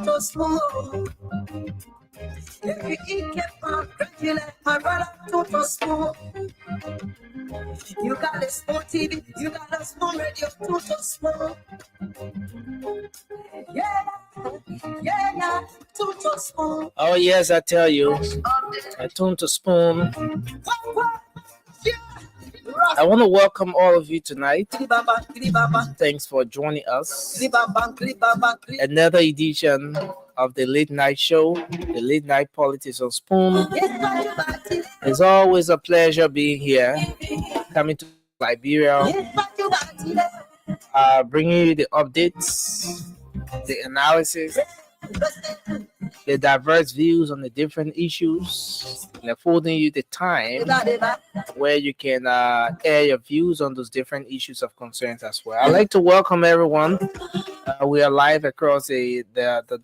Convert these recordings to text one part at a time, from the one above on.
too small. If you eat keep regular, my brother, too small. You got a small TV, you got a small radio, too small. Yeah, too small. Oh yes, I tell you, a tune to spoon. I want to welcome all of you tonight. Thanks for joining us. Another edition of the late night show, the late night politics on spoon. It's always a pleasure being here, coming to Liberia, bringing you the updates, the analysis, the diverse views on the different issues, and affording you the time where you can air your views on those different issues of concerns as well. I'd like to welcome everyone. We are live across the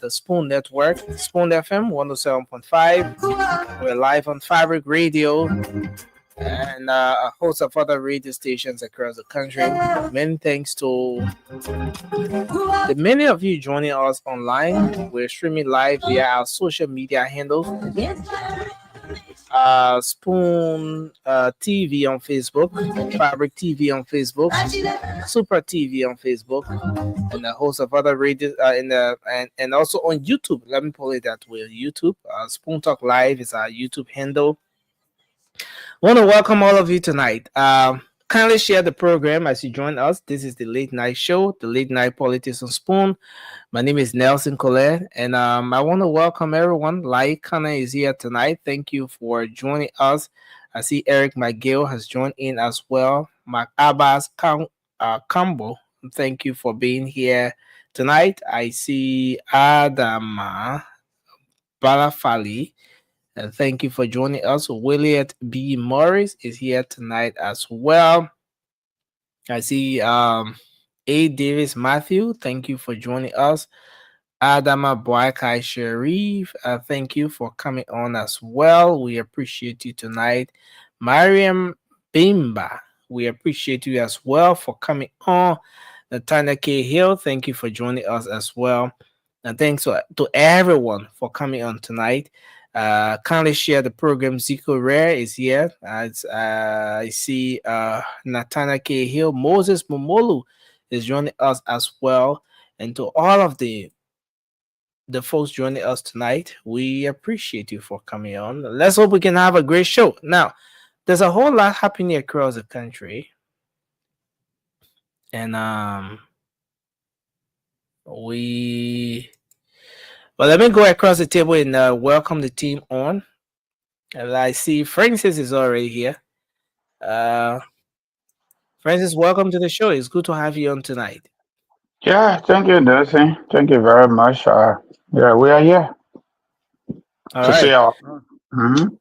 Spoon Network, Spoon FM 107.5. We're live on Fabric Radio and a host of other radio stations across the country. Many thanks to the many of you joining us online. We're streaming live via our social media handles. Spoon TV on Facebook, Fabric TV on Facebook, Super TV on Facebook, and a host of other radio and also on YouTube. Let me pull it that way. YouTube, Spoon Talk Live is our YouTube handle. I want to welcome all of you tonight. Kindly share the program as you join us. This is the late night show, the late night politics on Spoon. My name is Nelson Colette, and I want to welcome everyone. Lai Kana is here tonight. Thank you for joining us. I see Eric McGill has joined in as well. Mark Abbas Campbell, thank you for being here tonight. I see Adama Balafali. Thank you for joining us. William B. Morris is here tonight as well. I see A. Davis Matthew. Thank you for joining us. Adama Boakai Sharif. Thank you for coming on as well. We appreciate you tonight. Mariam Bimba. We appreciate you as well for coming on. Nathaniel K. Hill. Thank you for joining us as well. And thanks to everyone for coming on tonight. Kindly share the program. Zico Rare is here. I see Nathana K. Hill. Moses Momolu is joining us as well. And to all of the folks joining us tonight, we appreciate you for coming on. Let's hope we can have a great show. Now, there's a whole lot happening across the country. And well, let me go across the table and welcome the team on. And I see Francis is already here. Francis, welcome to the show. It's good to have you on tonight. Yeah, thank you, Nelson. Thank you very much. Yeah, we are here All to right. see our. Mhm.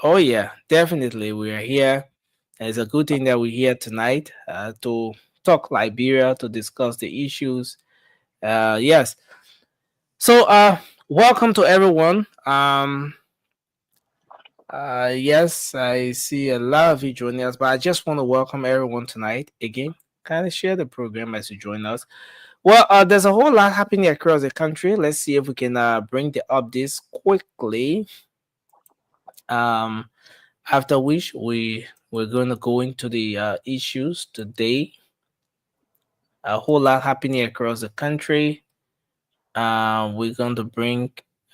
Oh, yeah, definitely. We are here. And it's a good thing that we're here tonight to talk Liberia, to discuss the issues. Yes. So, welcome to everyone. Yes, I see a lot of you joining us, but I just want to welcome everyone tonight again. Kind of share the program as you join us. Well, there's a whole lot happening across the country. Let's see if we can bring the updates quickly. After which we're going to go into the issues today. A whole lot happening across the country. We're going to bring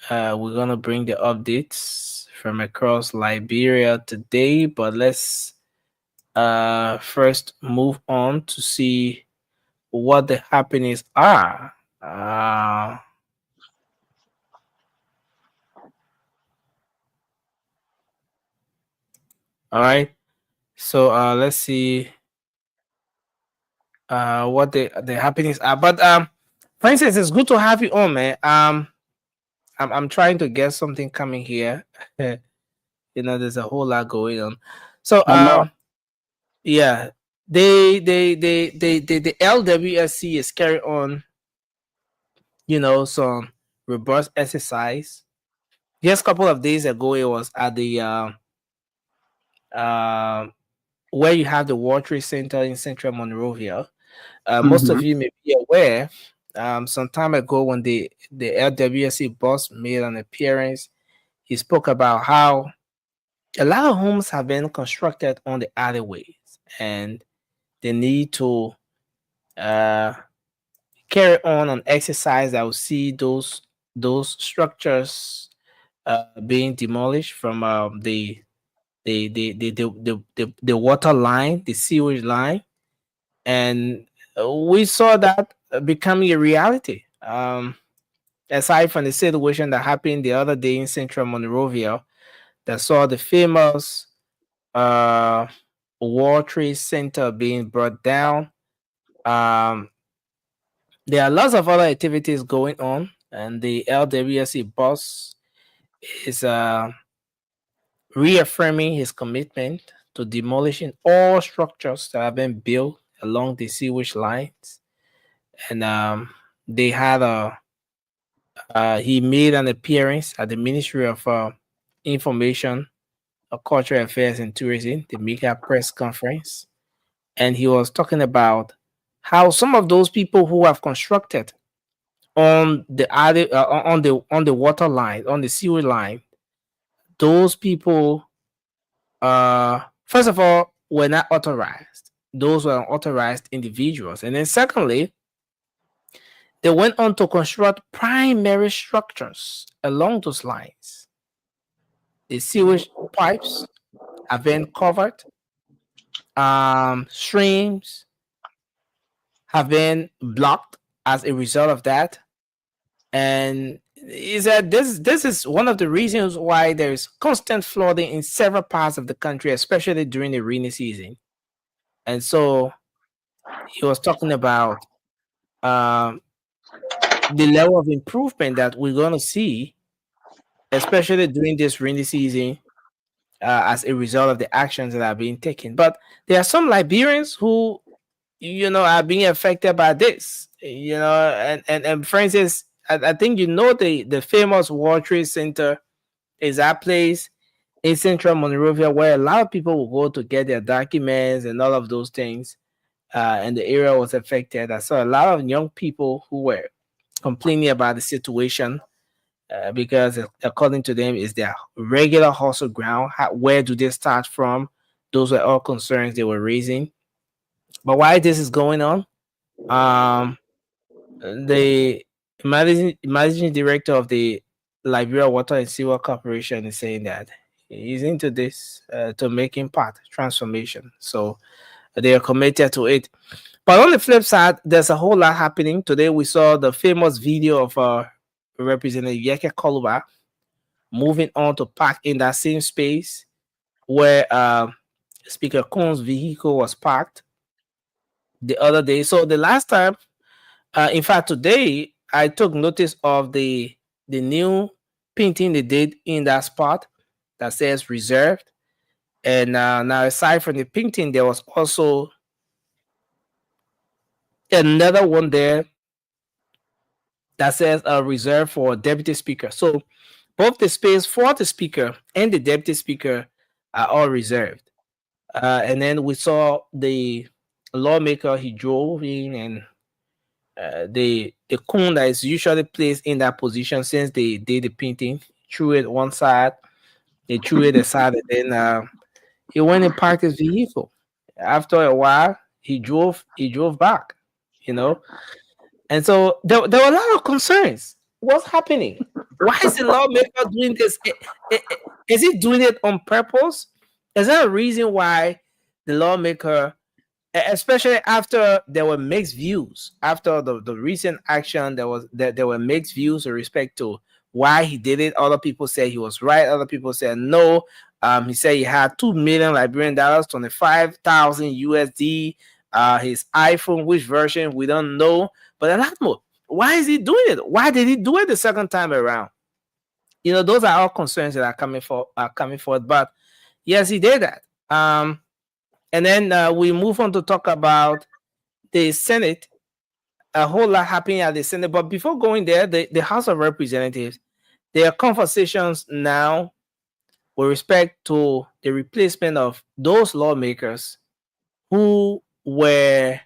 the updates from across Liberia today, but let's first move on to see what the happenings are. All right, so let's see what the happenings are. But for instance, it's good to have you on, man. I'm trying to get something coming here. You know, there's a whole lot going on. So yeah, the LWSC is carrying on, you know, some robust exercise. Just a couple of days ago, it was at the where you have the World Trade Center in Central Monrovia. Most of you may be aware some time ago when the LWSC boss made an appearance. He spoke about how a lot of homes have been constructed on the alleyways, and they need to uh, carry on an exercise that will see those structures being demolished from the water line, the sewage line, and we saw that becoming a reality. Aside from the situation that happened the other day in Central Monrovia, that saw the famous uh, World Trade Center being brought down. Um, there are lots of other activities going on, and the LWSC boss is reaffirming his commitment to demolishing all structures that have been built along the sewage lines. And they had he made an appearance at the Ministry of Information, Cultural Affairs and Tourism, the mega press conference, and he was talking about how some of those people who have constructed on on the water line, on the sewer line, those people first of all were not authorized. Those were unauthorized individuals. And then secondly, they went on to construct primary structures along those lines. The sewage pipes have been covered, streams have been blocked as a result of that. And is that this is one of the reasons why there's constant flooding in several parts of the country, especially during the rainy season. And so he was talking about um, the level of improvement that we're going to see, especially during this rainy season, as a result of the actions that are being taken. But there are some Liberians who, are being affected by this. And for instance, I think the famous World Trade Center is that place in Central Monrovia where a lot of people will go to get their documents and all of those things. And the area was affected. I saw a lot of young people who were complaining about the situation because, according to them, is their regular hustle ground. Where do they start from? Those were all concerns they were raising. But why this is going on? The managing director of the Liberia Water and Sewer Corporation is saying that he's into this to make impact transformation. So they are committed to it. But on the flip side, there's a whole lot happening. Today we saw the famous video of Representative Yeke Koluba moving on to park in that same space where Speaker Cohn's vehicle was parked the other day. So the last time, in fact, today I took notice of the new painting they did in that spot that says reserved. And now, aside from the painting, there was also another one there that says reserved for deputy speaker. So both the space for the speaker and the deputy speaker are all reserved. And then we saw the lawmaker, he drove in, and the cone that is usually placed in that position since they did the painting, threw it one side, they threw it aside, and then he went and parked his vehicle. After a while, he drove back, you know. And so there were a lot of concerns. What's happening? Why is the lawmaker doing this? Is he doing it on purpose? Is there a reason why the lawmaker, especially after there were mixed views, after the recent action, there were mixed views with respect to why he did it. Other people said he was right. Other people said no. He said he had $2 million Liberian dollars, 25,000 USD. His iPhone, which version we don't know, but a lot more. Why is he doing it? Why did he do it the second time around? Those are all concerns that are coming forward. But yes, he did that. And then we move on to talk about the Senate. A whole lot happening at the Senate. But before going there, the House of Representatives, there are conversations now with respect to the replacement of those lawmakers who were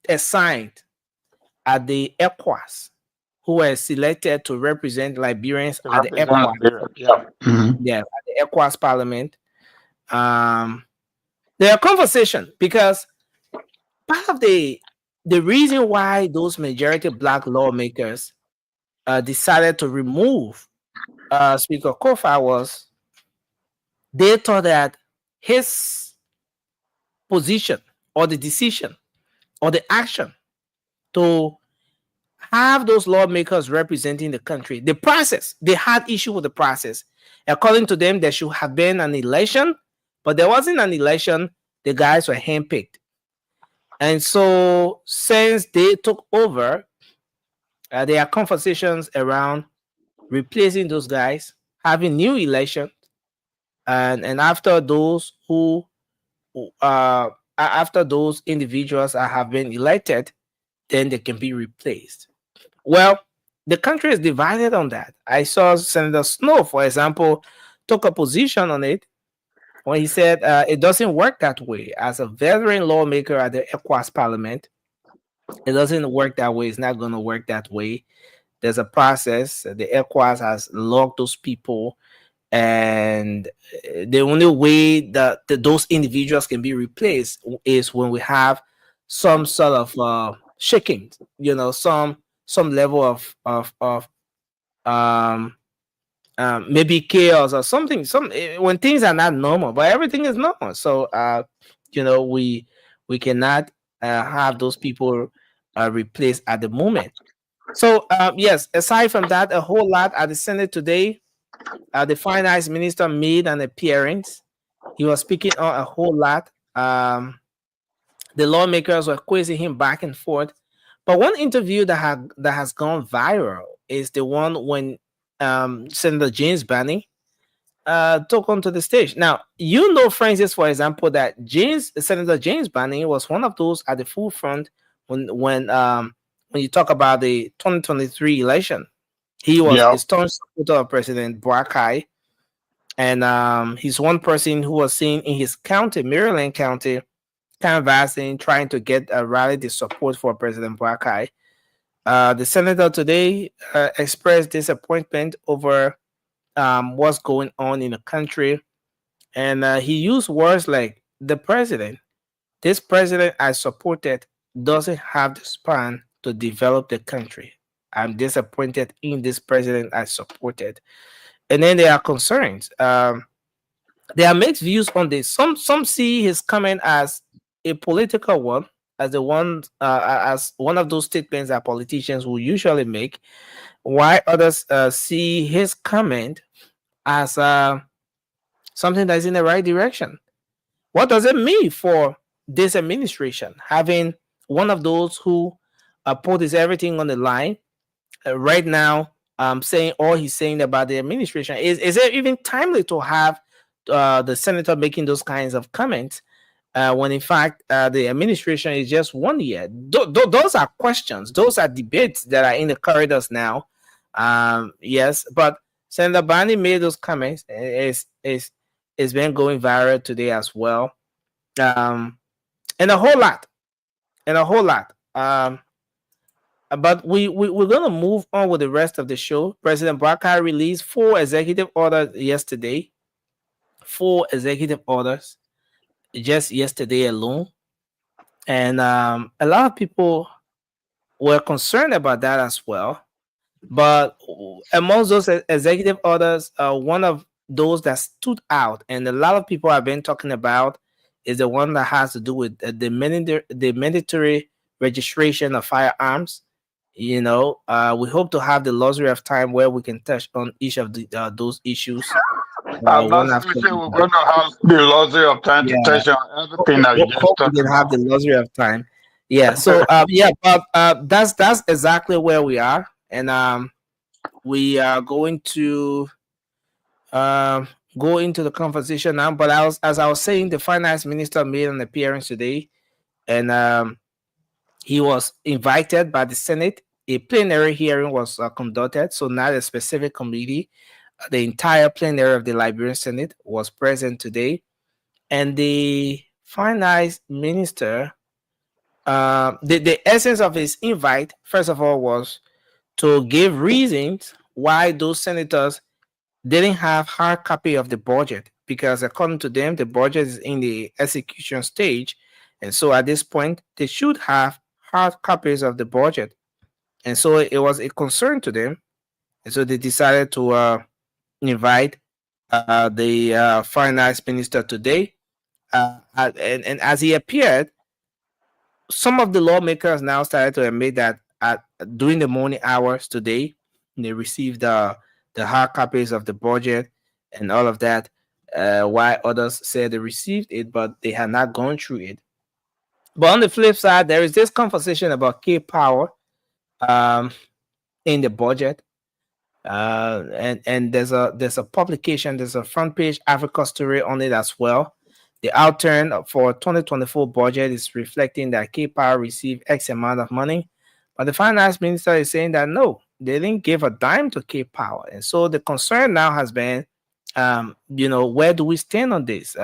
assigned at the Ecowas, who were selected to represent Liberians To at the represent Ecowas. Liberia. Yeah. Yeah, at the Ecowas Parliament. There are conversation because part of the reason why those majority black lawmakers decided to remove Speaker Kofa was they thought that his position or the decision or the action to have those lawmakers representing the country, the process, they had issue with the process. According to them, there should have been an election, but there wasn't an election. The guys were handpicked. And so since they took over, there are conversations around replacing those guys, having new elections, and after those who after those individuals have been elected, then they can be replaced. Well, the country is divided on that. I saw Senator Snow, for example, took a position on it when he said it doesn't work that way. As a veteran lawmaker at the Ecowas Parliament, it doesn't work that way. It's not going to work that way. There's a process. The Ecowas has locked those people, and the only way that those individuals can be replaced is when we have some sort of shaking, some level of maybe chaos or something. When things are not normal, but everything is normal. So we cannot have those people replaced at the moment. So yes, aside from that, a whole lot at the Senate today. The finance minister made an appearance. He was speaking on a whole lot. The lawmakers were quizzing him back and forth. But one interview that has gone viral is the one when Senator James Biney took onto the stage. Now, Francis, for example, that Senator James Biney was one of those at the forefront when you talk about the 2023 election. He was a staunch supporter of President Boakai, and he's one person who was seen in his county, Maryland County, canvassing, trying to get rally the support for President Boakai. The senator today expressed disappointment over what's going on in the country, and he used words like this president I supported doesn't have the span to develop the country. I'm disappointed in this president I supported. And then there are concerns. There are mixed views on this. Some see his comment as a political one, as one of those statements that politicians will usually make, while others see his comment as something that's in the right direction. What does it mean for this administration having one of those who put his everything on the line right now, saying all he's saying about the administration? Is it even timely to have the senator making those kinds of comments when in fact the administration is just 1 year? Those are questions. Those are debates that are in the corridors now. Yes, but Senator Biney made those comments. It's been going viral today as well. And a whole lot. But we're going to move on with the rest of the show. President Boakai released 4 executive orders yesterday. 4 executive orders just yesterday alone. And a lot of people were concerned about that as well. But amongst those executive orders, one of those that stood out and a lot of people have been talking about is the one that has to do with the mandatory registration of firearms. We hope to have the luxury of time where we can touch on each of those issues. I'm not so sure we're going to have the luxury of time to touch on everything that you just hope talked we can have about. the luxury of time. Yeah. So but that's exactly where we are, and we are going to go into the conversation now. But as I was saying, the finance minister made an appearance today, and he was invited by the Senate. A plenary hearing was conducted, so not a specific committee. The entire plenary of the Liberian Senate was present today, and the finance minister the essence of his invite, first of all, was to give reasons why those senators didn't have hard copy of the budget, because according to them, the budget is in the execution stage, and so at this point, they should have hard copies of the budget, and so it was a concern to them, and so they decided to invite the finance minister today, and as he appeared, some of the lawmakers now started to admit that during the morning hours today, they received the hard copies of the budget and all of that, while others said they received it, but they had not gone through it. But on the flip side, there is this conversation about key power in the budget. And there's a publication, there's a front page Africa story on it as well. The outturn for 2024 budget is reflecting that K-Power received X amount of money, but the finance minister is saying that no, they didn't give a dime to K-Power. And so the concern now has been, where do we stand on this?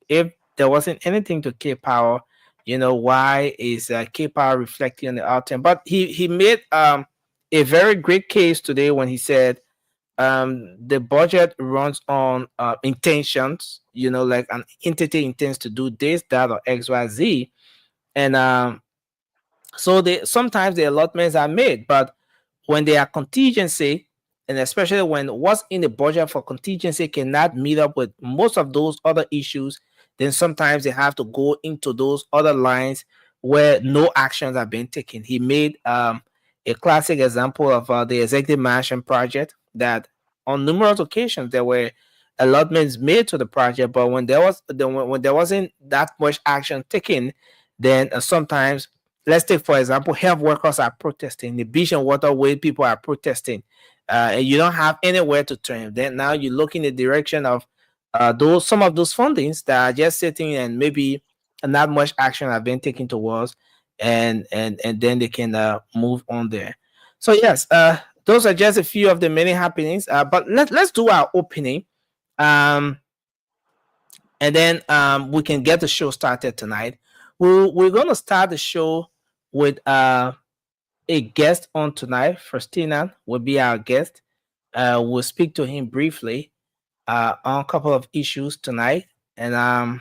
If there wasn't anything to K-Power, why is K-Power reflecting on the outturn? But he made a very great case today when he said, the budget runs on intentions, like an entity intends to do this, that, or XYZ. And so sometimes the allotments are made, but when they are contingency, and especially when what's in the budget for contingency cannot meet up with most of those other issues, then sometimes they have to go into those other lines where no actions have been taken. He made a classic example of the executive mansion project, that on numerous occasions there were allotments made to the project, but when there wasn't that much action taken, then sometimes, let's take for example, health workers are protesting, the beach and waterway people are protesting, and you don't have anywhere to turn. Then now you look in the direction of some of those fundings that are just sitting, and maybe not much action have been taken towards, and then they can move on there. So yes, those are just a few of the many happenings. But let's do our opening, and then we can get the show started tonight. We're going to start the show with a guest on tonight. Faustina will be our guest. We'll speak to him briefly on a couple of issues tonight, and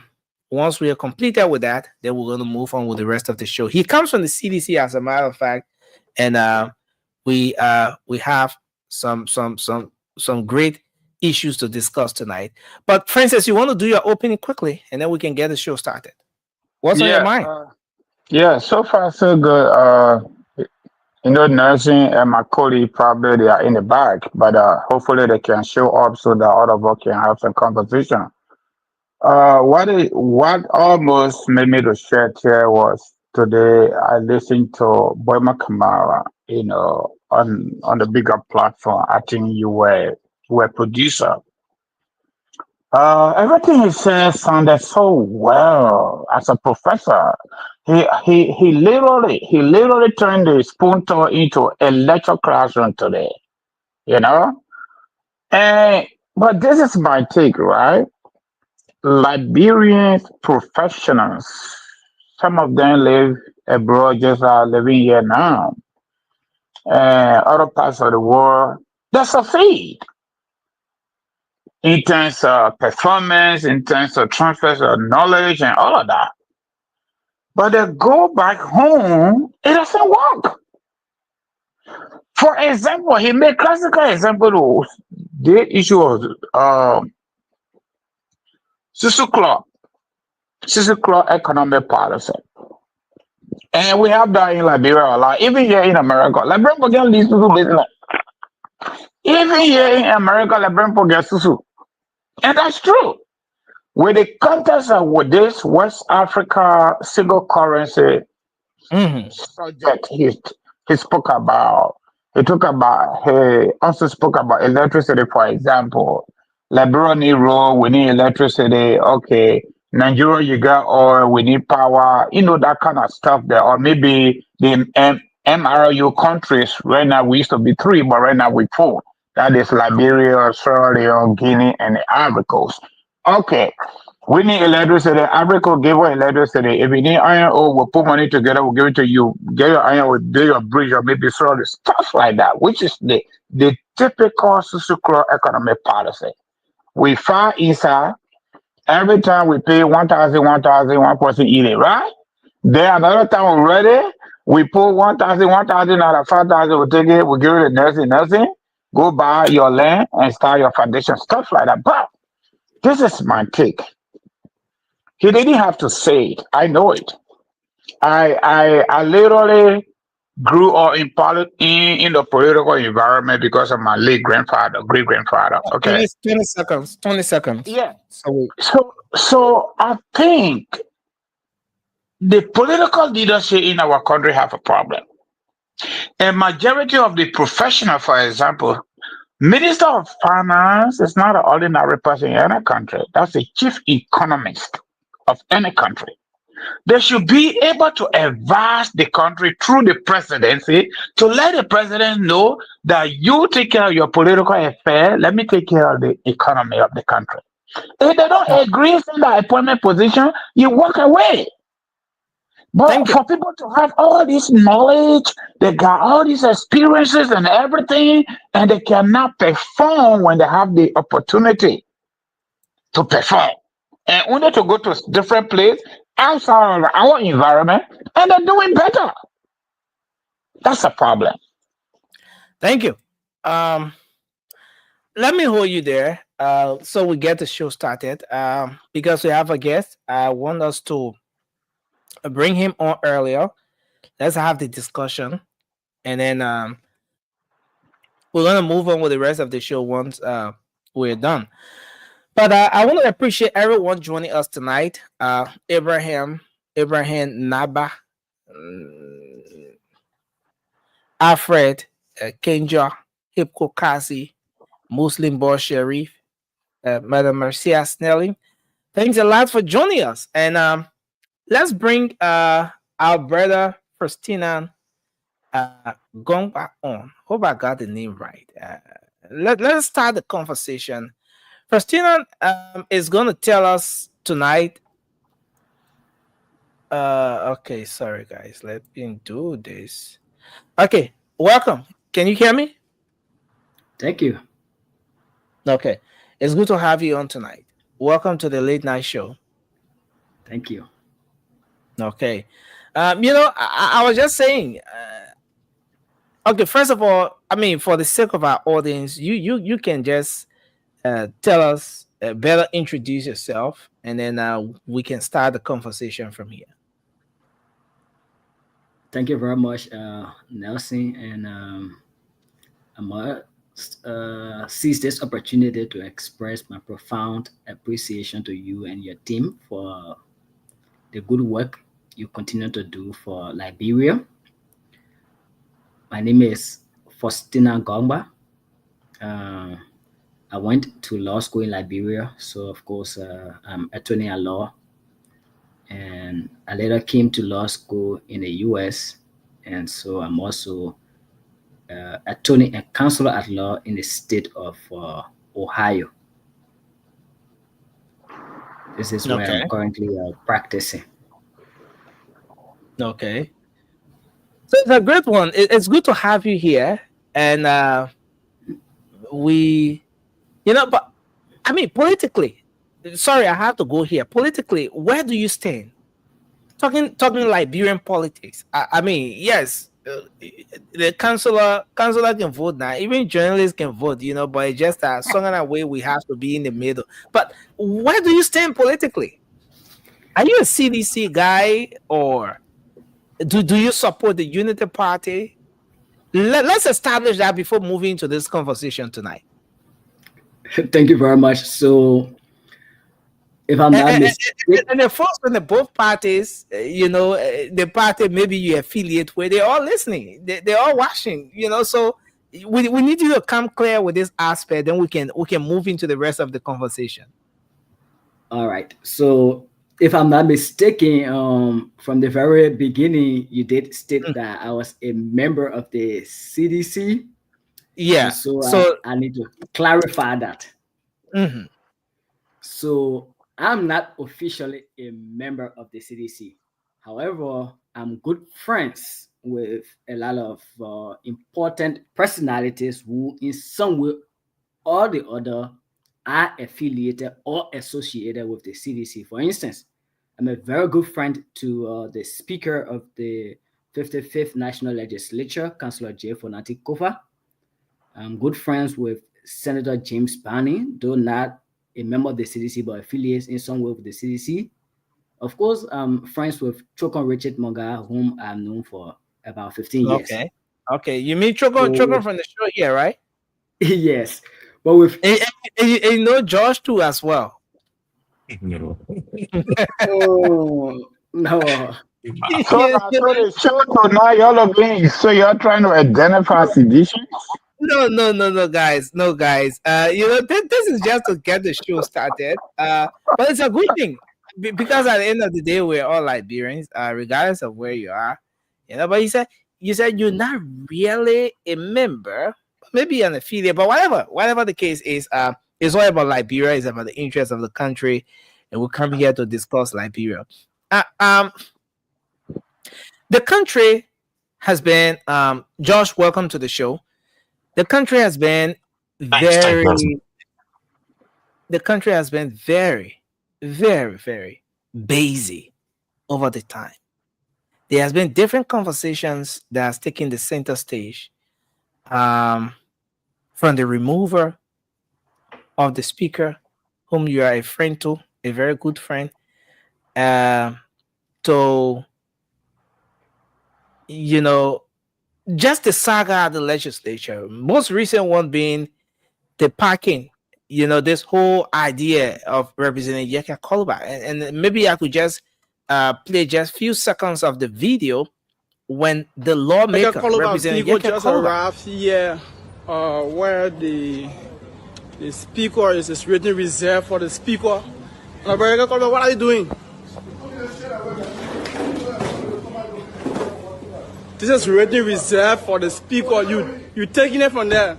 once we are completed with that, then we're going to move on with the rest of the show. He comes from the CDC, as a matter of fact, and we have some great issues to discuss tonight. But Francis, you want to do your opening quickly, and then we can get the show started. What's on your mind? Yeah, so far so good. Nursing and my colleague probably they are in the back, but hopefully they can show up so that all of us can have some conversation. What almost made me to share here was today I listened to Boy Kamara, on the bigger platform. I think you were a producer. Everything he said sounded so well as a professor. He literally turned the spoon tour into a lecture classroom today, you know? And but this is my take, right? Liberian professionals, some of them live abroad, just are living here now. And other parts of the world, they succeed in terms of performance, in terms of transfers of knowledge and all of that. But they go back home, it doesn't work. For example, he made classical example of the issue of Sisuklo economic policy. And we have that in Liberia a lot, even here in America. Liberian forget these Susu business. Even here in America, Liberian forget Susu. And that's true. With the context of with this West Africa single currency subject he spoke about, he also spoke about electricity, for example. Liberia need road, we need electricity, okay. Nigeria, you got oil, we need power, that kind of stuff there. Or maybe the MRU countries, right now we used to be 3, but right now we 4. That is Liberia, Sierra Leone, Guinea, and the Ivory Coast. Okay. We need electricity. Africa give us electricity. If we need iron ore, we'll put money together, we'll give it to you. Get your iron, we'll build your bridge or maybe sort of stuff like that, which is the typical social economic policy. We fire inside. Every time we pay 1,000, 1,000, 1 person eat it, right? Then another time we're ready, we put 1,000, 1,000 out of 5,000, we take it, we give it to nursing, go buy your land and start your foundation, stuff like that. But this is my take. He didn't have to say it. I know it. I literally grew up in the political environment because of my late grandfather, great grandfather. Okay. 20 seconds. 20 seconds. Yeah. So So I think the political leadership in our country have a problem. A majority of the professional, for example, Minister of Finance is not an ordinary person in any country. That's the chief economist of any country. They should be able to advise the country through the presidency to let the president know that you take care of your political affairs, let me take care of the economy of the country. If they don't agree in that appointment position, you walk away. But Thank you. for people to have all this knowledge, they got all these experiences and everything, and they cannot perform when they have the opportunity to perform. And only to go to a different place outside of our environment, and they're doing better. That's a problem. Thank you. Let me hold you there. So we get the show started. Because we have a guest. I want us to bring him on earlier. Let's have the discussion, and then we're gonna move on with the rest of the show once we're done. But I want to appreciate everyone joining us tonight. Abraham Naba, Alfred, Kenja, Hipko Kasi, Muslim Boy Sharif, Madam Marcia Snelling. Thanks a lot for joining us. And let's bring our brother Faustina Gongba on. Hope I got the name right. Let's start the conversation. Faustina is going to tell us tonight. Okay, sorry guys. Let me do this. Okay, welcome. Can you hear me? Thank you. Okay, it's good to have you on tonight. Welcome to the late night show. Thank you. Okay. I was just saying. Okay, first of all, I mean, for the sake of our audience, you can just tell us, better introduce yourself, and then we can start the conversation from here. Thank you very much, Nelson, and I must seize this opportunity to express my profound appreciation to you and your team for the good work you continue to do for Liberia. My name is Faustina Gongba. I went to law school in Liberia, so of course I'm attorney at law, and I later came to law school in the U.S., and so I'm also attorney and counselor at law in the state of Ohio. This is where I'm currently practicing. Okay. So it's a great one. It's good to have you here, and but I mean, politically, sorry, I have to go here. Politically, where do you stand? Talking Liberian politics. I mean, yes, the councillor can vote now. Even journalists can vote, but it's just that some way we have to be in the middle. But where do you stand politically? Are you a CDC guy, or do you support the Unity Party? Let's establish that before moving to this conversation tonight. Thank you very much. So, if I'm not mistaken, and the folks in the both parties, the party maybe you affiliate with, they're all listening, they're all watching, So we need you to come clear with this aspect, then we can move into the rest of the conversation. All right. So, if I'm not mistaken, from the very beginning, you did state that I was a member of the CDC. Yeah. So I need to clarify that. Mm-hmm. So I'm not officially a member of the CDC. However, I'm good friends with a lot of important personalities who, in some way or the other, are affiliated or associated with the CDC. For instance, I'm a very good friend to the Speaker of the 55th National Legislature, Councillor J. Fonati Kofa. I'm good friends with Senator James Biney, though not a member of the CDC, but affiliates in some way with the CDC. Of course, I'm friends with Chokon Richard Monga, whom I've known for about 15 years. Okay. You mean Chokon from the show here, right? Yes. But with and you know Josh too as well. Oh no. So now y'all are being, so you're trying to identify sedition? No, guys. No, guys. This is just to get the show started. But it's a good thing because at the end of the day, we're all Liberians, regardless of where you are. But you said you're not really a member, maybe an affiliate, but whatever the case is, it's all about Liberia. It's about the interests of the country, and we come here to discuss Liberia. The country has been, Josh, welcome to the show. The country has been very, very busy over the time. There has been different conversations that has taken the center stage, from the remover of the speaker, whom you are a friend to, a very good friend, to just the saga of the legislature. Most recent one being the parking. This whole idea of representing Yeka Koluba, and maybe I could just play just few seconds of the video when the lawmaker representing Yeka Koluba arrived here, where the speaker is written reserved for the speaker. What are you doing? This is written reserved for the speaker. You taking it from there.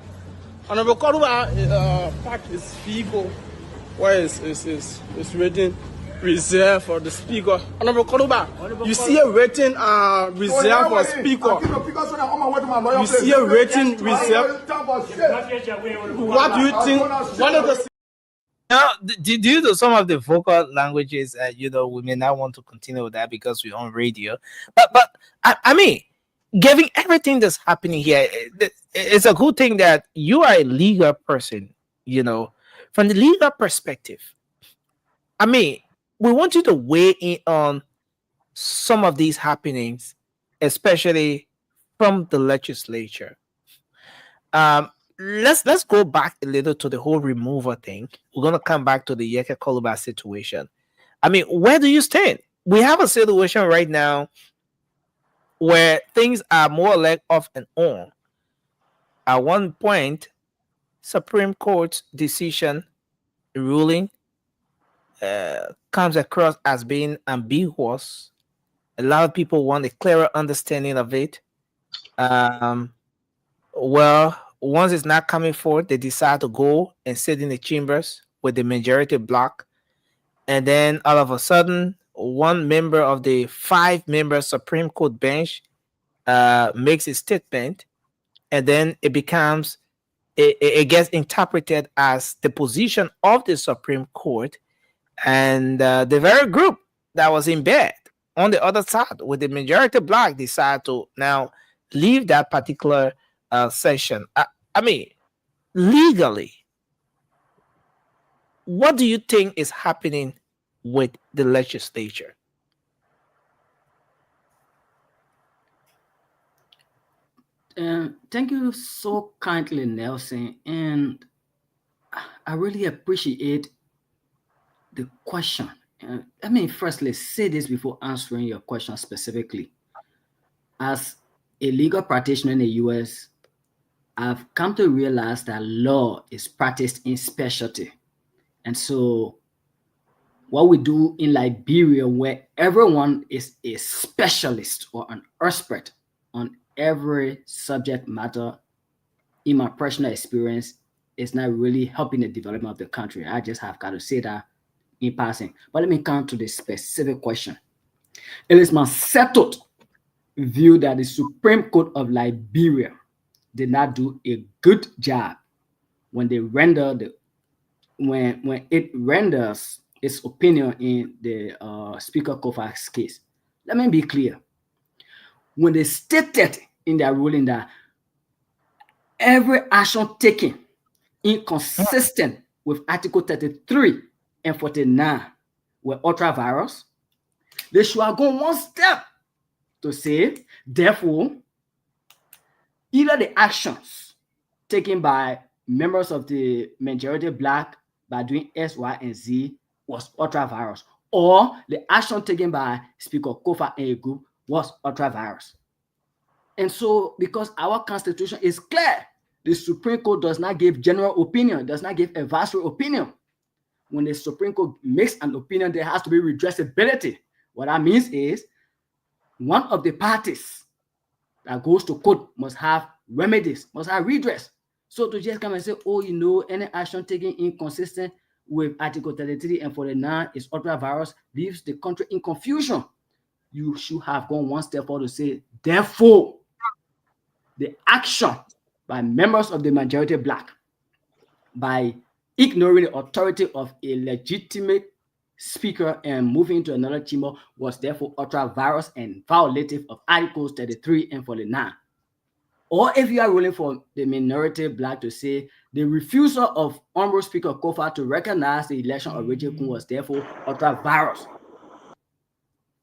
Honorable Koruba packed his vehicle where it's written reserved for the speaker. Honorable Koruba, you see a written reserved for speaker. You see a written reserved. What do you think? One of the Now, due to some of the vocal languages, we may not want to continue with that because we're on radio. But I mean, given everything that's happening here, it's a good thing that you are a legal person. From the legal perspective, I mean, we want you to weigh in on some of these happenings, especially from the legislature. Let's go back a little to the whole removal thing. We're gonna come back to the Yeka Koluba situation. I mean, where do you stand? We have a situation right now where things are more or less off and on. At one point, Supreme Court's decision ruling comes across as being ambiguous. A lot of people want a clearer understanding of it. Well, once it's not coming forth, they decide to go and sit in the chambers with the majority block. And then all of a sudden, one member of the 5-member Supreme Court bench makes a statement, and then it becomes, it gets interpreted as the position of the Supreme Court, and the very group that was in bed on the other side with the majority block decide to now leave that particular session. I mean, legally, what do you think is happening with the legislature? Thank you so kindly, Nelson. And I really appreciate the question. First, let's say this before answering your question specifically. As a legal practitioner in the US, I've come to realize that law is practiced in specialty. And so what we do in Liberia, where everyone is a specialist or an expert on every subject matter, in my personal experience, is not really helping the development of the country. I just have got to say that in passing. But let me come to the specific question. It is my settled view that the Supreme Court of Liberia did not do a good job when they render when it renders its opinion in the Speaker Kofa's case. Let me be clear. When they stated in their ruling that every action taken inconsistent with Article 33 and 49 were ultra virus, they should have gone one step to say, therefore, either the actions taken by members of the majority black by doing X, Y, and Z was ultra virus, or the action taken by Speaker Kofa and a group was ultra virus. And so, because our constitution is clear, the Supreme Court does not give general opinion, does not give advisory opinion. When the Supreme Court makes an opinion, there has to be redressability. What that means is one of the parties that goes to court must have remedies, must have redress. So to just come and say, oh, you know, any action taken inconsistent with Article 33 and 49 is ultra virus, leaves the country in confusion. You should have gone one step forward to say, therefore, the action by members of the majority black by ignoring the authority of a legitimate speaker and moving into another chamber was therefore ultra virus and violative of Articles 33 and 49. Or if you are ruling for the minority black to say the refusal of Honorable Speaker Kofa to recognize the election of Richard Kun was therefore ultra virus.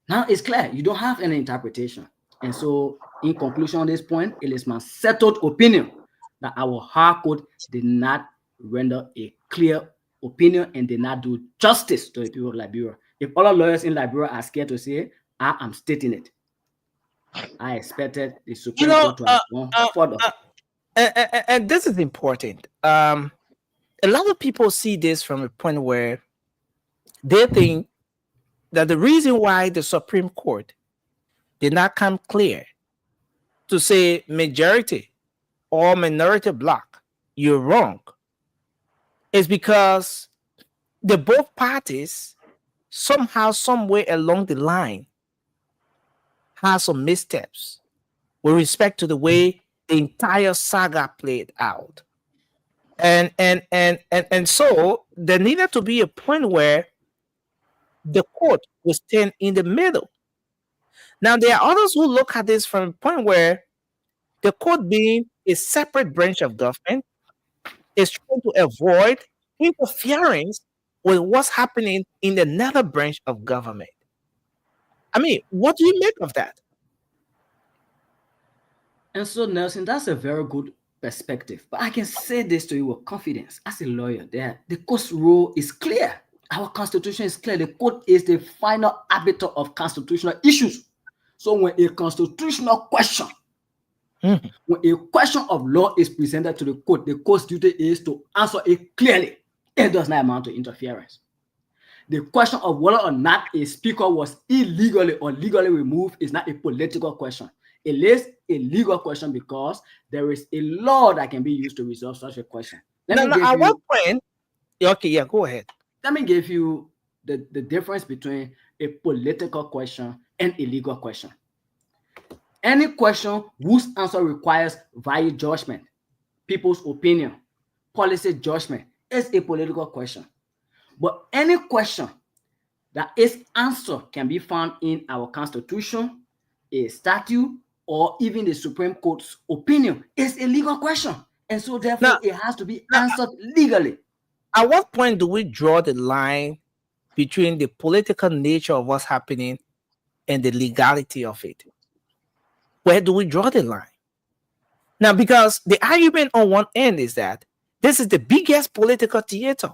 Now it's clear, you don't have any interpretation. And so, in conclusion on this point, it is my settled opinion that our High Court did not render a clear opinion and did not do justice to the people of Liberia. If all lawyers in Liberia are scared to say it, I am stating it. I expected the Supreme Court to have gone further. And this is important. A lot of people see this from a point where they think that the reason why the Supreme Court did not come clear to say majority or minority bloc, you're wrong, is because the both parties somehow, somewhere along the line have some missteps with respect to the way the entire saga played out. And so there needed to be a point where the court will stand in the middle. Now, there are others who look at this from a point where the court, being a separate branch of government, is trying to avoid interference with what's happening in another branch of government. I mean, what do you make of that? And so, Nelson, that's a very good perspective. But I can say this to you with confidence as a lawyer that the court's role is clear. Our constitution is clear. The court is the final arbiter of constitutional issues. So when a constitutional question, when a question of law is presented to the court's duty is to answer it clearly. It does not amount to interference. The question of whether or not a speaker was illegally or legally removed is not a political question. It is a legal question because there is a law that can be used to resolve such a question. At what point? Okay, yeah, go ahead. Let me give you the difference between a political question and a legal question. Any question whose answer requires value judgment, people's opinion, policy judgment is a political question. But any question that its answer can be found in our constitution, a statute, or even the Supreme Court's opinion is a legal question. And so therefore it has to be answered legally. At what point do we draw the line between the political nature of what's happening and the legality of it? Where do we draw the line? Now, because the argument on one end is that this is the biggest political theater.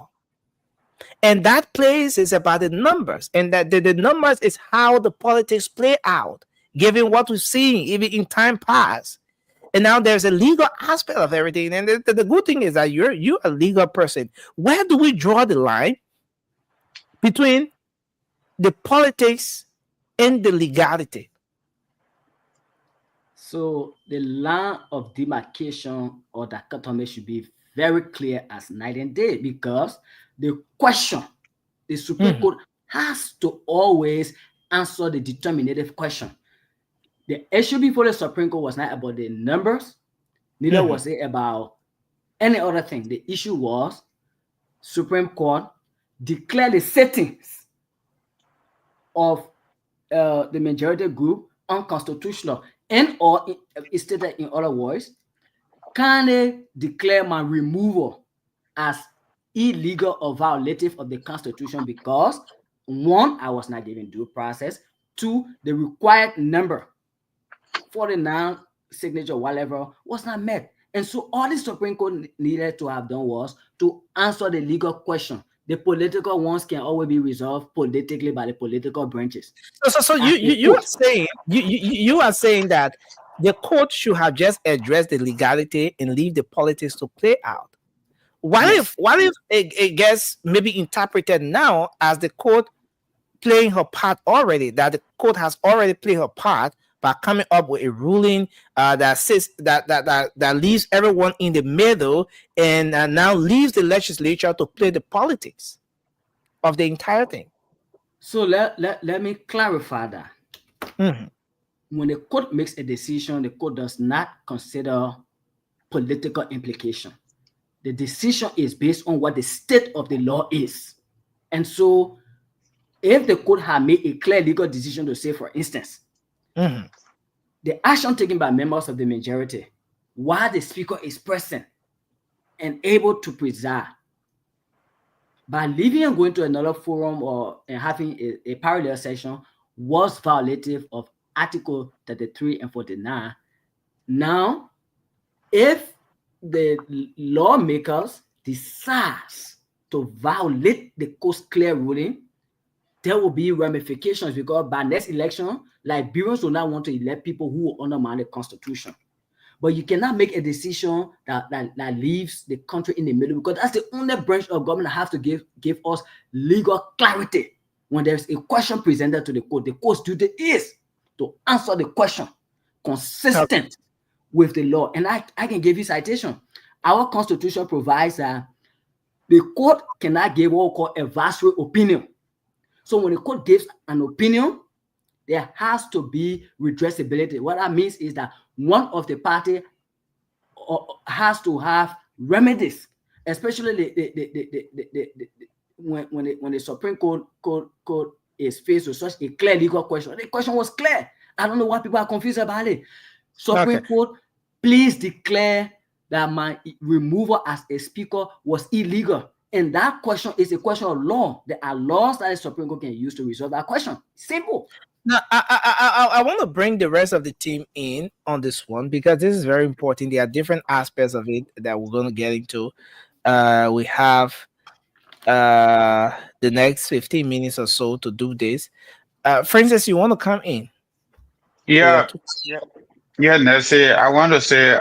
And that place is about the numbers. And that the numbers is how the politics play out, given what we've seen even in time past. And now there's a legal aspect of everything. And the good thing is that you're a legal person. Where do we draw the line between the politics and the legality? So the line of demarcation or dichotomy should be very clear as night and day, because the question The Supreme Court has to always answer the determinative question. The issue before the Supreme Court was not about the numbers, neither was it about any other thing. The issue was Supreme Court declare the settings of the majority group unconstitutional, and or stated in other words, can they declare my removal as illegal or violative of the Constitution because, one, I was not given due process, two, the required number, 49 signature, whatever, was not met. And so all the Supreme Court needed to have done was to answer the legal question. The political ones can always be resolved politically by the political branches. So you are saying that the court should have just addressed the legality and leave the politics to play out. What if it gets maybe interpreted now as the court playing her part already, that the court has already played her part by coming up with a ruling that says that leaves everyone in the middle and now leaves the legislature to play the politics of the entire thing. So let me clarify that. When the court makes a decision, the court does not consider political implication. The decision is based on what the state of the law is. And so if the court had made a clear legal decision to say, for instance, the action taken by members of the majority while the speaker is present and able to preside, by leaving and going to another forum or having a parallel session was violative of Article 33 and 49. Now, if the lawmakers decide to violate the court's clear ruling, there will be ramifications because by next election, Liberians will not want to elect people who will undermine the Constitution. But you cannot make a decision that leaves the country in the middle, because that's the only branch of government that has to give us legal clarity. When there's a question presented to the court's duty is to answer the question consistent with the law. And I can give you citation. Our Constitution provides that the court cannot give what we call advisory opinion. So when the court gives an opinion, there has to be redressability. What that means is that one of the party has to have remedies, especially when the Supreme Court is faced with such a clear legal question. The question was clear. I don't know why people are confused about it. Supreme Court, please declare that my removal as a speaker was illegal. And that question is a question of law. There are laws that the Supreme Court can use to resolve that question. Simple. Now, I want to bring the rest of the team in on this one because this is very important. There are different aspects of it that we're going to get into. We have the next 15 minutes or so to do this. Francis, you want to come in? Yeah, Nancy, I want to say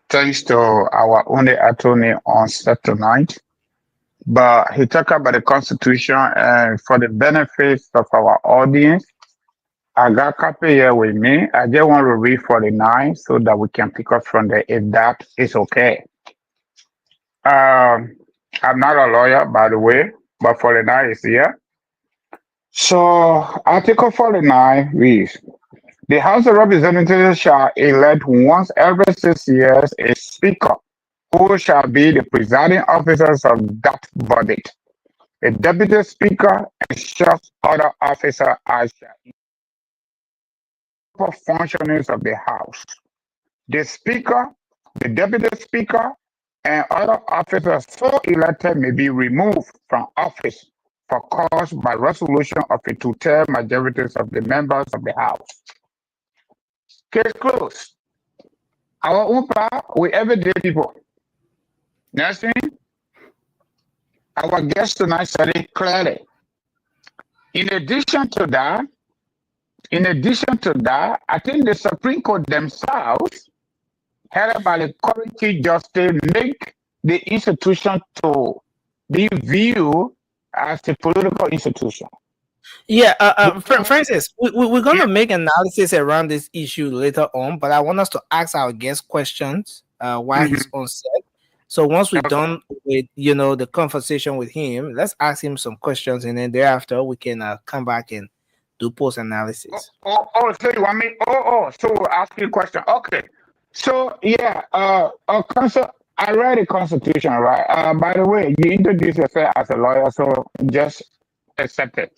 thanks to our only attorney on set tonight. But he talked about the Constitution, and for the benefits of our audience, I got a copy here with me. I just want to read 49 so that we can pick up from there if that is okay. I'm not a lawyer, by the way, but 49 is here. So Article 49 reads, the House of Representatives shall elect once every 6 years a speaker who shall be the presiding officers of that body. A deputy speaker and such other officer as for functionings of the House. The speaker, the deputy speaker, and other officers so elected may be removed from office for cause by resolution of a two-thirds majorities of the members of the House. Case closed. Our own part, we everyday people. Next thing, our guest tonight said it clearly. In addition to that, I think the Supreme Court themselves, headed by the current Chief Justice, make the institution to be viewed as a political institution. Yeah, Francis, we're going to make analysis around this issue later on, but I want us to ask our guest questions while he's on set. So once we're done with the conversation with him, let's ask him some questions, and then thereafter we can come back and do post analysis. So you want me? So we'll ask you a question. Okay. So yeah, I read the Constitution, right? By the way, you introduced yourself as a lawyer, so just accept it.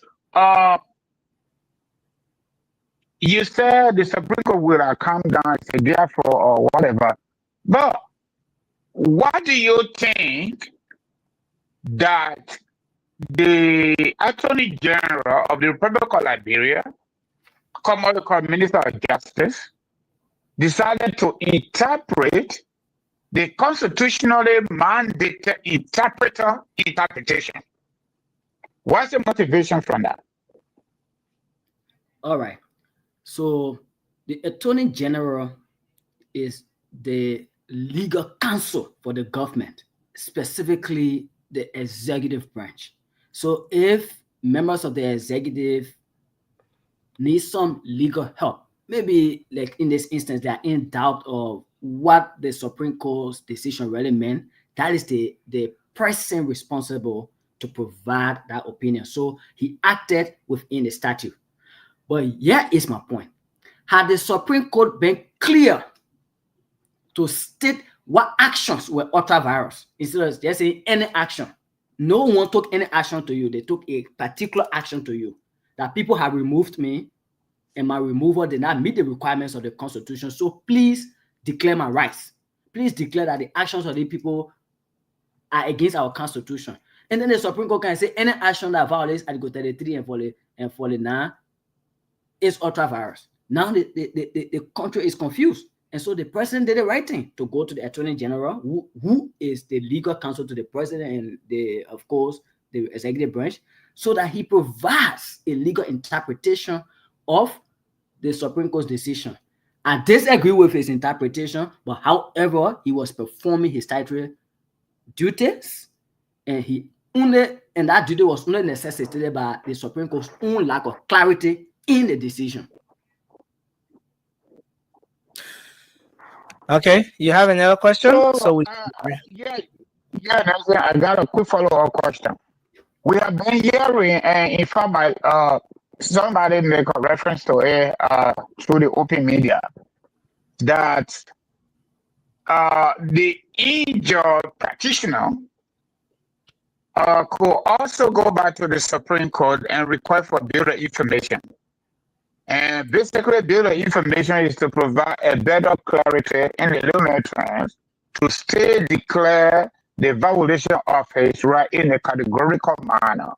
You said the Supreme Court will come down, say therefore or whatever. But what do you think that the Attorney General of the Republic of Liberia, commonly called Minister of Justice, decided to interpret the constitutionally mandated interpretation? What's the motivation from that? All right. So the Attorney General is the legal counsel for the government, specifically the executive branch. So if members of the executive need some legal help, maybe like in this instance, they are in doubt of what the Supreme Court's decision really meant, that is the person responsible to provide that opinion. So he acted within the statute. But here is my point. Had the Supreme Court been clear to state what actions were ultra-virus, instead of just saying any action, no one took any action to you. They took a particular action to you. That people have removed me, and my removal did not meet the requirements of the Constitution. So please declare my rights. Please declare that the actions of the people are against our Constitution. And then the Supreme Court can say any action that violates Article 33 and 49 is ultra-virus. Now the country is confused. And so the president did the right thing to go to the Attorney General, who is the legal counsel to the president and of course, the executive branch, so that he provides a legal interpretation of the Supreme Court's decision. I disagree with his interpretation, but however, he was performing his statutory duties, and that duty was only necessitated by the Supreme Court's own lack of clarity in the decision. Okay, you have another question? I got a quick follow-up question. We have been hearing, and in fact, somebody make a reference to it through the open media, that the injured practitioner could also go back to the Supreme Court and request for bill of information. And basically, bill of information is to provide a better clarity in the layman terms to still declare the violation of his right in a categorical manner.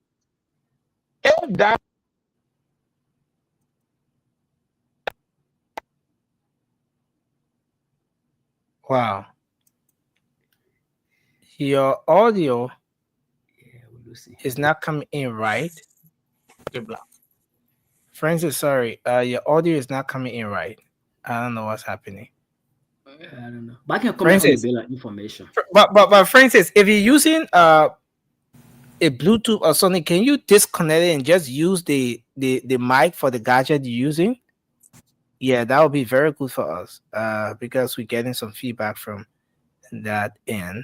If that Wow. Your audio is not coming in right. Francis, sorry. Your audio is not coming in right. I don't know what's happening. I don't know. But I can comment on the bill of information. But Francis, if you're using a Bluetooth or something, can you disconnect it and just use the mic for the gadget you're using? Yeah, that would be very good for us. Because we're getting some feedback from that end.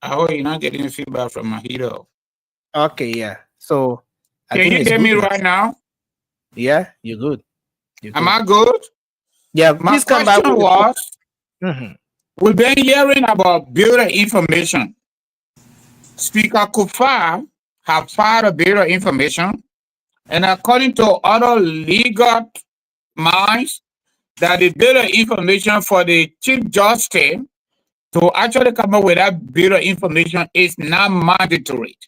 Oh, you're not getting feedback from my hero. Okay, yeah. So can you hear me right now? Yeah, you're good. Am I good? Yeah, my question was, we've been hearing about bill of information. Speaker Kofa have filed a bill of information, and according to other legal minds, that the bill of information for the Chief Justice to actually come up with that bill of information is not mandatory.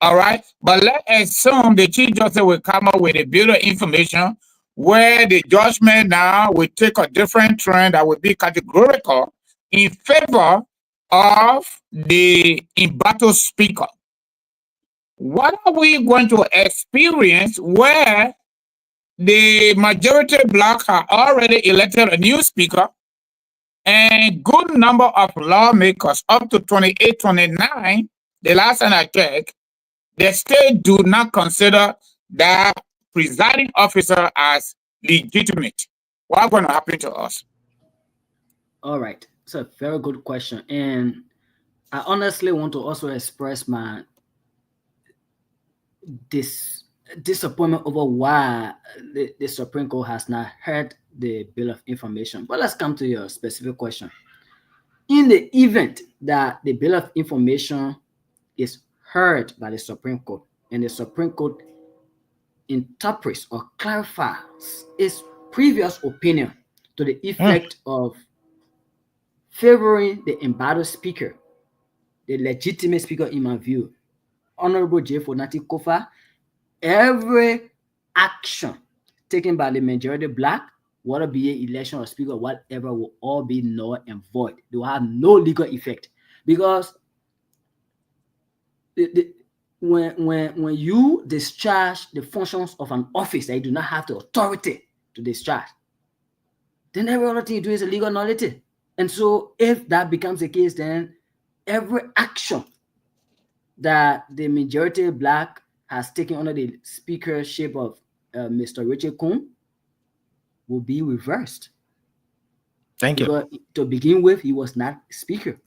All right, but let's assume the Chief Justice will come up with a bill of information where the judgment now will take a different trend that will be categorical in favor of the embattled speaker. What are we going to experience where the majority bloc have already elected a new speaker, and good number of lawmakers, up to 28, 29, the last time I checked, they still do not consider that presiding officer as legitimate. What's going to happen to us? All right. It's a very good question. And I honestly want to also express my disappointment over why the Supreme Court has not heard the Bill of Information. But let's come to your specific question. In the event that the Bill of Information is heard by the Supreme Court and the Supreme Court interprets or clarifies its previous opinion to the effect of favoring the embattled speaker, the legitimate speaker in my view, Honorable J. Fonati Kofa, every action taken by the majority black, whether be it election or speaker, whatever, will all be null and void. They will have no legal effect because when you discharge the functions of an office that you do not have the authority to discharge, then every other thing you do is a legal nullity. And so if that becomes the case, then every action that the majority black has taken under the speakership of Mr. Richard Kuhn will be reversed. Thank you. Because to begin with, he was not speaker.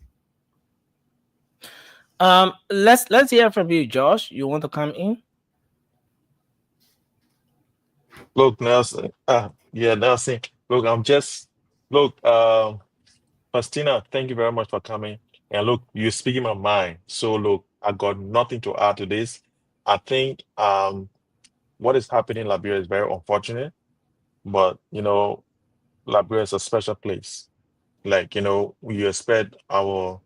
Let's hear from you, Josh. You want to come in? Look, Nelson. Nelson. Look, Faustina, thank you very much for coming. And look, you're speaking my mind. So look, I got nothing to add to this. I think what is happening in Liberia is very unfortunate, but Liberia is a special place. Like, we expect our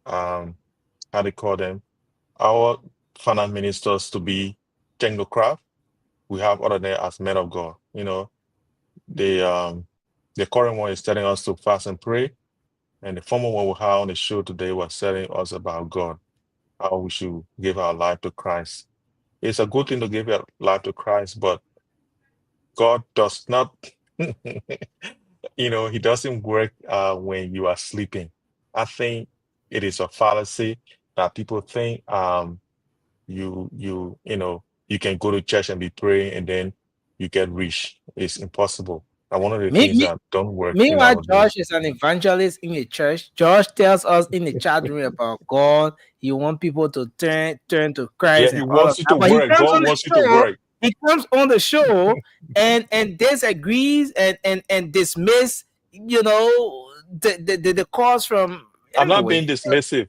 how do you call them? Our finance ministers to be technocrats. We have other than as men of God. The current one is telling us to fast and pray, and the former one we had on the show today was telling us about God, how we should give our life to Christ. It's a good thing to give your life to Christ, but God does not, He doesn't work when you are sleeping. I think it is a fallacy that people think you can go to church and be praying and then you get rich. It's impossible. And one of the things that don't work. Meanwhile, Josh is an evangelist in a church. Josh tells us in the chat room about God. He wants people to turn to Christ. Yeah, he wants you to work. God wants you to work. He comes on the show and disagrees and dismiss, the cause from. I'm not being dismissive.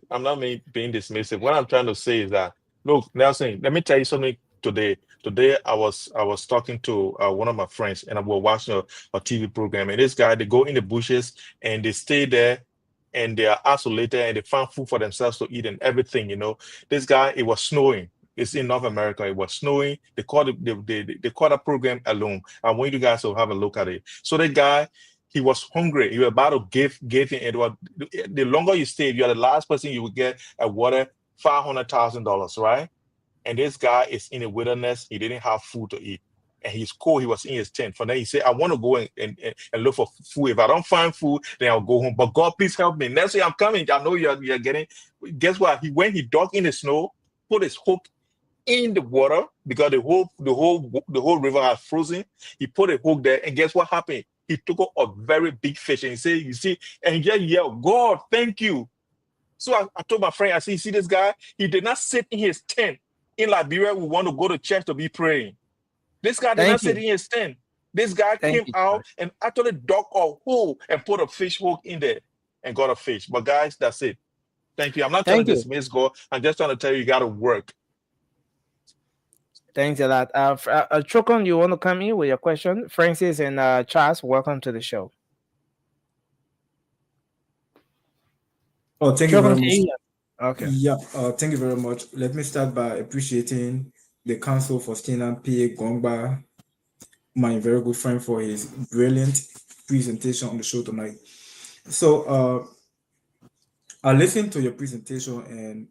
Being dismissive. What I'm trying to say is that, look, Nelson, let me tell you something today. Today, I was talking to one of my friends, and I was watching a TV program. And this guy, they go in the bushes and they stay there, and they are isolated, and they find food for themselves to eat and everything. This guy, it was snowing. It's in North America. It was snowing. They called the program Alone. I want you guys to have a look at it. So the guy, he was hungry. You were about to give him. It was the longer you stay, you are the last person you will get a water $500,000, right? And this guy is in the wilderness. He didn't have food to eat. And he's cold. He was in his tent. From there, he said, I want to go and look for food. If I don't find food, then I'll go home. But God, please help me. Next day I'm coming. I know you're getting. Guess what? When he dug in the snow, put his hook in the water because the whole river had frozen. He put a hook there, and guess what happened? He took up a very big fish, and he said, you see, and he just yelled, God, thank you. So I told my friend, I said, you see this guy? He did not sit in his tent. In Liberia, we want to go to church to be praying. This guy did not sit in his tent. This guy came out and actually dug a hole and put a fish hook in there and got a fish. But guys, that's it. Thank you. I'm not trying to dismiss God. I'm just trying to tell you got to work. Thanks a lot. Chokon, you want to come in with your question? Francis and Charles, welcome to the show. Oh, thank you very much. Okay. Yeah, thank you very much. Let me start by appreciating the Council for Stina P. Gongba, my very good friend, for his brilliant presentation on the show tonight. So I listened to your presentation and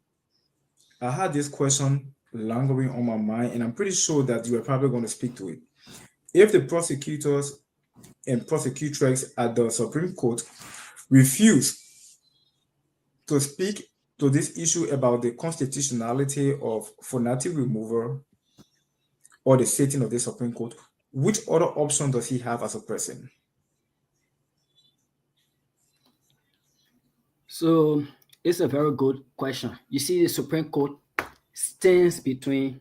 I had this question lingering on my mind, and I'm pretty sure that you are probably going to speak to it. If the prosecutors and prosecutrix at the Supreme Court refuse to speak to this issue about the constitutionality of Fonati removal or the sitting of the Supreme Court, which other option does he have as a person? So It's a very good question. You see, the Supreme Court stands between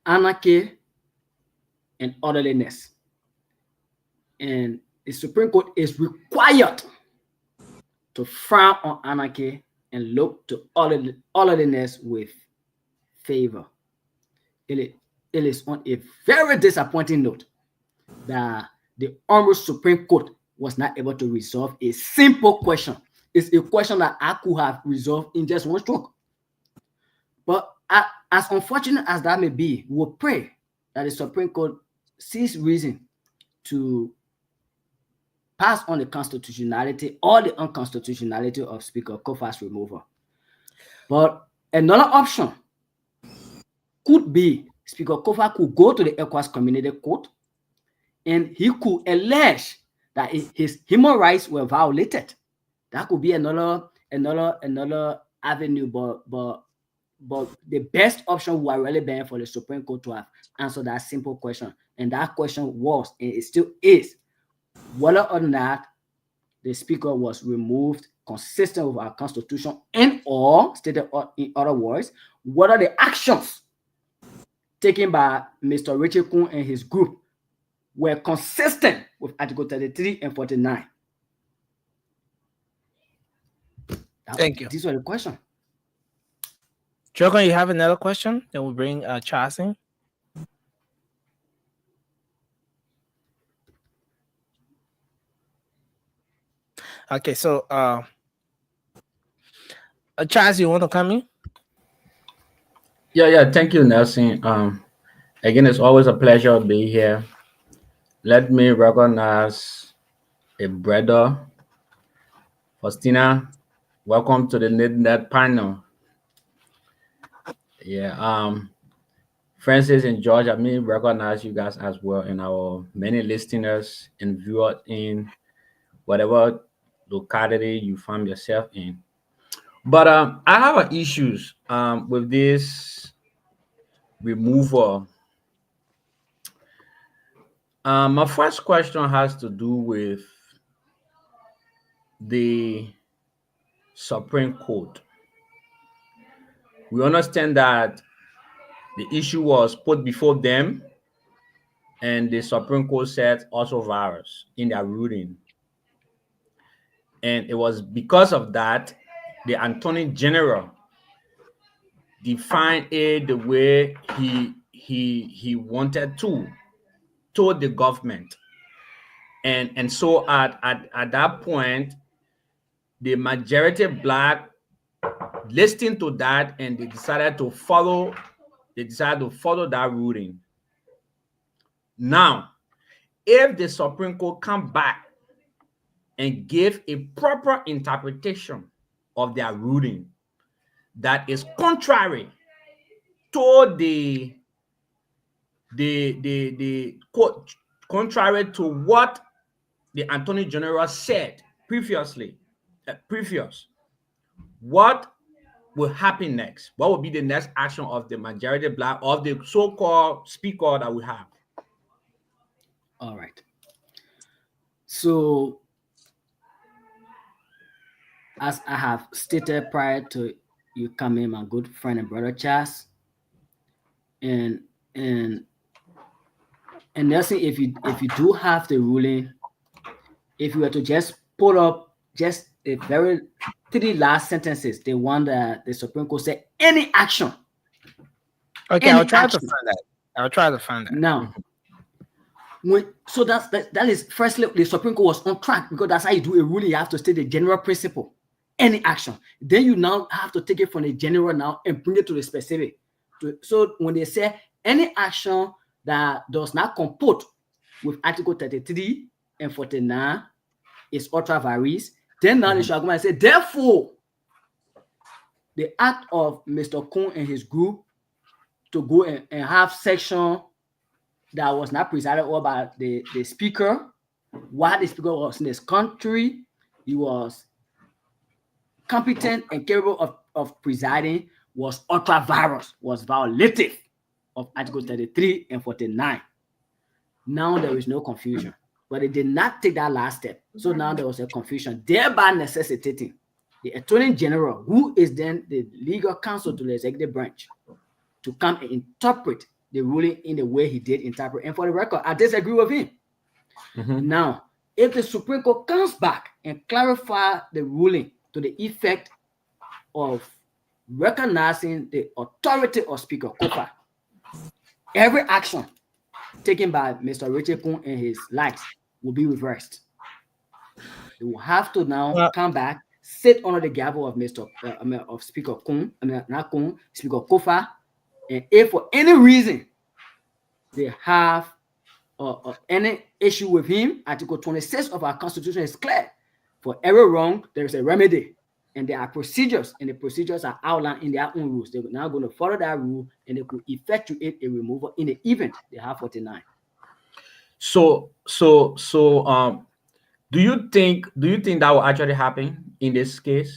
anarchy and orderliness. And the Supreme Court is required to frown on anarchy and look to orderliness with favor. It is on a very disappointing note that the Honorable Supreme Court was not able to resolve a simple question. It's a question that I could have resolved in just one stroke. But as unfortunate as that may be, we'll pray that the Supreme Court sees reason to pass on the constitutionality or the unconstitutionality of Speaker Kofa's removal. But another option could be Speaker Kofa could go to the Ecowas Community Court and he could allege that his human rights were violated. That could be another avenue, but the best option would really be for the Supreme Court to have answered that simple question. And that question was, and it still is, whether or not the speaker was removed consistent with our constitution, and or stated in other words, whether the actions taken by Mr. Richard Kuhn and his group were consistent with Article 33 and 49. Thank you. These were the questions. Jogan, you have another question? Then we'll bring Charles in. Okay, so Charles, you want to come in? Yeah. Thank you, Nelson. Again, it's always a pleasure to be here. Let me recognize a brother, Faustina. Welcome to the NetNet panel. Yeah. Francis and George, I mean, recognize you guys as well, and our many listeners and viewers in whatever locality you find yourself in. But I have issues with this removal. My first question has to do with the Supreme Court. We understand that the issue was put before them, and the Supreme Court said also virus in their ruling. And it was because of that the Attorney General defined it the way he wanted to, told the government. And so at that point, the majority black listened to that, and they decided to follow that ruling. Now, if the Supreme Court come back and give a proper interpretation of their ruling that is contrary to the court, contrary to what the Attorney General said previously, what will happen next? What will be the next action of the majority black, of the so-called speaker that we have? All right. So, as I have stated prior to you coming, my good friend and brother Charles, and Nelson, if you do have the ruling, if you were to just pull up just a very 3 last sentences, the one that the Supreme Court said, any action. Okay, I'll try to find that. Now, that is firstly the Supreme Court was on track, because that's how you do a ruling. You have to state the general principle, any action. Then you now have to take it from the general now and bring it to the specific. So when they say any action that does not comport with Article 33 and 49 is ultra vires, then now they should go and say, therefore, the act of Mr. Kuhn and his group to go and have section that was not presided over by the speaker, while the speaker was in this country, he was competent and capable of presiding, was ultra virus, was violative of Article 33 and 49. Now there is no confusion. but they did not take that last step. So now there was a confusion, thereby necessitating the Attorney General, who is then the legal counsel to the executive branch, to come and interpret the ruling in the way he did interpret. And for the record, I disagree with him. Now, if the Supreme Court comes back and clarify the ruling to the effect of recognizing the authority of Speaker Kofa, every action taken by Mr. Richard Kun and his likes will be reversed. They will have to now come back, sit under the gavel of of Speaker Kun, not Kun, Speaker Kofa, and if for any reason they have any issue with him, Article 26 of our Constitution is clear. For every wrong, there is a remedy, and there are procedures, and the procedures are outlined in their own rules. They're now going to follow that rule, and they could effectuate a removal in the event they have 49. So, do you think that will actually happen in this case?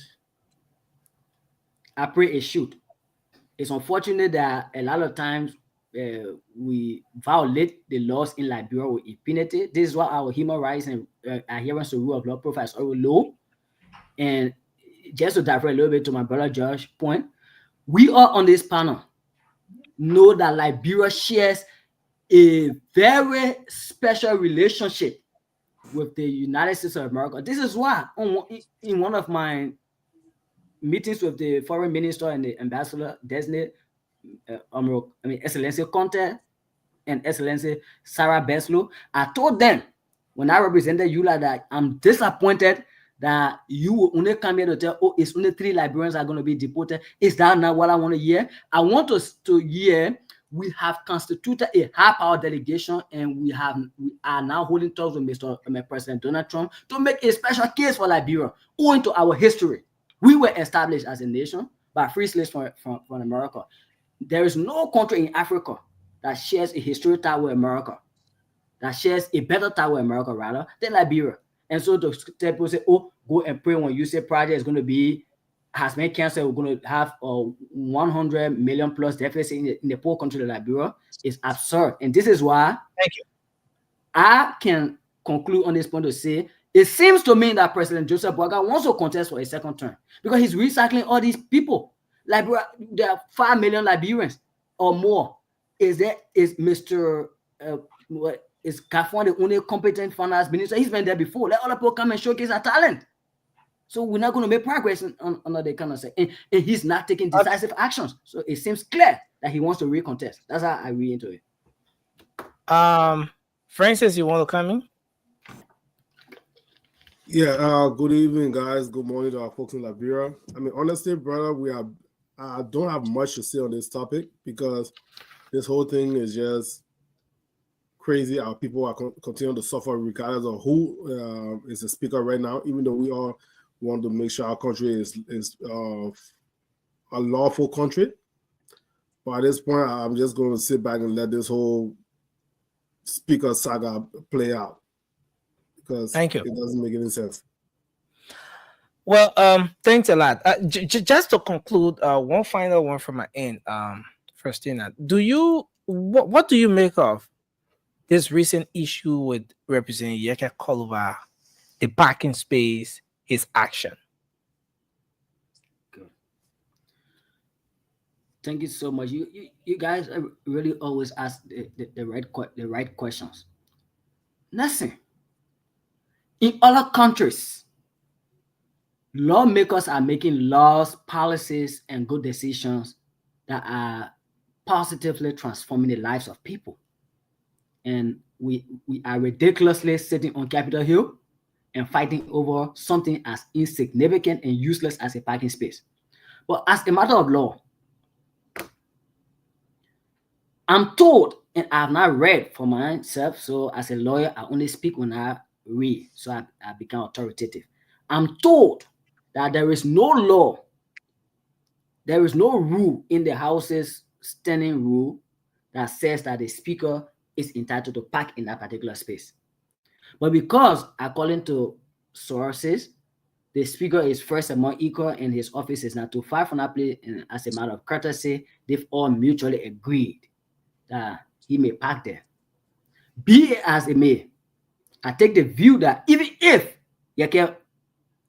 I pray it should. It's unfortunate that a lot of times we violate the laws in Liberia with impunity. This is why our human rights and adherence to rule of law profile is always low. And just to divert a little bit to my brother Josh's point, we are on this panel know that Liberia shares a very special relationship with the United States of America. This is why in one of my meetings with the foreign minister and the ambassador designate, Excellency Conte and Excellency Sarah Beslow, I told them when I represented you like that, I'm disappointed that you will only come here to tell, oh, it's only 3 Liberians are going to be deported. Is that not what I want to hear? I want us to hear we have constituted a high-power delegation, and we are now holding talks with President Donald Trump to make a special case for Liberia, owing to our history. We were established as a nation by free slaves from America. There is no country in Africa that shares a historic tie with America, that shares a better tie with America, rather, than Liberia. And so the people say, oh, go and pray when you say project is going to be, has been canceled, we're going to have a 100 million plus deficit in the poor country of Liberia, is absurd. And this is why I can conclude on this point to say, it seems to me that President Joseph Boakai wants to contest for a second term because he's recycling all these people. Liberia, there are 5 million Liberians or more. Is Mr. Is Kafwan the only competent finance minister? He's been there before. Let other people come and showcase our talent. So we're not going to make progress on the kind of say. And he's not taking decisive actions. So it seems clear that he wants to recontest. That's how I read into it. Francis, you want to come in? Yeah, good evening, guys. Good morning to our folks in Liberia. I mean, honestly, brother, I don't have much to say on this topic because this whole thing is just crazy. Our people are continuing to suffer regardless of who is the speaker right now, even though we all want to make sure our country is a lawful country. But at this point, I'm just going to sit back and let this whole speaker saga play out. Because Thank you. It doesn't make any sense. Well, thanks a lot. Just to conclude, one final one from my end, Faustina. What do you make of this recent issue with Representative Yeke Kolova, the parking space, his action? Good. Thank you so much. You guys really always ask the right questions. Listen. In other countries, lawmakers are making laws, policies, and good decisions that are positively transforming the lives of people. And we are ridiculously sitting on Capitol Hill and fighting over something as insignificant and useless as a parking space. But as a matter of law, I'm told, and I have not read for myself, so as a lawyer, I only speak when I read, so I become authoritative. I'm told that there is no law, there is no rule in the House's standing rule that says that the speaker is entitled to park in that particular space. But because, according to sources, the speaker is first among equal and his office is not too far from that place, and as a matter of courtesy, they've all mutually agreed that he may park there. Be it as it may, I take the view that even if Yeke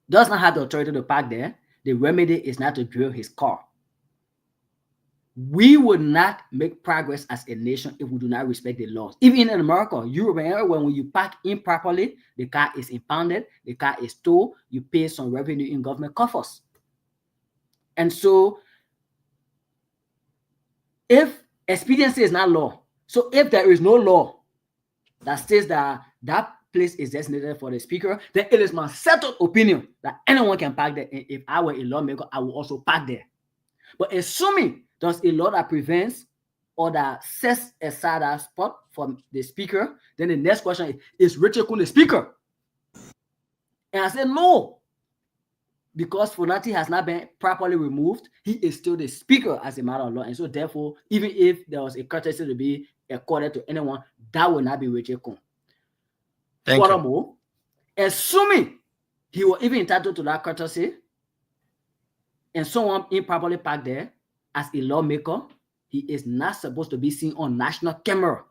does not have the authority to park there, the remedy is not to drill his car. We would not make progress as a nation if we do not respect the laws. Even in America, Europe, and everywhere, when you park improperly, the car is impounded, the car is towed, you pay some revenue in government coffers. And so, if expediency is not law, so if there is no law that says that that place is designated for the speaker, then it is my settled opinion that anyone can park there. And if I were a lawmaker, I will also park there. But assuming there's a law that prevents or that sets aside a spot for the speaker, then the next question is Richard Kun the speaker? And I said no, because Fonati has not been properly removed, he is still the speaker as a matter of law. And so therefore, even if there was a courtesy to be accorded to anyone, that will not be Richard Kun. Furthermore, assuming he was even entitled to that courtesy, and someone improperly parked there, as a lawmaker, he is not supposed to be seen on national camera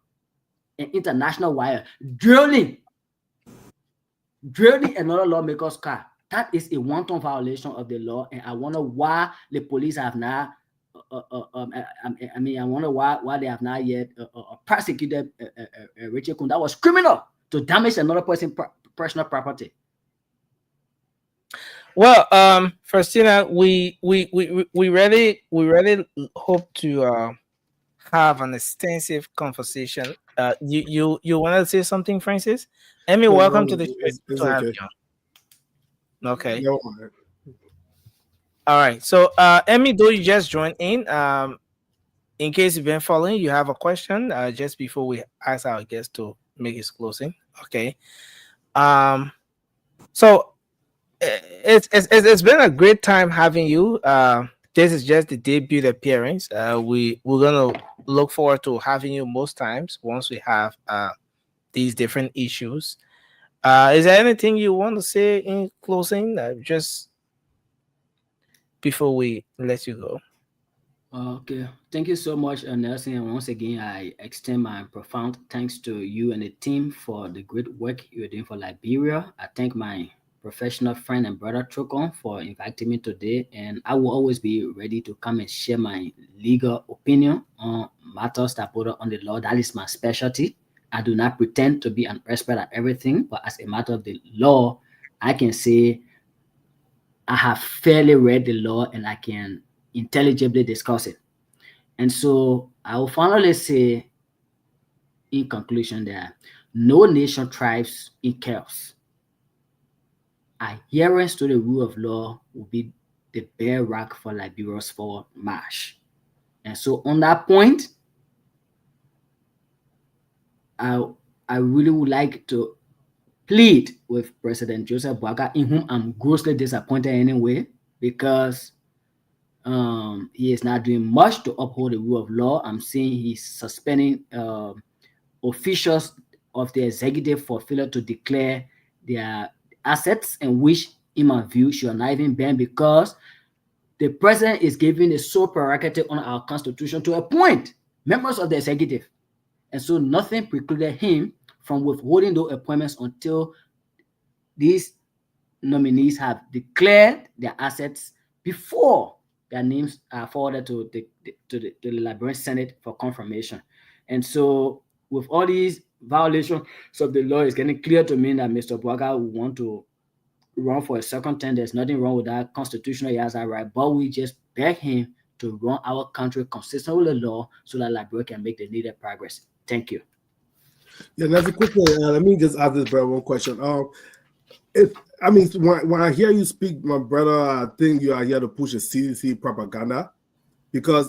and international wire drilling another lawmaker's car. That is a wanton violation of the law, and I wonder why the police have not. I wonder why they have not yet prosecuted Richard Kun. That was criminal to damage another person's personal property. Well, Faustina, we really hope to have an extensive conversation. You want to say something, Francis? Emmy, welcome to the show. It's to have okay. you. Okay. No, All right. So, Emmy, though you just joined in case you've been following, you have a question just before we ask our guest to make his closing. Okay. So it's been a great time having you. This is just the debut appearance. We're gonna look forward to having you most times once we have these different issues. Is there anything you want to say in closing? Just before we let you go. Okay, thank you so much, Nelson. And once again, I extend my profound thanks to you and the team for the great work you're doing for Liberia. I thank my professional friend and brother Trokon for inviting me today, and I will always be ready to come and share my legal opinion on matters that border on the law. That is my specialty. I do not pretend to be an expert at everything, but as a matter of the law, I can say I have fairly read the law and I can intelligibly discuss it. And so I will finally say in conclusion that no nation thrives in chaos. Adherence to the rule of law will be the bedrock for Liberia's forward march. And so on that point, I really would like to plead with President Joseph Boakai, in whom I'm grossly disappointed anyway, because he is not doing much to uphold the rule of law. I'm seeing he's suspending officials of the executive for failure to declare their assets, and which, in my view, should not even ban, because the president is giving a sole prerogative on our constitution to appoint members of the executive. And so nothing precluded him from withholding those appointments until these nominees have declared their assets before their names are forwarded to the Liberian Senate for confirmation. And so with all these violations of the law, it's getting clear to me that Mr. Boakai will want to run for a second term. There's nothing wrong with that. Constitutionally, he has that right. But we just beg him to run our country consistent with the law so that Liberia can make the needed progress. Thank you. Yeah, that's a quick one. Let me just ask this brother one question. When I hear you speak, my brother, I think you are here to push a CDC propaganda, because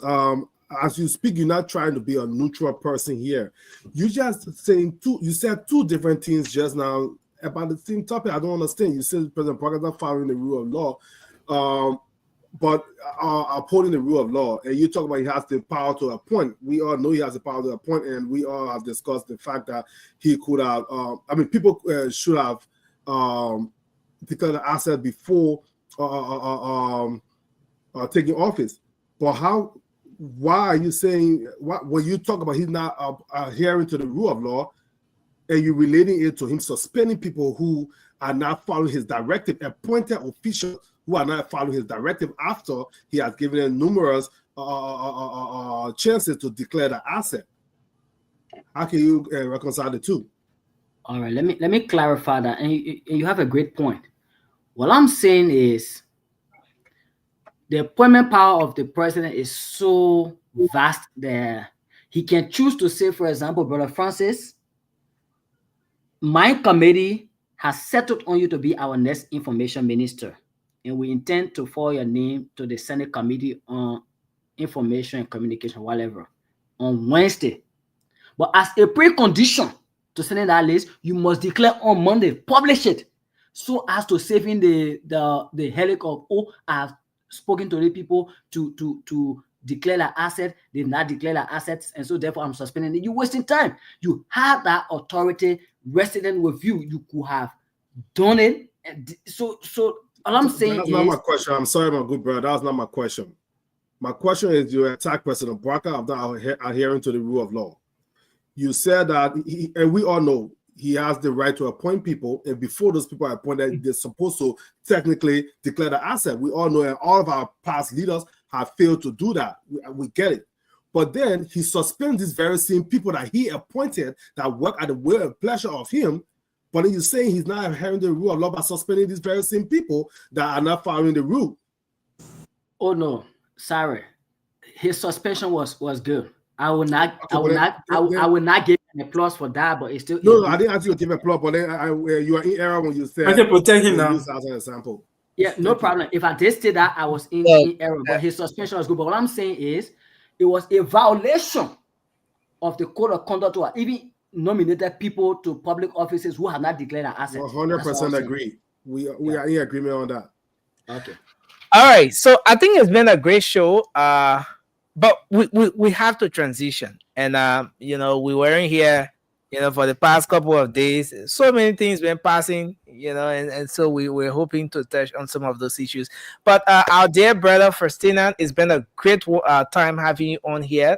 as you speak, you're not trying to be a neutral person here. You just saying you said two different things just now about the same topic. I don't understand. You said President Parker is not following the rule of law, but upholding the rule of law, and you talk about he has the power to appoint. We all know he has the power to appoint, and we all have discussed the fact that he could have. People should have declared the asset before taking office. But why are you saying when you talk about he's not adhering to the rule of law, and you're relating it to him suspending people who are not following his directive, appointed officials who are not following his directive after he has given them numerous chances to declare the asset. How can you reconcile the two? All right, let me clarify that, and you have a great point. What I'm saying is the appointment power of the president is so vast that he can choose to say, for example, Brother Francis, my committee has settled on you to be our next information minister, and we intend to forward your name to the Senate Committee on Information and Communication, whatever, on Wednesday. But as a precondition to sending that list, you must declare on Monday, publish it, so as to saving the headache of, oh, I've spoken to the people to declare the asset, they've not declared the assets, and so therefore I'm suspending it. You're wasting time. You have that authority resident with you. You could have done it. So all I'm saying that's is not my question. I'm sorry, my good brother. That's not my question. My question is, you attack President Boakai after adhering to the rule of law. You said that, and we all know he has the right to appoint people, and before those people are appointed, they're supposed to technically declare the asset. We all know, and all of our past leaders have failed to do that. We get it. But then he suspends these very same people that he appointed that work at the will and pleasure of him. But then you're saying he's not adhering to the rule of law by suspending these very same people that are not following the rule. oh no, sorry, his suspension was good. I will not give an applause for that, but it's still No, I didn't ask you to give a plot, but then you are in error when you said I can protect him now. use as an example. yeah, no problem. If I did say that, I was in error, but his suspension was good. But what I'm saying is, it was a violation of the code of conduct to even nominated people to public offices who have not declared an asset. 100% agree. We are in agreement on that. Okay. All right, so I think it's been a great show. But we have to transition, and we weren't here, for the past couple of days. So many things been passing, and so we're hoping to touch on some of those issues. But our dear brother Ferdinand, it's been a great time having you on here.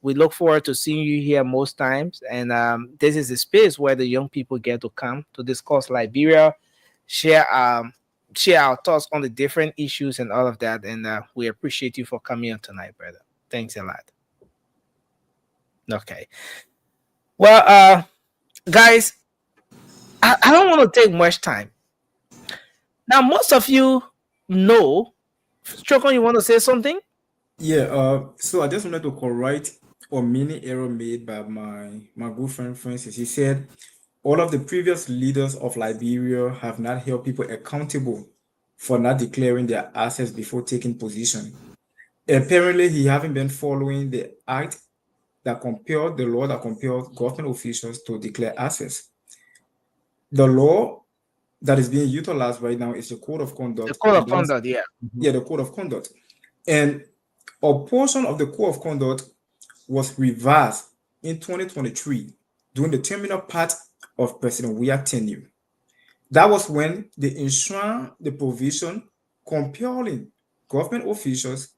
We look forward to seeing you here most times, and this is a space where the young people get to come to discuss Liberia, share our thoughts on the different issues and all of that. And we appreciate you for coming on tonight, brother. Thanks a lot. Okay. Well, guys, I don't want to take much time. Now, most of you know, Chokon, you want to say something? Yeah, so I just wanted to correct a mini error made by my good friend Francis. He said all of the previous leaders of Liberia have not held people accountable for not declaring their assets before taking position. Apparently, he haven't been following the act that compelled the law that compels government officials to declare assets. The law that is being utilized right now is the Code of Conduct. The Code of Conduct, yeah. Yeah, the Code of Conduct. And a portion of the Code of Conduct was revised in 2023 during the terminal part of President Weah's tenure. That was when they enshrined the provision compelling government officials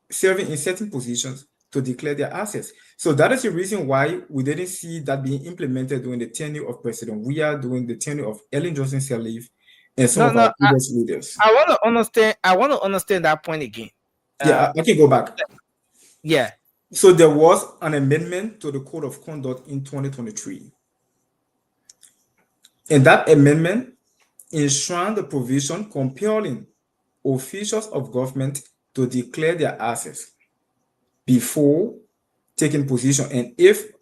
serving in certain positions to declare their assets. So that is the reason why we didn't see that being implemented during the tenure of President Weah, during the tenure of Ellen Johnson Sirleaf, and some of our previous leaders. I want to understand that point again. Yeah, I can go back. Yeah. So there was an amendment to the Code of Conduct in 2023. And that amendment enshrined the provision compelling officials of government to declare their assets before taking position. And if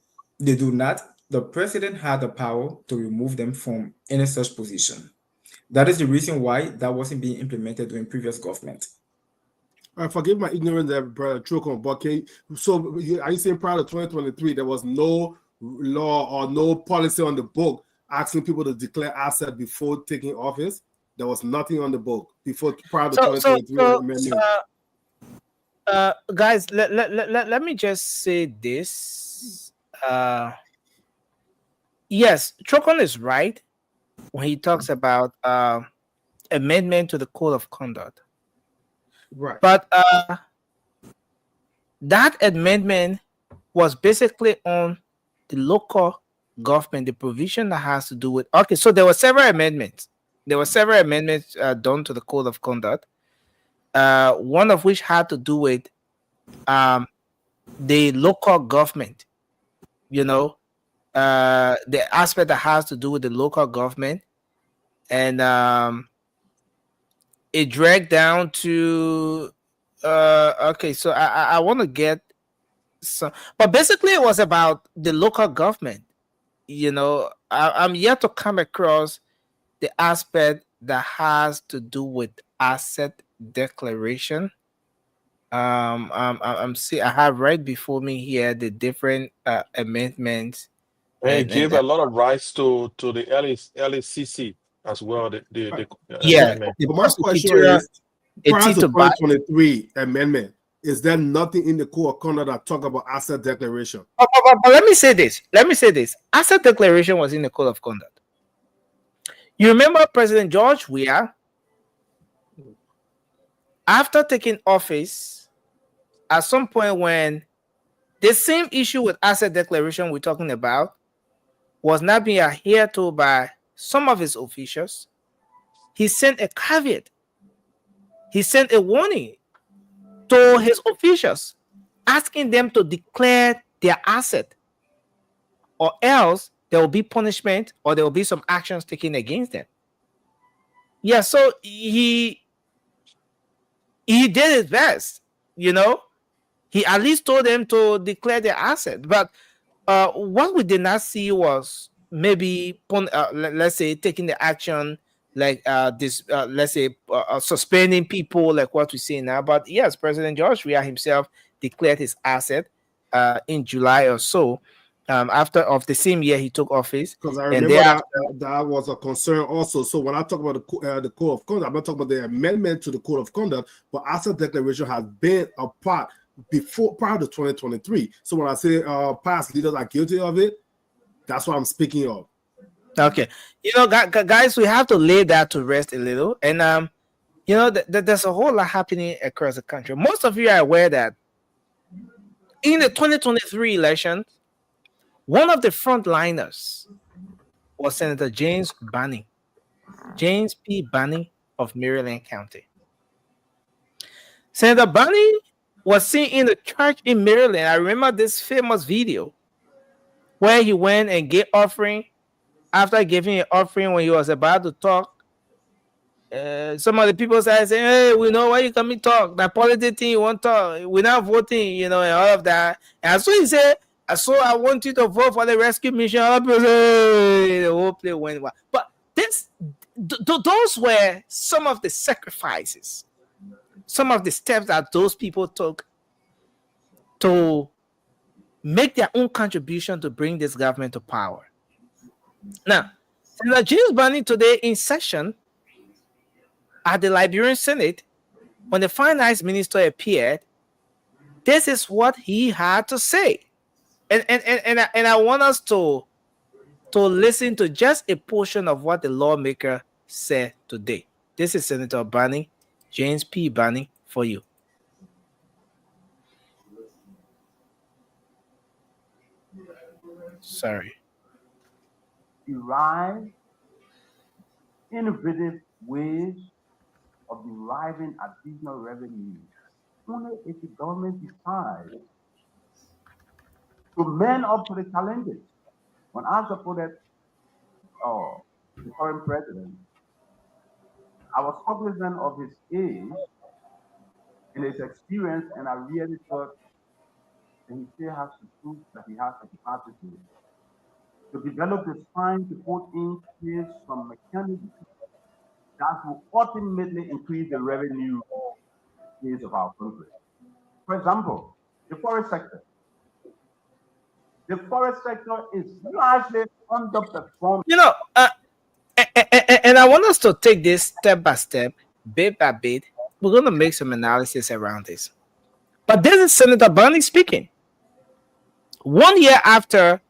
they do not, the president had the power to remove them from any such position. That is the reason why that wasn't being implemented during previous government. I forgive my ignorance there, brother Chokon, but so are you saying prior to 2023 there was no law or no policy on the book asking people to declare asset before taking office? There was nothing on the book prior to 2023. Guys, let me just say this. Yes, Chokon is right when he talks about amendment to the Code of Conduct. Right. But that amendment was basically on the local government, the provision that has to do with, okay, so there were several amendments. There were several amendments done to the code of conduct. One of which had to do with the local government, the aspect that has to do with the local government. And it dragged down to, okay, so I want to get some, but basically it was about the local government. I'm yet to come across the aspect that has to do with asset declaration. I'm see. I have right before me here the different amendments. And it And gave a lot of rights to the LACC as well. The yeah, amendment. the But my question prosecutorial is, prior to to buy. 2023 amendment, is there nothing in the code of conduct that talk about asset declaration? But let me say this. Asset declaration was in the code of conduct. You remember President George Weah, after taking office, at some point when the same issue with asset declaration we're talking about was not being adhered to by some of his officials, he sent a caveat. He sent a warning to his officials, asking them to declare their asset, or else there will be punishment or there will be some actions taken against them. Yeah, so he did his best, He at least told them to declare their asset. But what we did not see was maybe, let's say, taking the action like this, let's say, suspending people like what we see now. But yes, President George Weah himself declared his asset in July or so, after of the same year he took office. Because I And remember that was a concern also. So when I talk about the code of conduct, I'm not talking about the amendment to the code of conduct, but asset declaration has been a part prior to 2023. So when I say past leaders are guilty of it, that's what I'm speaking of. Okay, guys, we have to lay that to rest a little, and there's a whole lot happening across the country. Most of you are aware that in the 2023 election, one of the frontliners was Senator James Biney, James P. Biney of Maryland County. Senator Biney was seen in the church in Maryland. I remember this famous video where he went and gave offering. After giving an offering, when he was about to talk, some of the people started saying, "Hey, we know why you coming talk. That politics thing you want to talk. We're not voting, and all of that." And so he said, "So I want you to vote for the rescue mission." All people say, hey, the whole play went wild. But those were some of the sacrifices, some of the steps that those people took to make their own contribution to bring this government to power. Now, Senator James Biney today in session at the Liberian Senate, when the finance minister appeared, this is what he had to say. And I want us to listen to just a portion of what the lawmaker said today. This is Senator Biney, James P. Biney, for you. Sorry. Derive innovative ways of deriving additional revenue only if the government decides to man up to the challenges. When I supported the current president, I was cognizant of his age and his experience, and I really thought that he still has to prove that he has the capacity to develop the science to put in place some mechanisms that will ultimately increase the revenue base of our country. For example, the forest sector. The forest sector is largely underperformed. And I want us to take this step by step, bit by bit. We're going to make some analysis around this. But this is Senator Biney speaking. 1 year after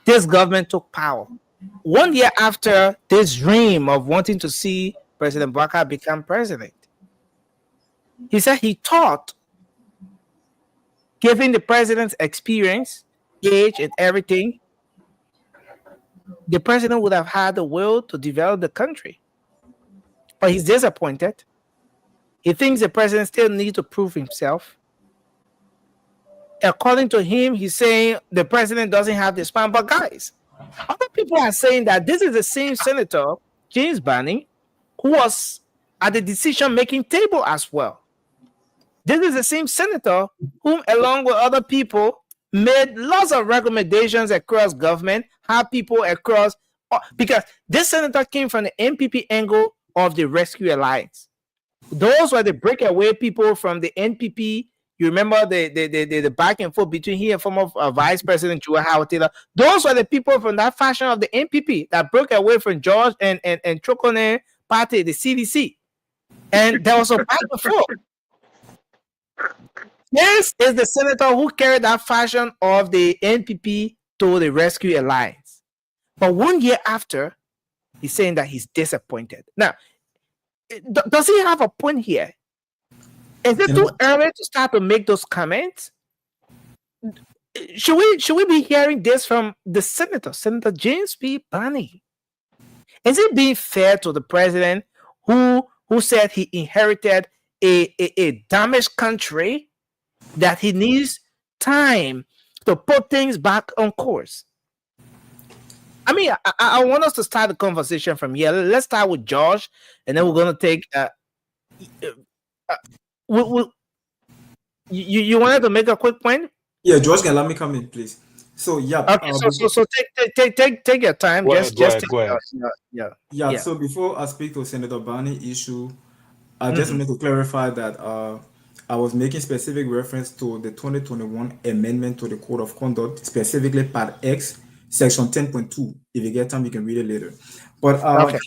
this government took power, 1 year after this dream of wanting to see President Boakai become president, he said he thought, given the president's experience, age, and everything, the president would have had the will to develop the country. But he's disappointed. He thinks the president still needs to prove himself. According to him, he's saying the president doesn't have the span. But guys, other people are saying that this is the same senator, James Biney, who was at the decision-making table as well. This is the same senator whom, along with other people, made lots of recommendations across government, had people across, because this senator came from the NPP angle of the Rescue Alliance. Those were the breakaway people from the NPP. You remember the back and forth between he and former Vice President Joe Howard Taylor. Those were the people from that faction of the NPP that broke away from George and Chokone Party, the CDC. And there was a back and forth. This is the senator who carried that faction of the NPP to the Rescue Alliance. But 1 year after, he's saying that he's disappointed. Now, does he have a point here? Is it too early to start to make those comments? Should we be hearing this from the senator, Senator James P. Biney? Is it being fair to the president who said he inherited a damaged country, that he needs time to put things back on course? I mean, I want us to start the conversation from here. Let's start with George, and then we're going to take... you wanted to make a quick point? Yeah, George, can let me come in, please. So yeah. Okay, so take your time. Go Just ahead. yeah. So before I speak to Senator Biney issue, I just wanted to clarify that I was making specific reference to the 2021 amendment to the Code of Conduct, specifically Part X, Section 10.2. If you get time, you can read it later. But Okay.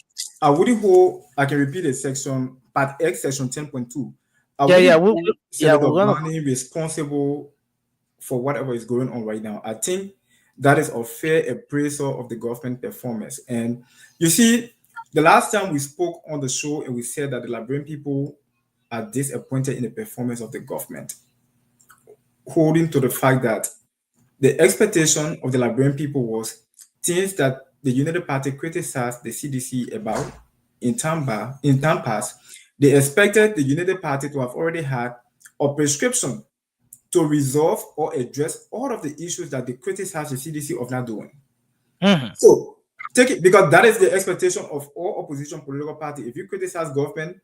I wouldn't hold. I can repeat it. Section Part X, Section 10.2. Yeah, Senator we're gonna... Biney responsible for whatever is going on right now. I think that is a fair appraisal of the government performance. And you see, the last time we spoke on the show and we said that the Liberian people are disappointed in the performance of the government, holding to the fact that the expectation of the Liberian people was things that the United Party criticized the CDC about in time past. They expected the United Party to have already had a prescription to resolve or address all of the issues that they criticize the CDC of not doing. So take it, because that is the expectation of all opposition political party. If you criticize government,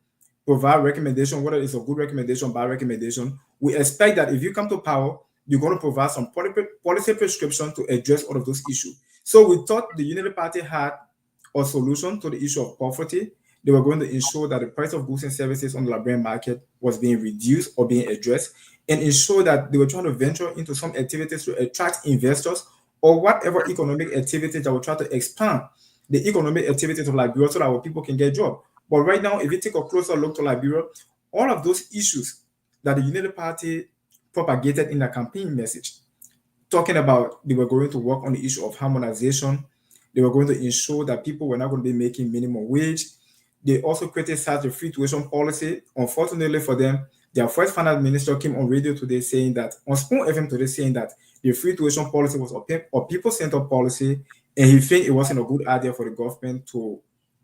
provide recommendation, whether it's a good recommendation, bad recommendation, we expect that if you come to power, you're going to provide some policy prescription to address all of those issues. So we thought the Unity Party had a solution to the issue of poverty. They were going to ensure that the price of goods and services on the Liberian market was being reduced or being addressed, and ensure that they were trying to venture into some activities to attract investors or whatever economic activities that will try to expand the economic activities of Liberia so that our people can get jobs. But right now, if you take a closer look to Liberia, all of those issues that the Unity Party propagated in their campaign message, talking about they were going to work on the issue of harmonization, they were going to ensure that people were not going to be making minimum wage. They also criticized the free tuition policy. Unfortunately for them, their first finance minister came on radio today saying that, on Spoon FM today, saying that the free tuition policy was a people-centered policy, and he think it wasn't a good idea for the government to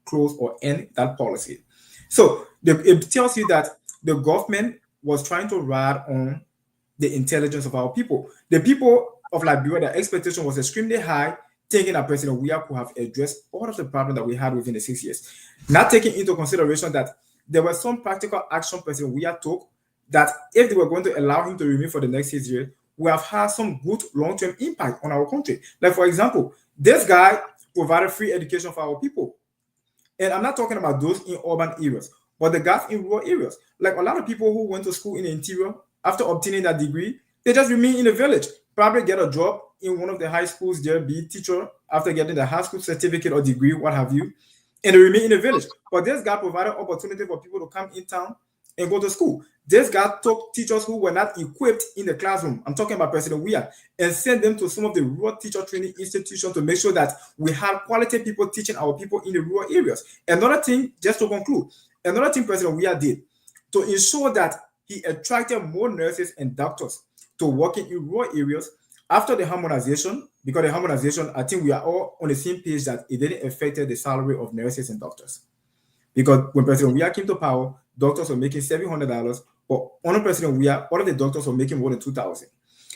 close or end that policy. So it tells you that the government was trying to ride on the intelligence of our people. The people of Liberia, their expectation was extremely high, thinking that President Weah could have addressed all of the problems that we had within the 6 years. Not taking into consideration that there was some practical action President Weah took that if they were going to allow him to remain for the next 6 years, we have had some good long-term impact on our country. Like, for example, this guy provided free education for our people. And I'm not talking about those in urban areas, but the guys in rural areas. Like a lot of people who went to school in the interior, after obtaining that degree, they just remain in the village, probably get a job in one of the high schools there, be a teacher after getting the high school certificate or degree, what have you, and they remain in the village. But this guy provided opportunity for people to come in town and go to school. This guy took teachers who were not equipped in the classroom, I'm talking about President Weah, and sent them to some of the rural teacher training institutions to make sure that we have quality people teaching our people in the rural areas. Another thing, just to conclude, another thing President Weah did to ensure that he attracted more nurses and doctors to work in rural areas After the harmonization, because the harmonization, I think we are all on the same page that it didn't affect the salary of nurses and doctors. Because when President Weah came to power, doctors were making $700, but under President Weah, all of the doctors were making more than $2,000.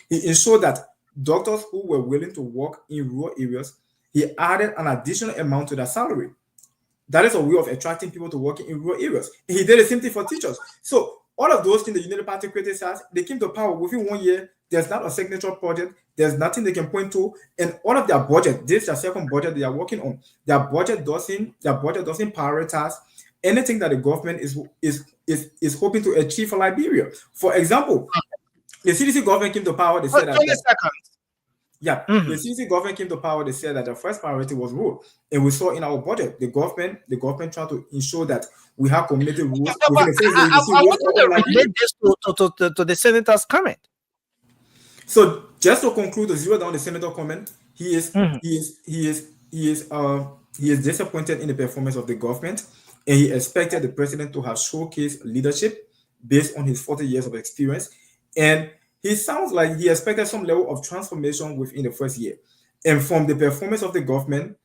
He ensured that doctors who were willing to work in rural areas, he added an additional amount to their salary. That is a way of attracting people to work in rural areas. And he did the same thing for teachers. So all of those things the United Party criticized, they came to power within 1 year. There's not a signature project. There's nothing they can point to. And all of their budget, this is their second budget they are working on. Their budget doesn't prioritize anything that the government is hoping to achieve for Liberia. For example, the CDC government came to power. They said that. The CDC government came to power. They said that the first priority was road, and we saw in our budget the government tried to ensure that we have community rules. I want to relate this to the senator's comment. So just to conclude, to zero down the senator comment, he is disappointed in the performance of the government, and he expected the president to have showcased leadership based on his 40 years of experience. And he sounds like he expected some level of transformation within the first year. And from the performance of the government,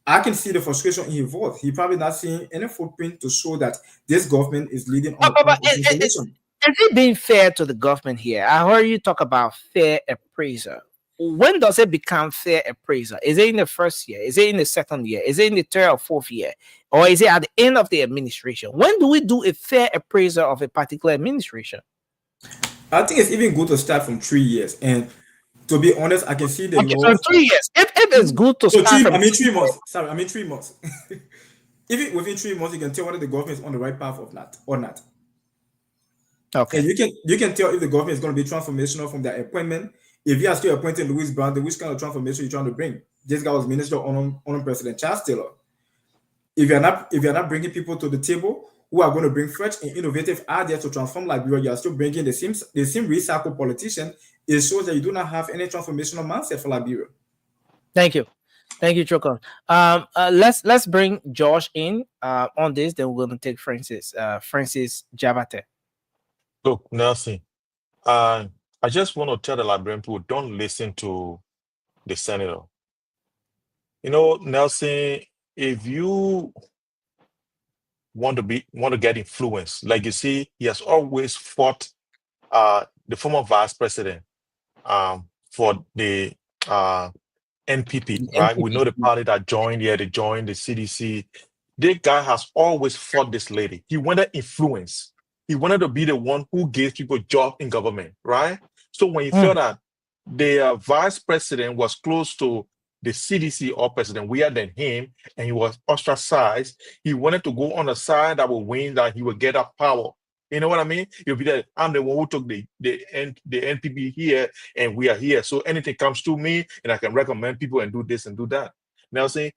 I can see the frustration in his voice. He probably not seeing any footprint to show that this government is leading on transformation. Is it being fair to the government here? I heard you talk about fair appraisal. When does it become fair appraisal? Is it in the first year? Is it in the second year? Is it in the third or fourth year? Or is it at the end of the administration? When do we do a fair appraisal of a particular administration? I think it's even good to start from 3 years. And to be honest, I can see the laws. So 3 years. If it's good to start from 3 months. Sorry, 3 months. Even within 3 months, you can tell whether the government is on the right path or not. Okay. And you can tell if the government is going to be transformational from their appointment. If you are still appointing Louis Brown, then which kind of transformation you're trying to bring? This guy was minister on President Charles Taylor. If you're not bringing people to the table who are going to bring fresh and innovative ideas to transform Liberia, you are still bringing the same recycled politician. It shows that you do not have any transformational mindset for Liberia. Thank you, Chokon. Let's bring Josh in on this. Then we're going to take Francis Jabate. Look, Nelson, I just want to tell the Liberian people, don't listen to the senator. You know, Nelson, if you want to get influence, like you see, he has always fought the former vice president for the NPP, right? We know the party that joined here, they joined the CDC. This guy has always fought this lady. He wanted influence. He wanted to be the one who gave people jobs in government, right? So when he felt that the vice president was close to the CDC or president, weaker than him, and he was ostracized, he wanted to go on a side that will win, that he would get up power. You know what I mean? You'll be there. I'm the one who took the NPP here, and we are here. So anything comes to me, and I can recommend people and do this and do that. Now, saying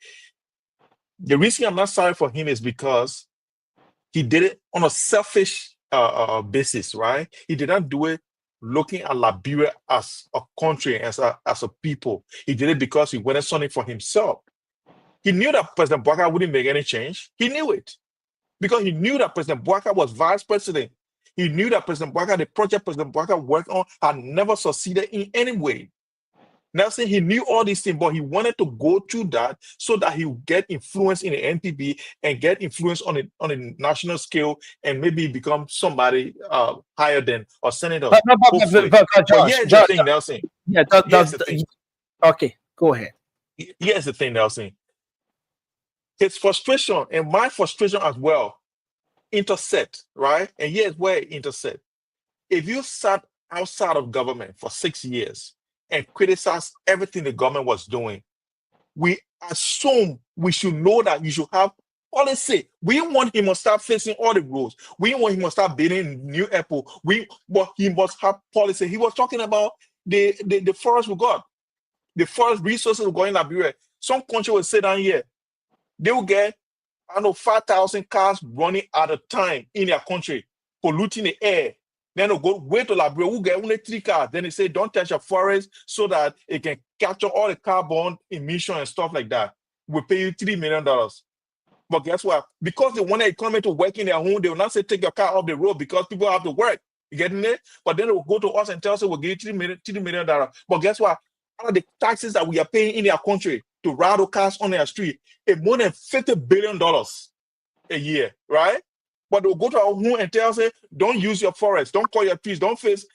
the reason I'm not sorry for him is because he did it on a selfish basis, right? He did not do it looking at Liberia as a country, as a people. He did it because he wanted something for himself. He knew that President Boakai wouldn't make any change. He knew it. Because he knew that President Boakai was vice president. He knew that President Boakai, the project President Boakai worked on, had never succeeded in any way. Nelson, he knew all these things, but he wanted to go through that so that he would get influence in the NPP and get influence on a national scale and maybe become somebody higher than a senator. But here's the thing, Nelson. Yeah, okay, go ahead. Here's the thing, Nelson. His frustration and my frustration as well intersect, right? And here's where it intersect. If you sat outside of government for 6 years and criticize everything the government was doing, we assume we should know that you should have policy. We want him to start facing all the rules. We want him to start building new Apple. But he must have policy. He was talking about the forest we got, the forest resources we got in Liberia. Some country will sit down here. They will get, 5,000 cars running at a time in their country, polluting the air. Then they'll go wait to Liberia, we'll get only 3 cars. Then they say, don't touch your forest so that it can capture all the carbon emission and stuff like that. We'll pay you $3 million. But guess what? Because they want the economy to work in their home, they will not say take your car off the road because people have to work. You getting it? But then they will go to us and tell us we'll give you $3 million. But guess what? All of the taxes that we are paying in our country to ride cars on their street is more than $50 billion a year, right? But they'll go to our home and tell us, don't use your forest, don't cut your trees, don't face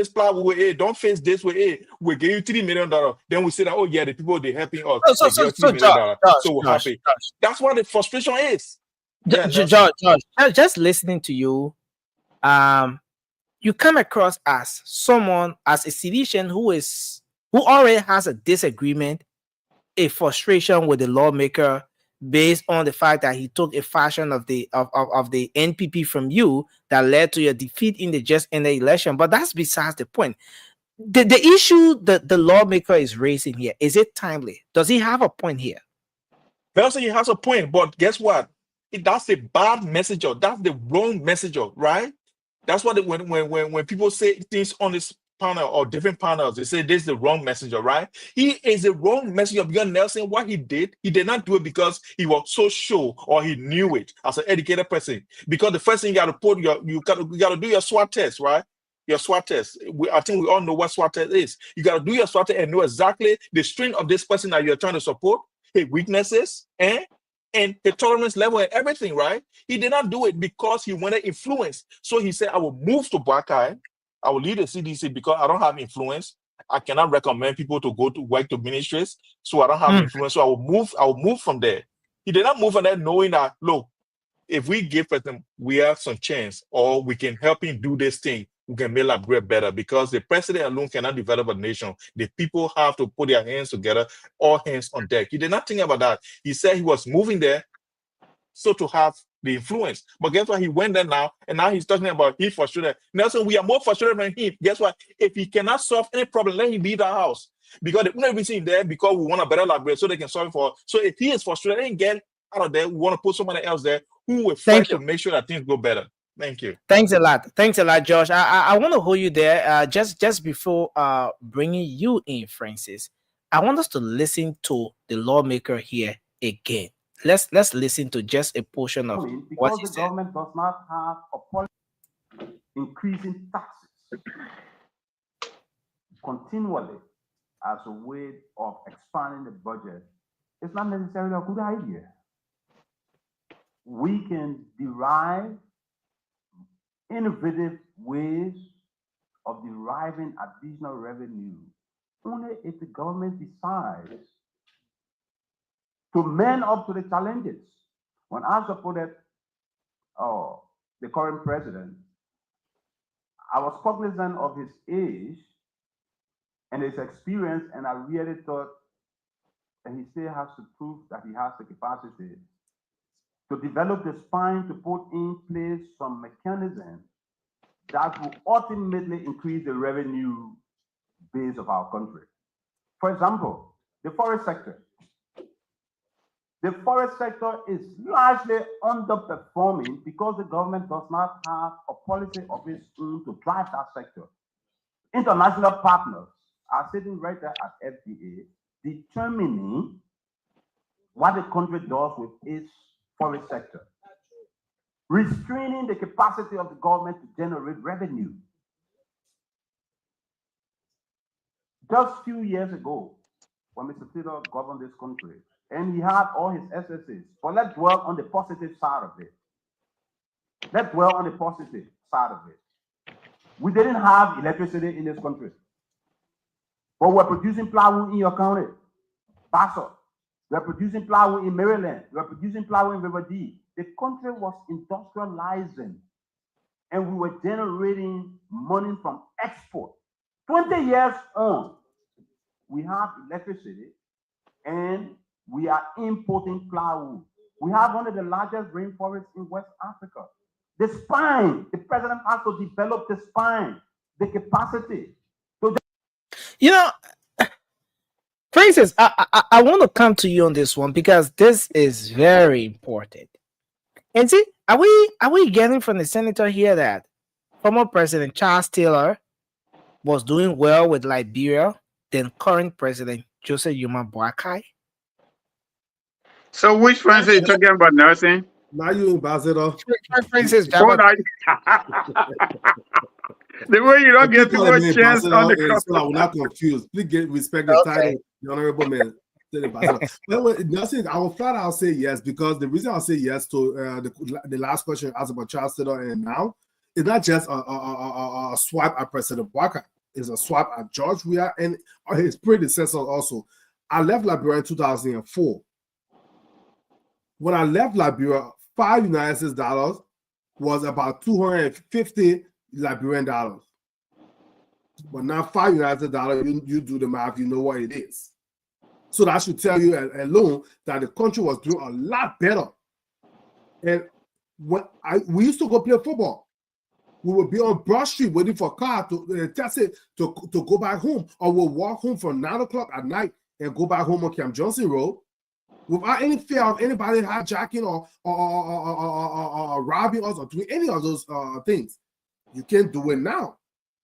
plywood with it, don't face this with it. We'll give you $3 million. Then we say that, oh yeah, the people they're helping us, they give $3 million. So we're happy. That's what the frustration is. Yeah, Josh, just listening to you, you come across as someone, as a citizen who already has a disagreement, a frustration with the lawmaker based on the fact that he took a fraction of the NPP from you that led to your defeat in the election. But that's besides the point. The issue that the lawmaker is raising here, is it timely? Does he have a point here? Nelson, he has a point, but guess what? That's a bad messenger. That's the wrong messenger, right? That's what when people say things on this panel or different panels, they say this is the wrong messenger, right? He is the wrong messenger because Nelson, what he did not do it because he was so sure or he knew it as an educated person. Because the first thing you got to put you got to do your SWOT test, right? Your SWOT test. I think we all know what SWOT test is. You got to do your SWOT test and know exactly the strength of this person that you're trying to support, his weaknesses, and the tolerance level and everything, right? He did not do it because he wanted influence. So he said, I will move to Boakai. I will lead the CDC because I don't have influence. I cannot recommend people to go to work to ministries, so I don't have influence. So I will move from there. He did not move from there knowing that, look, if we give President, we have some chance, or we can help him do this thing, we can make Liberia better, because the president alone cannot develop a nation. The people have to put their hands together, all hands on deck. He did not think about that. He said he was moving there so to have the influence. But guess what? He went there now, and now he's talking about he's frustrated. Nelson, we are more frustrated than him. Guess what? If he cannot solve any problem, let him leave the house. Because they put everything there because we want a better Liberia so they can solve it for us. So if he is frustrated and get out of there, we want to put somebody else there who will fight to make sure that things go better. Thank you. Thanks a lot, Josh. I want to hold you there. Just before bringing you in, Francis, I want us to listen to the lawmaker here again. Let's listen to just a portion of what he said. Because the government does not have a policy increasing taxes continually as a way of expanding the budget, it's not necessarily a good idea. We can derive innovative ways of deriving additional revenue only if the government decides to man up to the challenges. When I supported the current president, I was cognizant of his age and his experience, and I really thought that he still has to prove that he has the capacity to develop the spine to put in place some mechanisms that will ultimately increase the revenue base of our country. For example, the forest sector. The forest sector is largely underperforming because the government does not have a policy of its own to drive that sector. International partners are sitting right there at FDA determining what the country does with its forest sector, restraining the capacity of the government to generate revenue. Just a few years ago, when Mr. Taylor governed this country, and he had all his SSAs, but let's dwell on the positive side of it. Let's dwell on the positive side of it. We didn't have electricity in this country, but we're producing plywood in your county, Basso. We're producing plywood in Maryland. We're producing plywood in River D. The country was industrializing, and we were generating money from export. 20 years on, we have electricity, and we are importing plywood. We have one of the largest rainforests in West Africa. The spine, the president has to develop the spine, the capacity. Francis, I want to come to you on this one because this is very important. And see, are we getting from the senator here that former President Charles Taylor was doing well with Liberia than current President Joseph Yuma Boakai? So which Francis are you talking about, Nelson? Now you ambassador. Francis, The way you don't get too much chance ambassador on the is so that we're not confused. Please respect the title, the honorable man. But Nelson, I will flat out say yes, because the reason I'll say yes to the last question asked about Charles Taylor and now, it's not just a swipe at President Boakai. It's a swipe at George Weah and his predecessors also. I left Liberia in 2004. When I left Liberia, $5 United States was about 250 Liberian dollars. But now $5 United States, you do the math, you know what it is. So that should tell you alone that the country was doing a lot better. And we used to go play football. We would be on Broad Street waiting for a car to go back home, or we'll walk home from 9 o'clock at night and go back home on Camp Johnson Road without any fear of anybody hijacking or robbing us or doing any of those things. You can't do it now.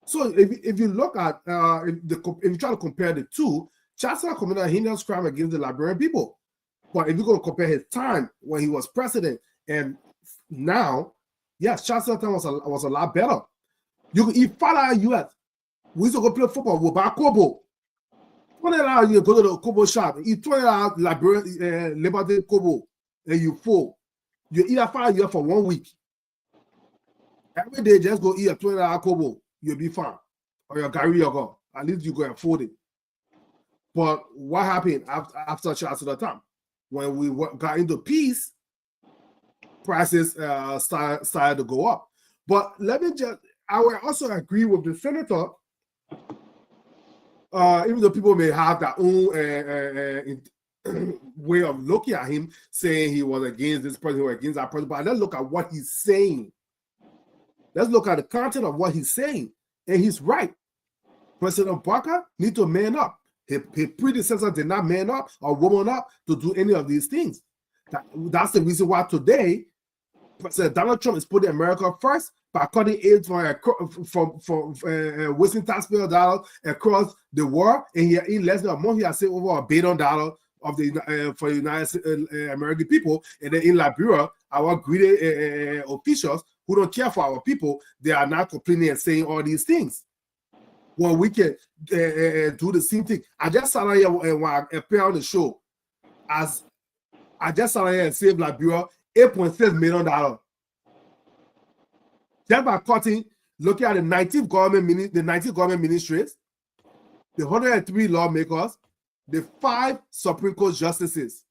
So if you look at if you try to compare the two, Chancellor committed a heinous crime against the Liberian people. But if you're going to compare his time when he was president and now, yes, Chancellor time was a lot better. You could eat $5 US. We used to go play football. We'll buy Kobo. $20 you go to the Kobo shop, eat $20 Liberian Liberty Kobo, and you full. You eat a $5 US for 1 week. Every day, just go eat a $20 Kobo. You'll be fine. Or your Gary Yogo. At least you go afford it. But what happened after Chancellor time? When we got into peace, prices started to go up. But let me I will also agree with the senator, even though people may have their own way of looking at him, saying he was against this person or against that person, but let's look at what he's saying. Let's look at the content of what he's saying. And he's right. President Boakai need to man up. His predecessor did not man up or woman up to do any of these things. That's the reason why today President Donald Trump is putting America first by cutting aid from wasting taxpayer dollars across the world. And in less than a month, he has saved over $1 billion of for the United States, American people. And then in Liberia, our greedy officials who don't care for our people, they are not complaining and saying all these things. Well, we can do the same thing. I just sat here and when I appear on the show, I just sat here and saved Liberia $8.6 million. Just by cutting, looking at the 19 government ministries, the 103 lawmakers, the 5 Supreme Court justices.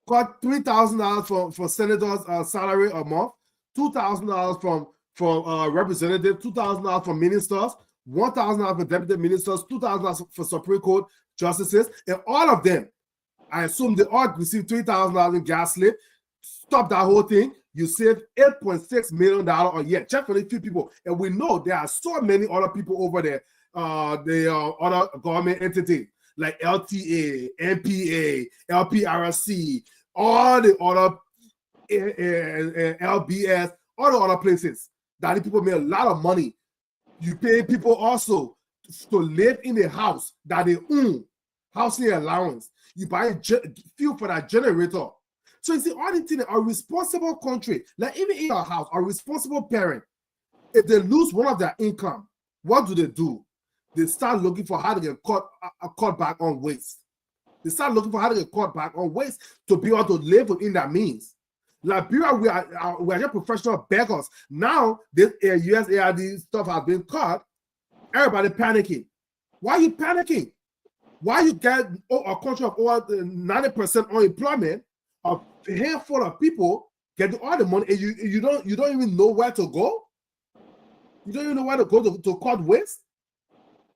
Cut $3,000 for senators' salary a month, $2,000 from representatives, $2,000 for ministers, $1,000 for deputy ministers, $2,000 for Supreme Court justices, and all of them, I assume they all received $3,000 in gas slip. Stop that whole thing. You save $8.6 million a year. Check for the few people, and we know there are so many other people over there. The other government entities like LTA, NPA, LPRC, all the other LBS, all the other places that the people make a lot of money. You pay people also to live in a house that they own, housing allowance. You buy fuel for that generator. So you see, all the things, a responsible country, like even in your house, a responsible parent, if they lose one of their income, what do? They start looking for how to get cut back on waste. They start looking for how to get cut back on waste to be able to live within that means. Liberia, we are just professional beggars. Now, this USAID stuff has been cut. Everybody panicking. Why are you panicking? Why you get a country of over 90% unemployment, a handful of people getting all the money, and you don't even know where to go? You don't even know where to go to cut waste?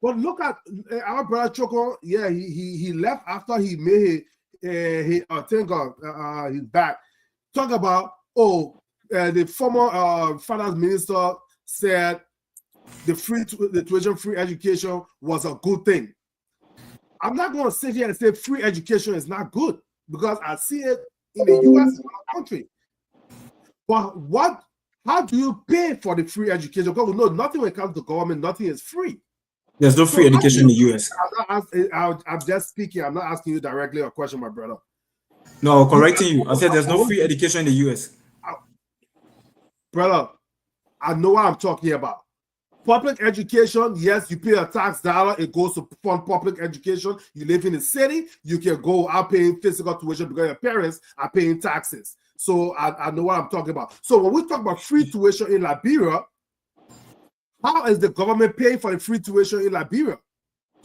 But look at our brother Choco. Yeah, he left after he made thank God he's back. Talk about the former finance minister said the tuition-free education was a good thing. I'm not going to sit here and say free education is not good because I see it in the U.S. and our country. But how do you pay for the free education? Because we know nothing when it comes to government, nothing is free. There's no free education in the U.S. I'm just speaking. I'm not asking you directly a question, my brother. No, I'm correcting you. I said there's no free education in the U.S. Brother, I know what I'm talking about. Public education, yes, you pay a tax dollar, it goes to fund public education. You live in the city, you can go out paying physical tuition because your parents are paying taxes. So I know what I'm talking about. So when we talk about free tuition in Liberia, how is the government paying for the free tuition in Liberia?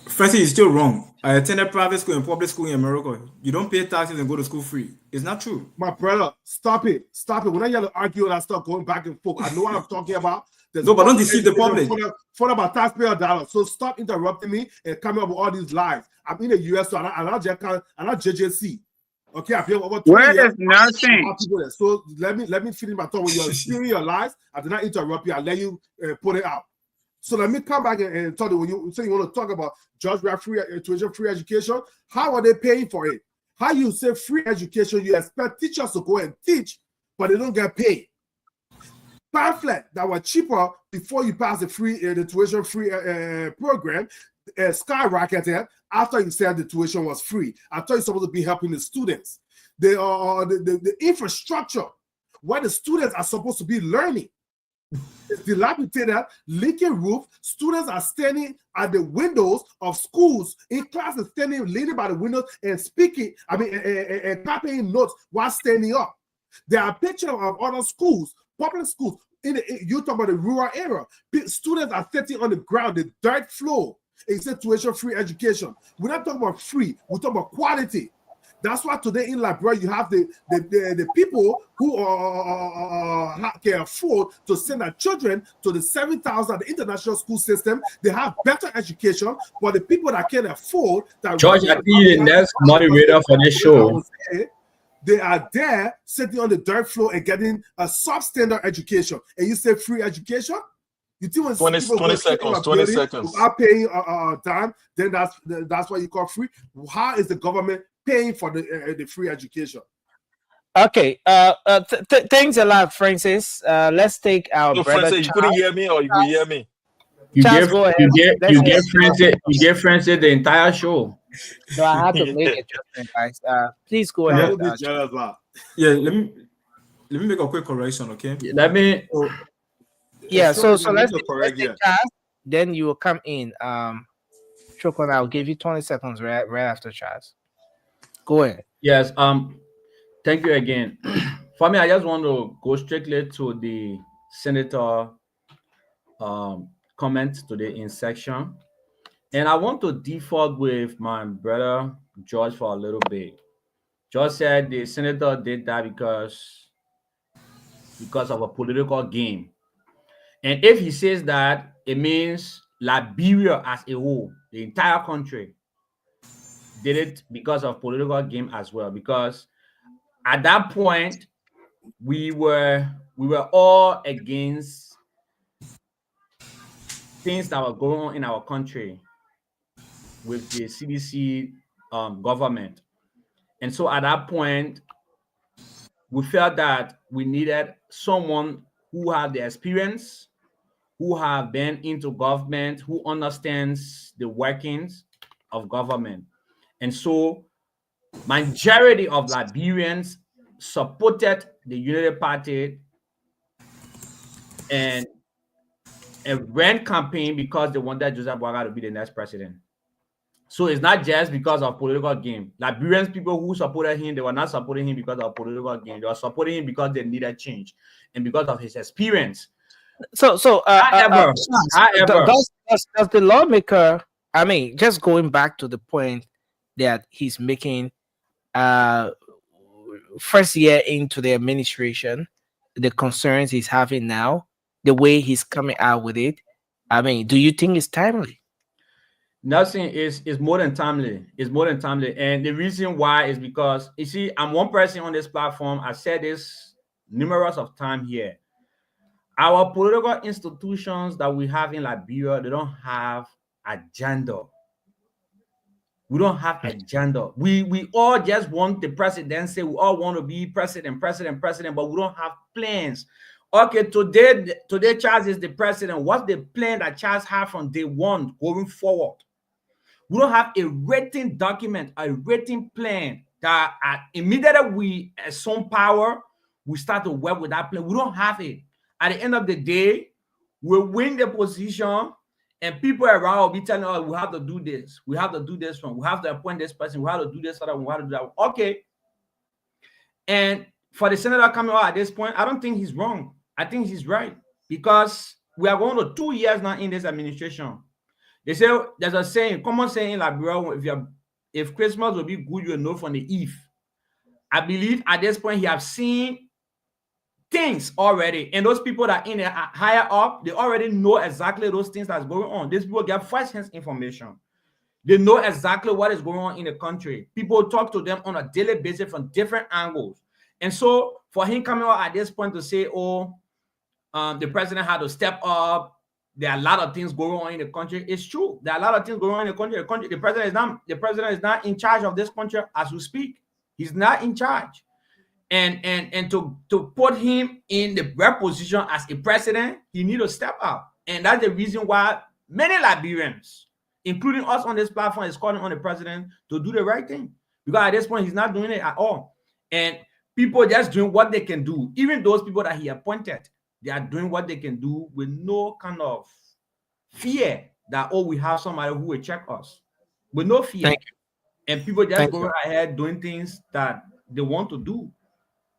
Francis is still wrong. I attended private school and public school in America. You don't pay taxes and go to school free. It's not true. My brother, stop it. Stop it. When I hear to argue and I start going back and forth, I know what I'm talking about. No, but don't deceive the public. For about taxpayer dollars. So stop interrupting me and coming up with all these lies. I'm in the US, so I'm not JJC. Okay, I've been over 20 Where years. is nursing? So let me finish my thought. When you're spewing your lies, I did not interrupt you. I let you put it out. So let me come back and tell you, when you say you want to talk about judge free tuition, free education, how are they paying for it? How you say free education, you expect teachers to go and teach, but they don't get paid. Pamphlet that were cheaper before you pass the tuition free program skyrocketed after you said the tuition was free. I thought you're supposed to be helping the students. The infrastructure where the students are supposed to be learning is dilapidated, leaking roof. Students are standing at the windows of schools in classes, leaning by the windows and speaking, and copying notes while standing up. There are pictures of other schools, public schools. You talk about the rural area. Students are sitting on the ground, the dirt floor. It's a tuition-free education. We're not talking about free. We're talking about quality. That's why today in Liberia you have the people who can afford to send their children to the 7,000 the international school system. They have better education, but the people that can afford that. George, I think you're the next moderator for this show. They are there sitting on the dirt floor and getting a substandard education. And you say free education? You think when 20 seconds, 20 seconds. Without paying a dime, then that's what you call free. How is the government paying for the free education? Okay. Thanks a lot, Francis. Let's take our brother. Francis, you couldn't hear me or you could hear me? You gave Francis the entire show. No, I had to make it, guys. Please go ahead. Yeah, let me make a quick correction, okay? Let me. So let's take Charles, then you will come in. Chokon, I'll give you 20 seconds right after Charles. Go ahead. Yes. Thank you again. For me, I just want to go strictly to the senator comment today in section. And I want to default with my brother George for a little bit. George said the senator did that because of a political game. And if he says that, it means Liberia as a whole, the entire country, did it because of political game as well. Because at that point, we were all against things that were going on in our country with the CDC government. And so at that point, we felt that we needed someone who had the experience, who have been into government, who understands the workings of government. And so majority of Liberians supported the Unity Party and ran campaign because they wanted Joseph Boakai to be the next president. So it's not just because of political game. Liberians, people who supported him, they were not supporting him because of political game. They were supporting him because they needed change and because of his experience. However, does the lawmaker, just going back to the point that he's making, first year into the administration, the concerns he's having now, the way he's coming out with it, do you think it's timely? Nothing is more than timely. It's more than timely. And the reason why is because, you see, I'm one person on this platform. I said this numerous of times here. Our political institutions that we have in Liberia, they don't have agenda. We don't have agenda. We all just want the presidency. We all want to be president, but we don't have plans. Okay, today Charles is the president. What's the plan that Charles has from day one going forward? We don't have a written document, a written plan that immediately we assume power, we start to work with that plan. We don't have it. At the end of the day, will win the position, and people around will be telling us, we have to do this, we have to do this one, we have to appoint this person, we have to do this other, we have to do that. Okay. And for the senator coming out at this point, I don't think he's wrong. I think he's right, because we are going to 2 years now in this administration. They say there's a saying, common saying in Liberia, if Christmas will be good, you'll know from the eve. I believe at this point he have seen things already, and those people that are in there higher up, they already know exactly those things that's going on. These people get first-hand information. They know exactly what is going on in the country. People talk to them on a daily basis from different angles. And so for him coming out at this point to say, oh, the president had to step up, there are a lot of things going on in the country. It's true. There are a lot of things going on in the country. The president is not in charge of this country as we speak. He's not in charge. And to put him in the right position as a president, he need to step up. And that's the reason why many Liberians, including us on this platform, is calling on the president to do the right thing. Because at this point, he's not doing it at all. And people just doing what they can do. Even those people that he appointed, they are doing what they can do with no kind of fear that, oh, we have somebody who will check us. With no fear. And people just going ahead doing things that they want to do.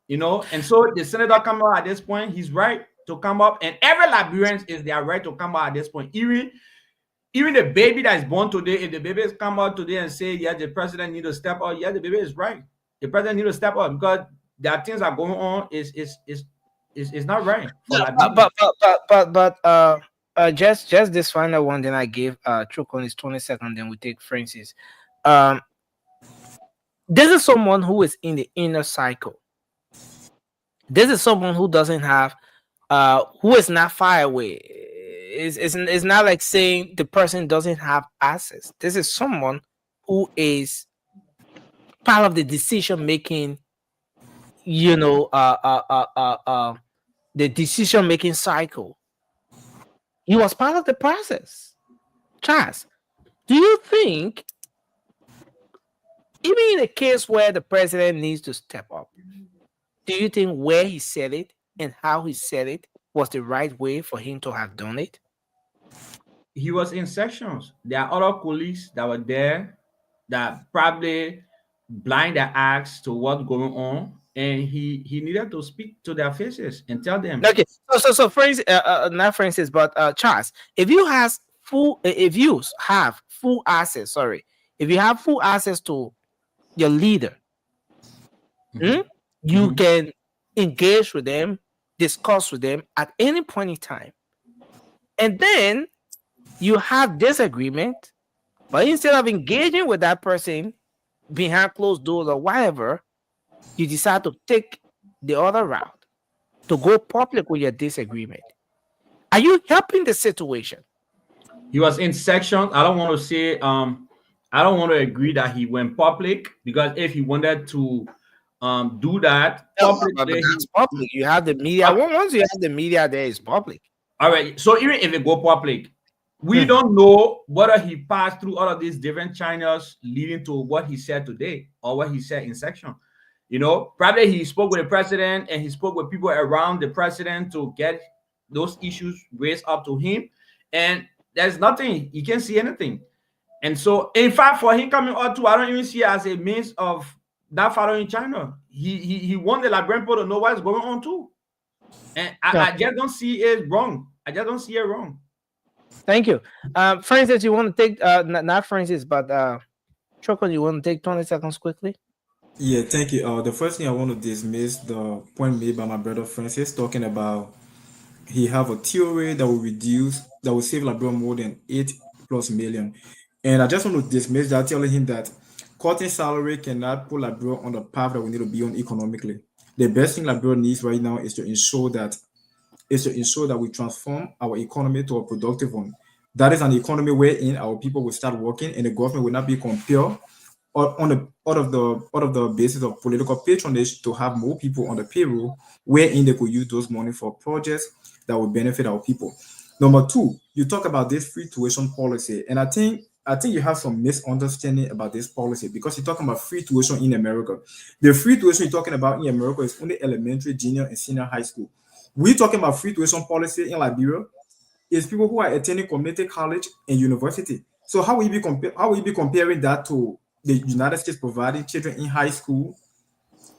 You know, and so the senator come out at this point, he's right to come up, and every Liberian is their right to come out at this point. Even the baby that is born today, if the baby is come out today and say, yeah, the president need to step up, yeah, the baby is right. The president need to step up, because there are things that are going on is not right. Just this final one, then I gave Chukon his 20 seconds, then we take Francis. This is someone who is in the inner cycle. This is someone who doesn't have, who is not far away. It's not like saying the person doesn't have access. This is someone who is part of the decision making, you know, the decision making cycle. He was part of the process. Charles, do you think, even in a case where the president needs to step up, do you think where he said it and how he said it was the right way for him to have done it? He was in sections. There are other colleagues that were there that probably blind their eyes to what's going on, and he needed to speak to their faces and tell them. Okay, so Francis, not Francis, but Charles, if you have full access to your leader, you can engage with them, discuss with them at any point in time. And then you have disagreement, but instead of engaging with that person behind closed doors or whatever, you decide to take the other route, to go public with your disagreement. Are you helping the situation? He was in sections. I don't want to say, I don't want to agree that he went public, because if he wanted to do that, it's public. You have the media. Once you have the media, there is public. All right. So even if it go public, we don't know whether he passed through all of these different channels leading to what he said today or what he said in section. You know, probably he spoke with the president and he spoke with people around the president to get those issues raised up to him. And there's nothing, he can't see anything. And so, in fact, for him coming out too, I don't even see it as a means of that following China. He want the Liberian people to know what's going on too. And I just don't see it wrong. I just don't see it wrong. Thank you. Francis, you want to take, not Francis, but Chokon, you want to take 20 seconds quickly? Yeah, thank you. The first thing I want to dismiss the point made by my brother Francis, talking about he have a theory that will save Liberia more than 8+ million. And I just want to dismiss that, telling him that cutting salary cannot put Liberia on the path that we need to be on economically. The best thing Liberia needs right now is to ensure that we transform our economy to a productive one. That is an economy wherein our people will start working and the government will not be compelled out of the basis of political patronage to have more people on the payroll, wherein they could use those money for projects that will benefit our people. Number two, you talk about this free tuition policy, and I think you have some misunderstanding about this policy, because you're talking about free tuition in America. The free tuition you're talking about in America is only elementary, junior, and senior high school. We're talking about free tuition policy in Liberia. is people who are attending community college and university. So how will you be comparing that to the United States providing children in high school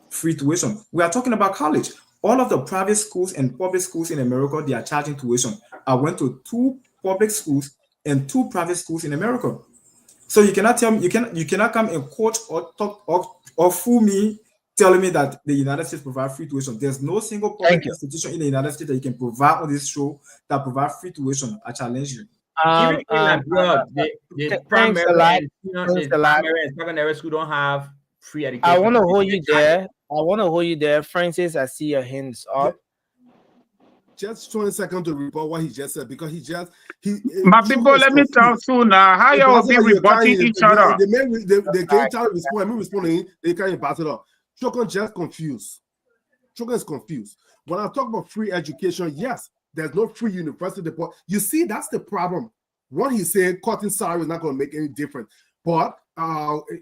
free tuition? We are talking about college. All of the private schools and public schools in America, they are charging tuition. I went to 2 public schools and 2 private schools in America. So you cannot tell me, you cannot come and quote or talk or fool me telling me that the United States provide free tuition. There's no single public institution in the United States that you can provide on this show that provide free tuition. I challenge you. Even in abroad, the primary and secondary school don't have free education. I want to hold you there. Francis, I see your hands up. Just 20 seconds to report what he just said, because my people, let me talk soon now. How y'all be rebutting each other? They can't tell respond. Me responding, they can't pass it up. Chokon just confused. Chokon is confused. When I talk about free education, yes, there's no free university. But you see, that's the problem. What he said, cutting salary is not going to make any difference. But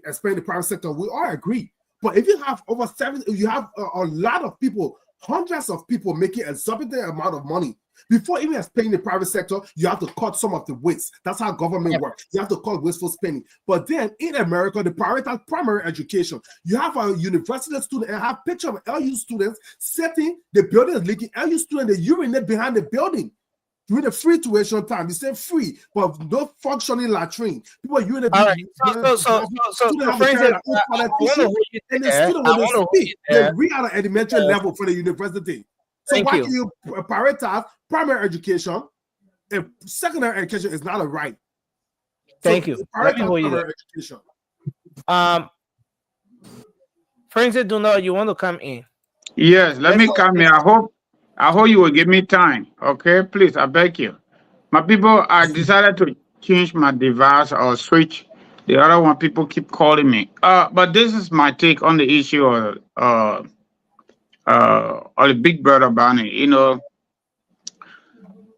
especially the private sector, we all agree. But if you have over 7, you have a lot of people, hundreds of people making exorbitant amount of money. Before even spending the private sector, you have to cut some of the waste. That's how government works. You have to cut wasteful spending. But then in America, the prioritize primary education. You have a university student and have picture of LU students sitting, the building is leaking. LU student, they urinate behind the building. During the free tuition time, you say free, but no functioning latrine. People urinate. All right. So they read at an elementary level for the university. So why do you prioritize primary education if secondary education is not a right? Thank you. Primary education. Francis, you want to come in? Yes, let me come in. I hope you will give me time. Okay, please, I beg you. My people, I decided to change my device or switch. The other one, people keep calling me. But this is my take on the issue of the big brother Biney. You know,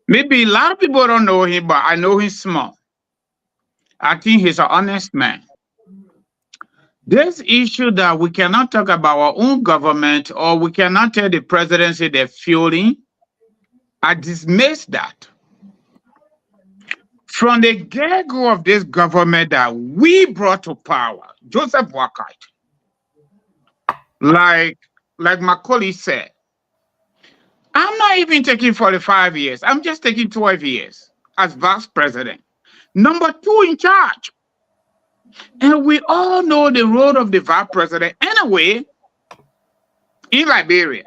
maybe a lot of people don't know him, but I know him small. I think he's an honest man. This issue that we cannot talk about our own government, or we cannot tell the presidency they're fueling, I dismiss that. From the get-go of this government that we brought to power, Joseph Boakai, like my colleague said, I'm not even taking 45 years. I'm just taking 12 years as vice president. Number 2 in charge. And we all know the role of the vice president anyway in Liberia.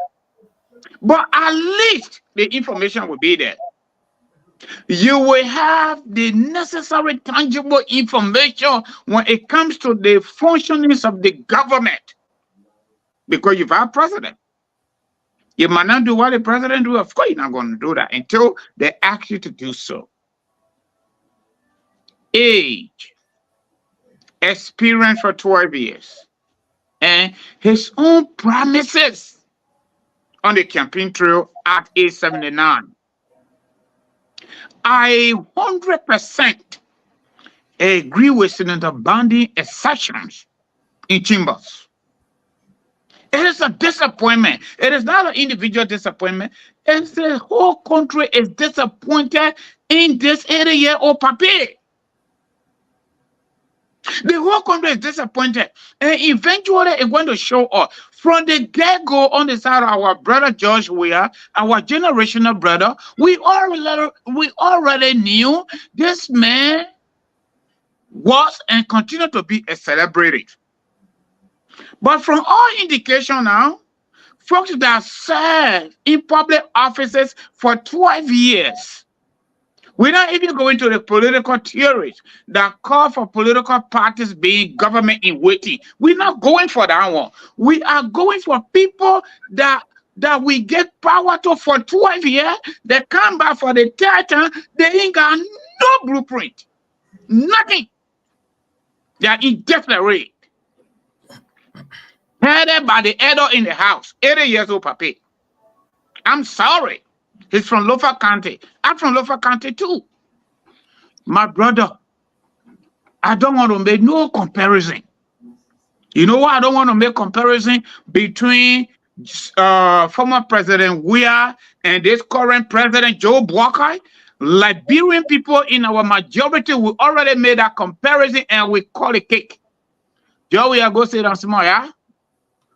But at least the information will be there. You will have the necessary tangible information when it comes to the functionings of the government. Because you're vice president. You might not do what the president do. Of course, you're not going to do that until they ask you to do so. Age. Experience for 12 years, and his own promises on the campaign trail at age 79. I 100% agree with Senator Biney assertions in chambers. It is a disappointment. It is not an individual disappointment. It's the whole country is disappointed in this area of paper. The whole country is disappointed, and eventually it's going to show up. From the get-go on the side of our brother George Weah, our generational brother, we already knew this man was and continued to be a celebrity. But from all indication now, folks that serve in public offices for 12 years, we're not even going to the political theories that call for political parties being government in waiting. We're not going for that one. We are going for people that we get power to for 12 years. They come back for the third time. They ain't got no blueprint. Nothing. They are indefinite. Headed by the elder in the house, 80 years old papi. I'm sorry. He's from Lofa County. I'm from Lofa County too. My brother, I don't want to make no comparison. You know why I don't want to make comparison between former President Weah and this current President Joe Boakai? Liberian people in our majority, we already made that comparison and we call it cake. Joe, we are going to sit down small, yeah?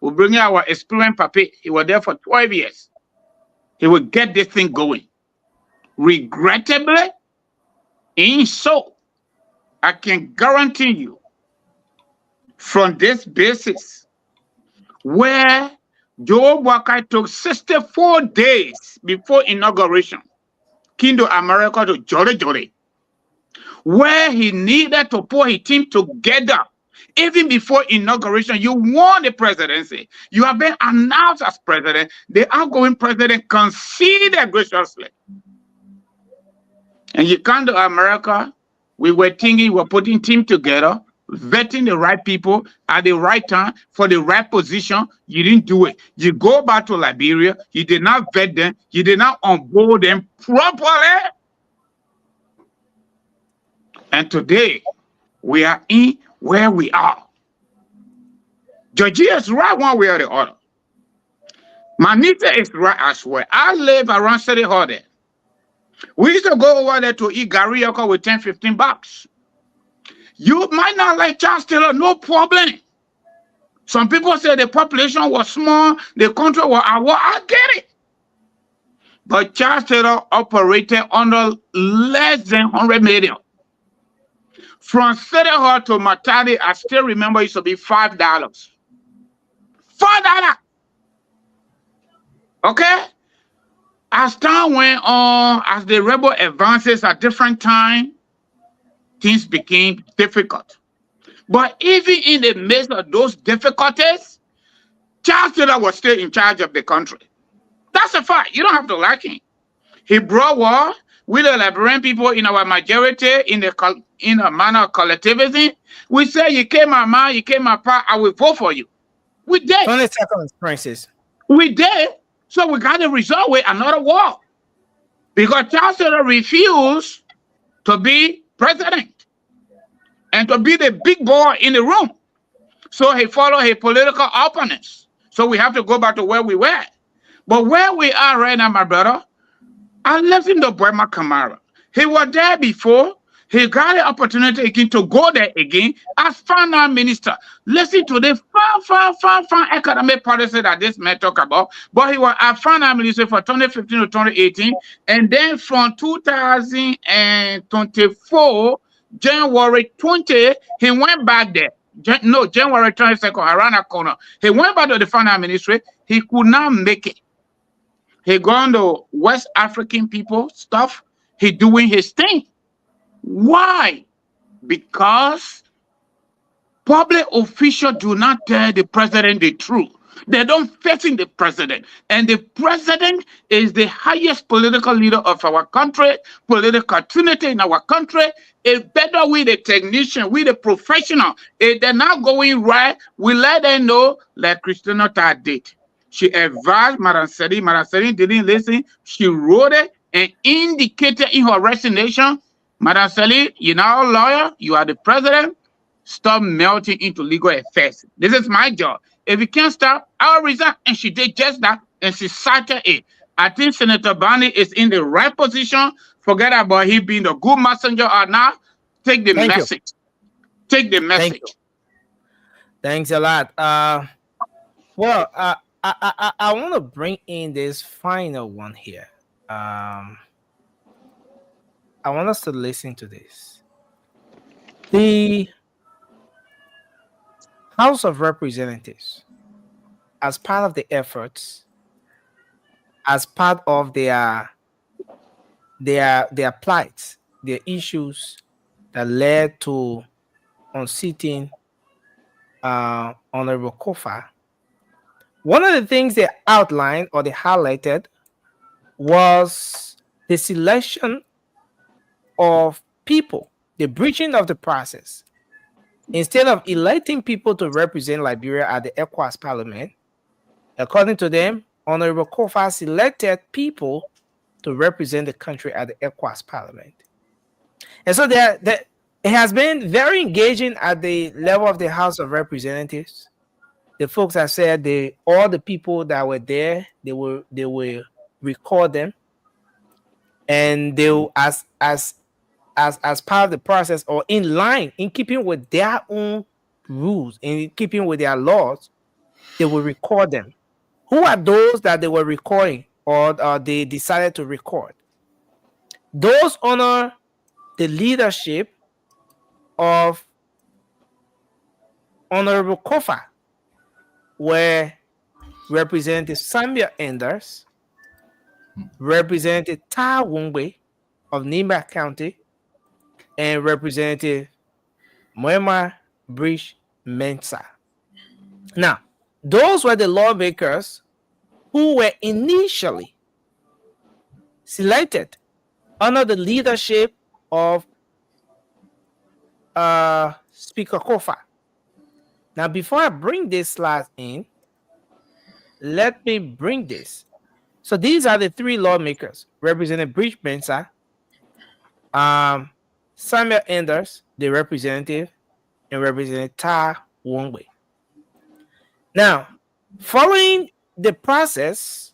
We'll bring our experienced papi. He was there for 12 years. He will get this thing going. Regrettably, in so, I can guarantee you, from this basis, where Joe Boakai took 64 days before inauguration, Kingdom America to Jolly, where he needed to put his team together. Even before inauguration, you won the presidency. You have been announced as president. The outgoing president conceded graciously. And you come to America, we were thinking we were putting team together, vetting the right people at the right time for the right position. You didn't do it. You go back to Liberia, you did not vet them, you did not onboard them properly. And today, we are in where we are. Georgia is right one way or the other. Manita is right as well. I live around City Hall there. We used to go over there to eat gariyoko with 10, 15 bucks. You might not like Charles Taylor, no problem. Some people say the population was small, the country was our, I get it. But Charles Taylor operated under less than 100 million. From City Hall to Matadi, I still remember it used to be $5. $5. Okay? As time went on, as the rebel advances at different times, things became difficult. But even in the midst of those difficulties, Charles Taylor was still in charge of the country. That's a fact. You don't have to like him. He brought war. We the Liberian people in our majority in a manner of collectivism. We say you came my man, you came my pa, I will vote for you. We did. 20 seconds, Francis. We did. So we got to result with another war. Because Charles Taylor refused to be president and to be the big boy in the room. So he followed his political opponents. So we have to go back to where we were. But where we are right now, my brother, I listen to Boema Kamara. He was there before. He got the opportunity again to go there again as finance minister. Listen to the fun economic policy that this man talk about. But he was a finance minister for 2015 to 2018. And then from 2024, January 20, he went back there. No, January 22nd, around that corner. He went back to the finance ministry. He could not make it. He gone to West African people stuff. He doing his thing. Why? Because public officials do not tell the president the truth. They don't face in the president. And the president is the highest political leader of our country, political trinity in our country. It's better with the technician, with the professional. If they're not going right, we let them know like Christina did. She advised Madam Seri. Madam Seri didn't listen. She wrote it and indicated in her resignation, Madam Seri, you're now a lawyer, you are the president. Stop melting into legal affairs. This is my job. If you can't stop, I'll resign. And she did just that, and she cited it. I think Senator Biney is in the right position. Forget about him being the good messenger or not. Take the message. Take the message. Thanks a lot. Well, I want to bring in this final one here. I want us to listen to this. The House of Representatives, as part of the efforts, as part of their plights, their issues that led to unseating Honorable Kofa, one of the things they outlined or they highlighted was the selection of people, the breaching of the process. Instead of electing people to represent Liberia at the Ecowas Parliament, according to them, Honorable Kofa selected people to represent the country at the Ecowas Parliament. And so it has been very engaging at the level of the House of Representatives. The folks have said all the people that were there, they will record them. and they will, as part of the process, or in line, in keeping with their own rules, in keeping with their laws, they will record them. Who are those that they were recording, or they decided to record? Those honor the leadership of Honorable Kofa, where Representative Samuel Enders, Representative Ta Wungwe of Nimba County, and Representative Moema Bridge Mensa. Now, those were the lawmakers who were initially selected under the leadership of Speaker Kofa. Now, before I bring this slide in, let me bring this. So these are the three lawmakers: Representative Bridge Mensa, Samuel Enders, the representative, and Representative Ta Wongwe. Now, following the process,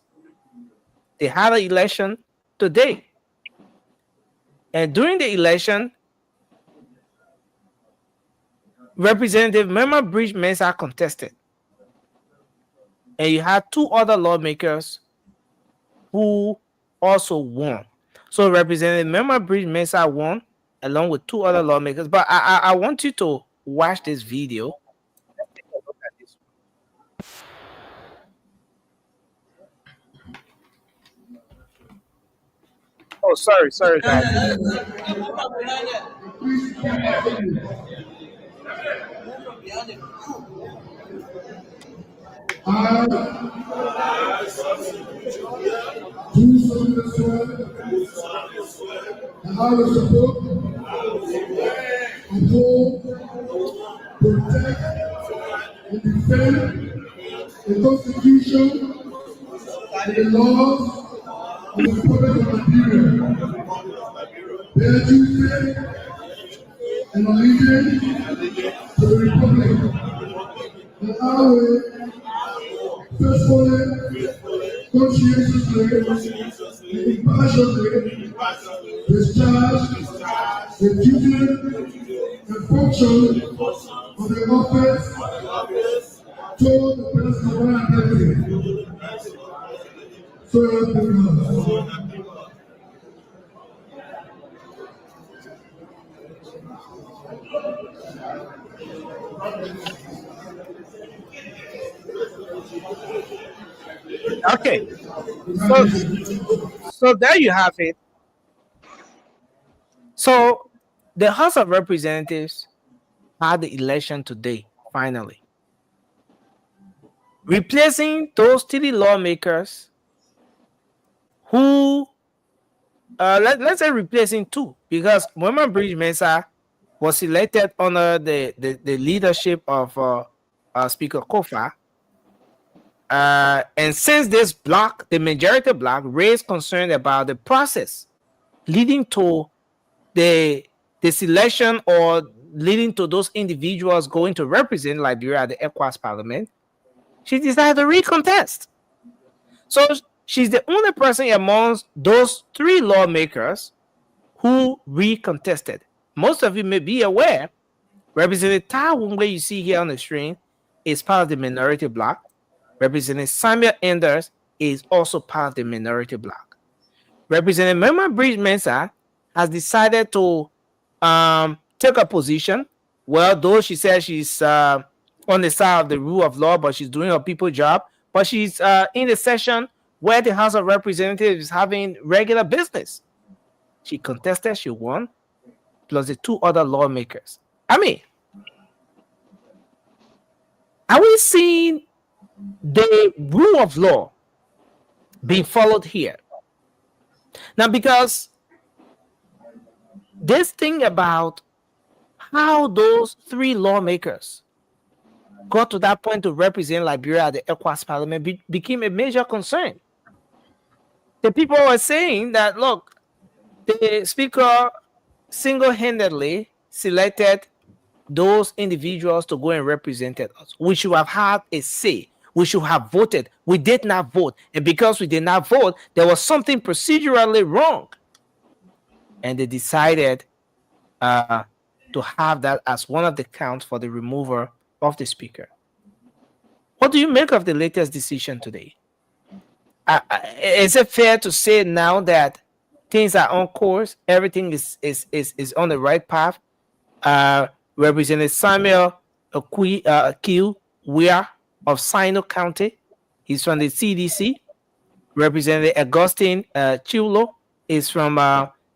they had an election today. And during the election, Representative Mema Bridge Mensa contested. And you had two other lawmakers who also won. So Representative Mema Bridge Mensa won along with two other lawmakers. But I want you to watch this video. Let's take a look at this one. Oh, sorry, guys. I do solemnly swear that I will support, uphold, protect, and defend the Constitution and the laws of the Republic of Liberia, bear true faith and allegiance to the Republic, that I will faithfully, conscientiously, and impartially discharge the duty and function of the office to the best of my ability. So help me God. Okay, so there you have it. So the House of Representatives had the election today, finally, replacing those three lawmakers who, let's say replacing two, because Moema Bridge Mensa was elected under the leadership of Speaker Kofa. And since this bloc, the majority bloc, raised concern about the process leading to the selection, or leading to those individuals going to represent Liberia at the Ecowas Parliament, she decided to recontest. So she's the only person amongst those three lawmakers who recontested. Most of you may be aware, Representative Ta Wungwe you see here on the screen is part of the minority bloc. Representative Samuel Enders is also part of the minority bloc. Representative Mema Bridge Mensa has decided to take a position. Well, though she says she's on the side of the rule of law, but she's doing her people's job. But she's in the session where the House of Representatives is having regular business. She contested, she won, plus the two other lawmakers. I mean, are we seeing the rule of law being followed here? Now, because this thing about how those three lawmakers got to that point to represent Liberia at the Ecowas Parliament became a major concern. The people were saying that, look, the speaker single-handedly selected those individuals to go and represent us. We should have had a say. We should have voted. We did not vote. And because we did not vote, there was something procedurally wrong. and they decided to have that as one of the counts for the removal of the speaker. What do you make of the latest decision today? Is it fair to say now that things are on course, everything is on the right path? Representative Samuel Kiu Weir of Sino County, he's from the CDC. Representative Augustine Chulo is from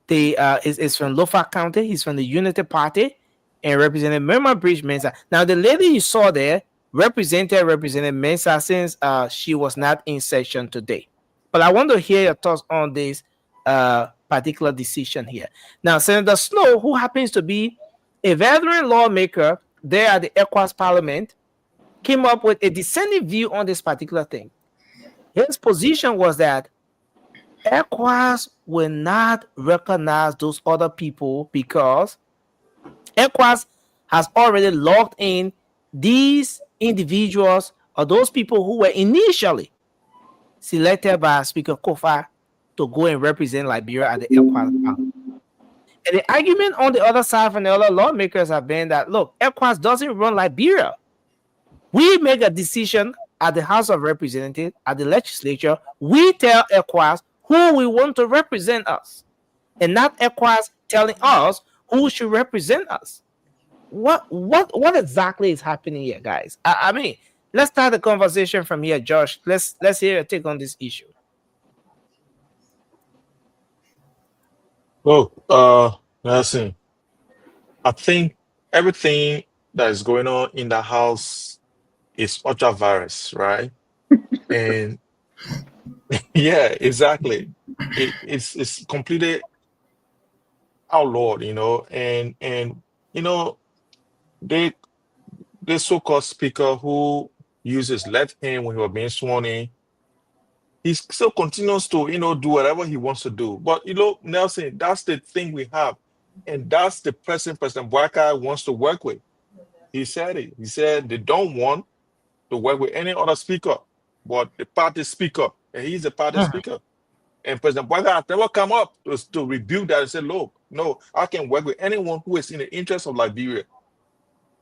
is from Lofa County. He's from the Unity Party, and Representative Mema Bridge Mesa. Now, the lady you saw there represented Representative Mesa since she was not in session today. But I want to hear your thoughts on this particular decision here. Now, Senator Snow, who happens to be a veteran lawmaker there at the Ecowas Parliament, came up with a dissenting view on this particular thing. His position was that Ecowas will not recognize those other people because Ecowas has already locked in these individuals or those people who were initially selected by Speaker Kofa to go and represent Liberia at the Ecowas Parliament. And the argument on the other side from the other lawmakers have been that, look, Ecowas doesn't run Liberia. We make a decision at the House of Representatives, at the legislature. We tell Ecowas who we want to represent us, and not Ecowas telling us who should represent us. What exactly is happening here, guys? I mean, let's start the conversation from here, Josh. Let's hear your take on this issue. Well, listen, I think everything that is going on in the house is ultra virus, right? And yeah, exactly. It's completely outlawed, and the so-called speaker who uses left hand when he was being sworn in, he still continues to do whatever he wants to do. But Nelson, that's the thing we have, and that's the President Boakai wants to work with. He said it. He said they don't want to work with any other speaker but the party speaker, and he's the party speaker. And President Boakai has never come up to rebuke that and say, look, no, I can work with anyone who is in the interest of Liberia.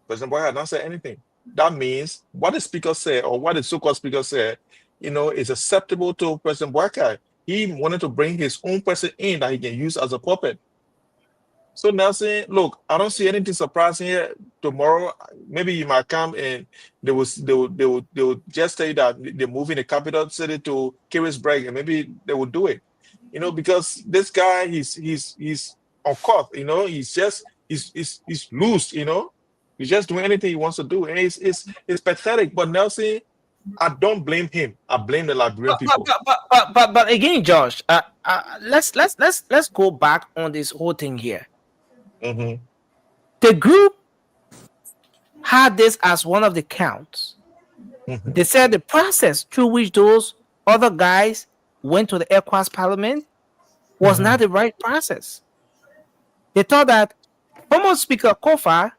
President Boakai has not said anything. That means what the speaker said, or what the so-called speaker said, is acceptable to President Boakai. He wanted to bring his own person in that he can use as a puppet. So Nelson, look, I don't see anything surprising here. Tomorrow, maybe you might come and they will just say that they're moving the capital city to Kirisburg, and maybe they will do it. Because this guy, he's on course. He's loose. He's just doing anything he wants to do, and it's pathetic. But Nelson, I don't blame him. I blame the Liberian people. But again, Josh, let's go back on this whole thing here. Mm-hmm. The group had this as one of the counts. Mm-hmm. They said the process through which those other guys went to the Ecowas Parliament was not the right process. They thought that former Speaker Kofa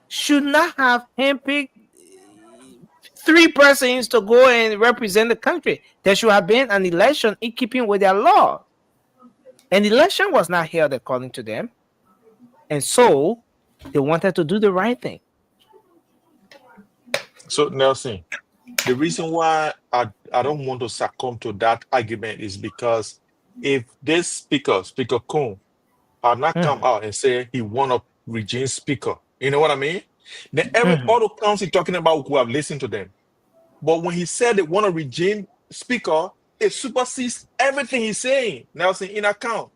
should not have handpicked 3 persons to go and represent the country. There should have been an election in keeping with their law. An election was not held according to them. And so they wanted to do the right thing. So Nelson, the reason why I don't want to succumb to that argument is because if this Speaker Kuhn, had not come out and say he want a regime speaker, you know what I mean? Then all the counts he's talking about, who have listened to them. But when he said they want a regime speaker, it supersedes everything he's saying. Nelson, in account.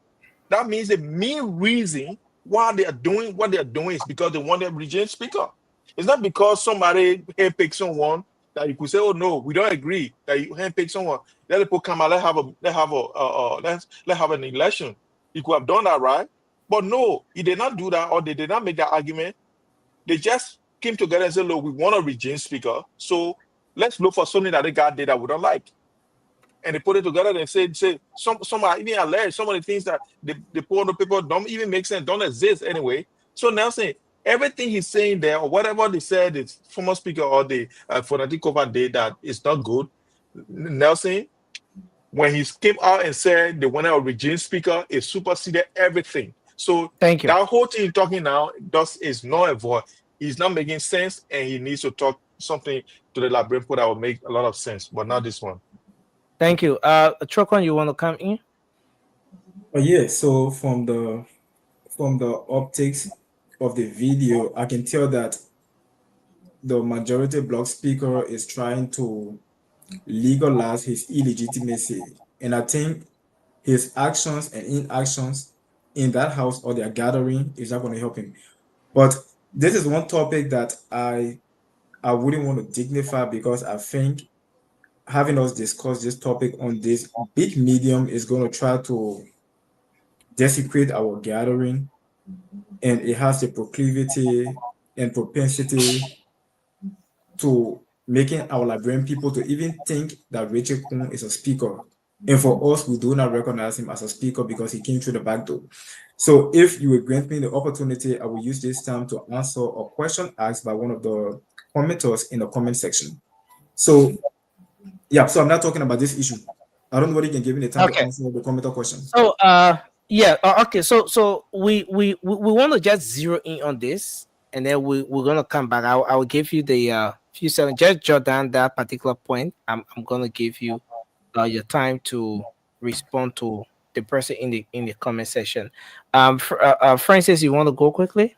That means the main reason why they are doing what they are doing is because they want a regime speaker. It's not because somebody handpicked someone that you could say, oh no, we don't agree that you handpick someone. Let people come out, let's have an election. You could have done that, right? But no, he did not do that, or they did not make that argument. They just came together and said, look, we want a regime speaker, so let's look for something that the guy did that we don't like. And they put it together and say some are even alleged, some of the things that they put on the paper don't even make sense, don't exist anyway. So Nelson, everything he's saying there, or whatever they said, the former speaker or the Kofa did that is not good. Nelson, when he came out and said the winner of regime speaker, it superseded everything. So Thank you. that whole thing talking now is not a voice. He's not making sense, and he needs to talk something to the Liberian people that will make a lot of sense, but not this one. Thank you. Chokon, you want to come in? Yeah, so from the optics of the video, I can tell that the majority bloc speaker is trying to legalize his illegitimacy. And I think his actions and inactions in that house or their gathering is not going to help him. But this is one topic that I wouldn't want to dignify, because I think having us discuss this topic on this big medium is going to try to desecrate our gathering, and it has a proclivity and propensity to making our Liberian people to even think that Richard Kun is a speaker. And for us, we do not recognize him as a speaker because he came through the back door. So if you would grant me the opportunity, I will use this time to answer a question asked by one of the commenters in the comment section. So yeah, so I'm not talking about this issue. I don't know whether you can give me the time to answer the commenter question. So yeah, okay. So we want to just zero in on this, and then we're gonna come back. I will give you the few seconds. Just jot down that particular point. I'm gonna give you your time to respond to the person in the comment section. Francis, you want to go quickly?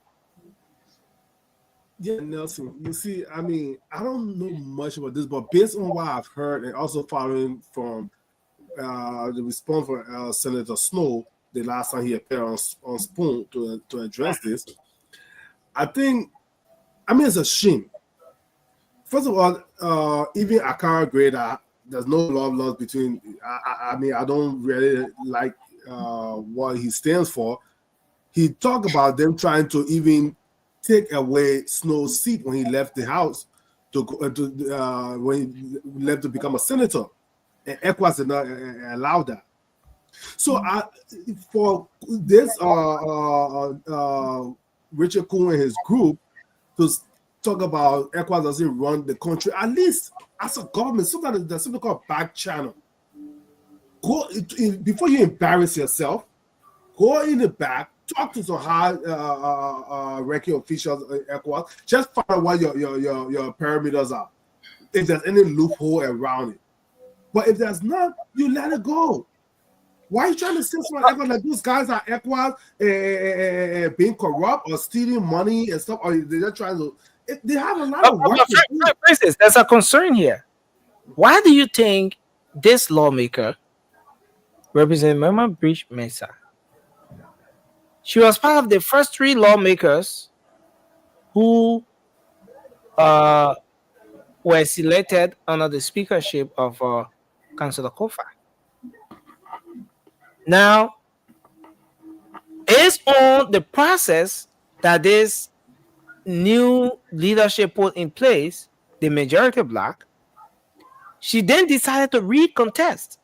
Yeah, Nelson. You see, I mean, I don't know much about this, but based on what I've heard, and also following from the response from Senator Snow the last time he appeared on Spoon to address this, I think, I mean, it's a shame. First of all, even Akara Greda, there's no love lost between. I mean, I don't really like what he stands for. He talked about them trying to even take away Snow's seat when he left the house when he left to become a senator, and Ecowas did not allow that. So for this Richard Kun and his group to talk about Ecowas doesn't run the country, at least as a government, sometimes there's something called back channel. Go before you embarrass yourself, go in the back, talk to some high ranking officials at Ecowas, just find out what your parameters are, if there's any loophole around it. But if there's none, you let it go. Why are you trying to say something like those guys are Ecowas being corrupt or stealing money and stuff? Or they're just trying to. They have a lot of work to do. Francis, there's a concern here. Why do you think this lawmaker, Representative Mama Bridge Mesa, she was part of the first 3 lawmakers who were selected under the speakership of Councillor Kofa? Now, it's on the process that this new leadership put in place, the majority bloc. She then decided to recontest,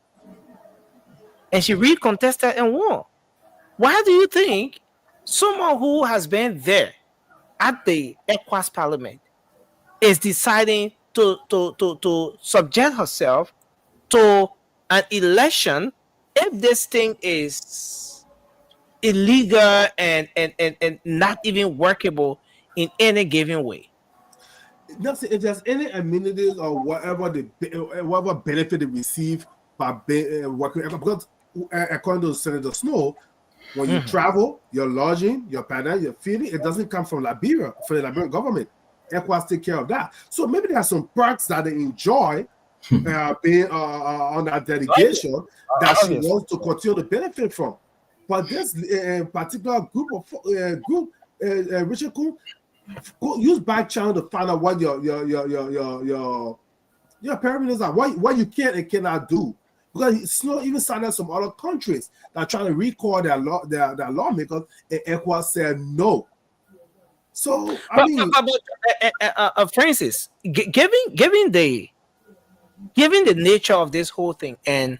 and she recontested and won. Why do you think someone who has been there at the Ecowas Parliament is deciding to subject herself to an election if this thing is illegal and not even workable in any given way? If there's any amenities or whatever benefit they receive by working, because according to Senator Snow, when you travel, your lodging, your panel, your feeding, it doesn't come from Liberia, from the Liberian government. Ecowas take care of that. So maybe there are some perks that they enjoy being on that delegation that she wants to continue to benefit from. But this particular group, Richard Kun, use back channel to find out what your parameters are, what you can and cannot do. Because it's not even signed some other countries that are trying to recall their lawmakers, and Ecowas said no. So Francis, given the nature of this whole thing, and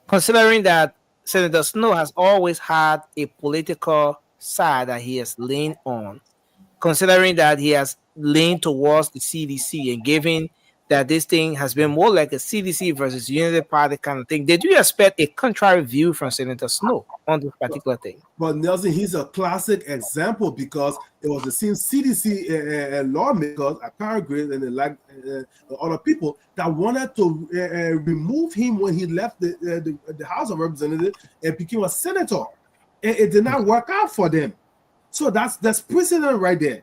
considering that Senator Snow has always had a political side that he has leaned on, considering that he has leaned towards the CDC and giving that this thing has been more like a CDC versus Unity Party kind of thing. Did you expect a contrary view from Senator Snow on this particular thing? But Nelson, he's a classic example because it was the same CDC lawmakers at Congress and other people that wanted to remove him when he left the House of Representatives and became a senator. And it did not work out for them. So that's precedent right there.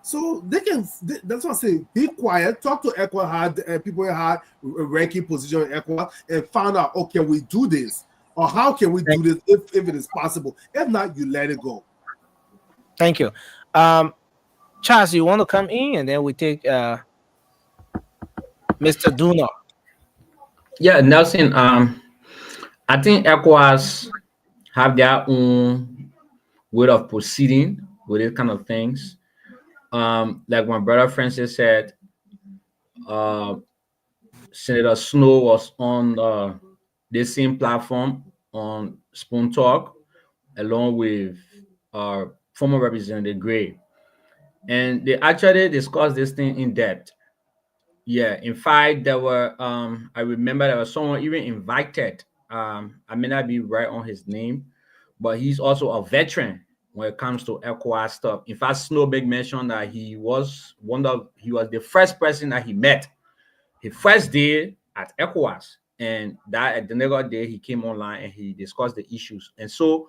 So they can, that's what I'm saying, be quiet, talk to Ecowas, people had a ranking position in Ecowas, and find out, oh, can we do this? Or how can we do this if it is possible? If not, you let it go. Thank you. Charles, you want to come in, and then we take Mr. Duna. Yeah, Nelson, I think Ecowas have their own way of proceeding with these kind of things. Like my brother Francis said, Senator Snow was on the same platform on Spoon Talk, along with former Representative Gray. And they actually discussed this thing in depth. Yeah, in fact, there were, I remember there was someone even invited, I may not be right on his name, but he's also a veteran when it comes to Ecowas stuff. In fact, Snowbig mentioned that he was the first person that he met his first day at Ecowas, and that at the next day he came online and he discussed the issues. And so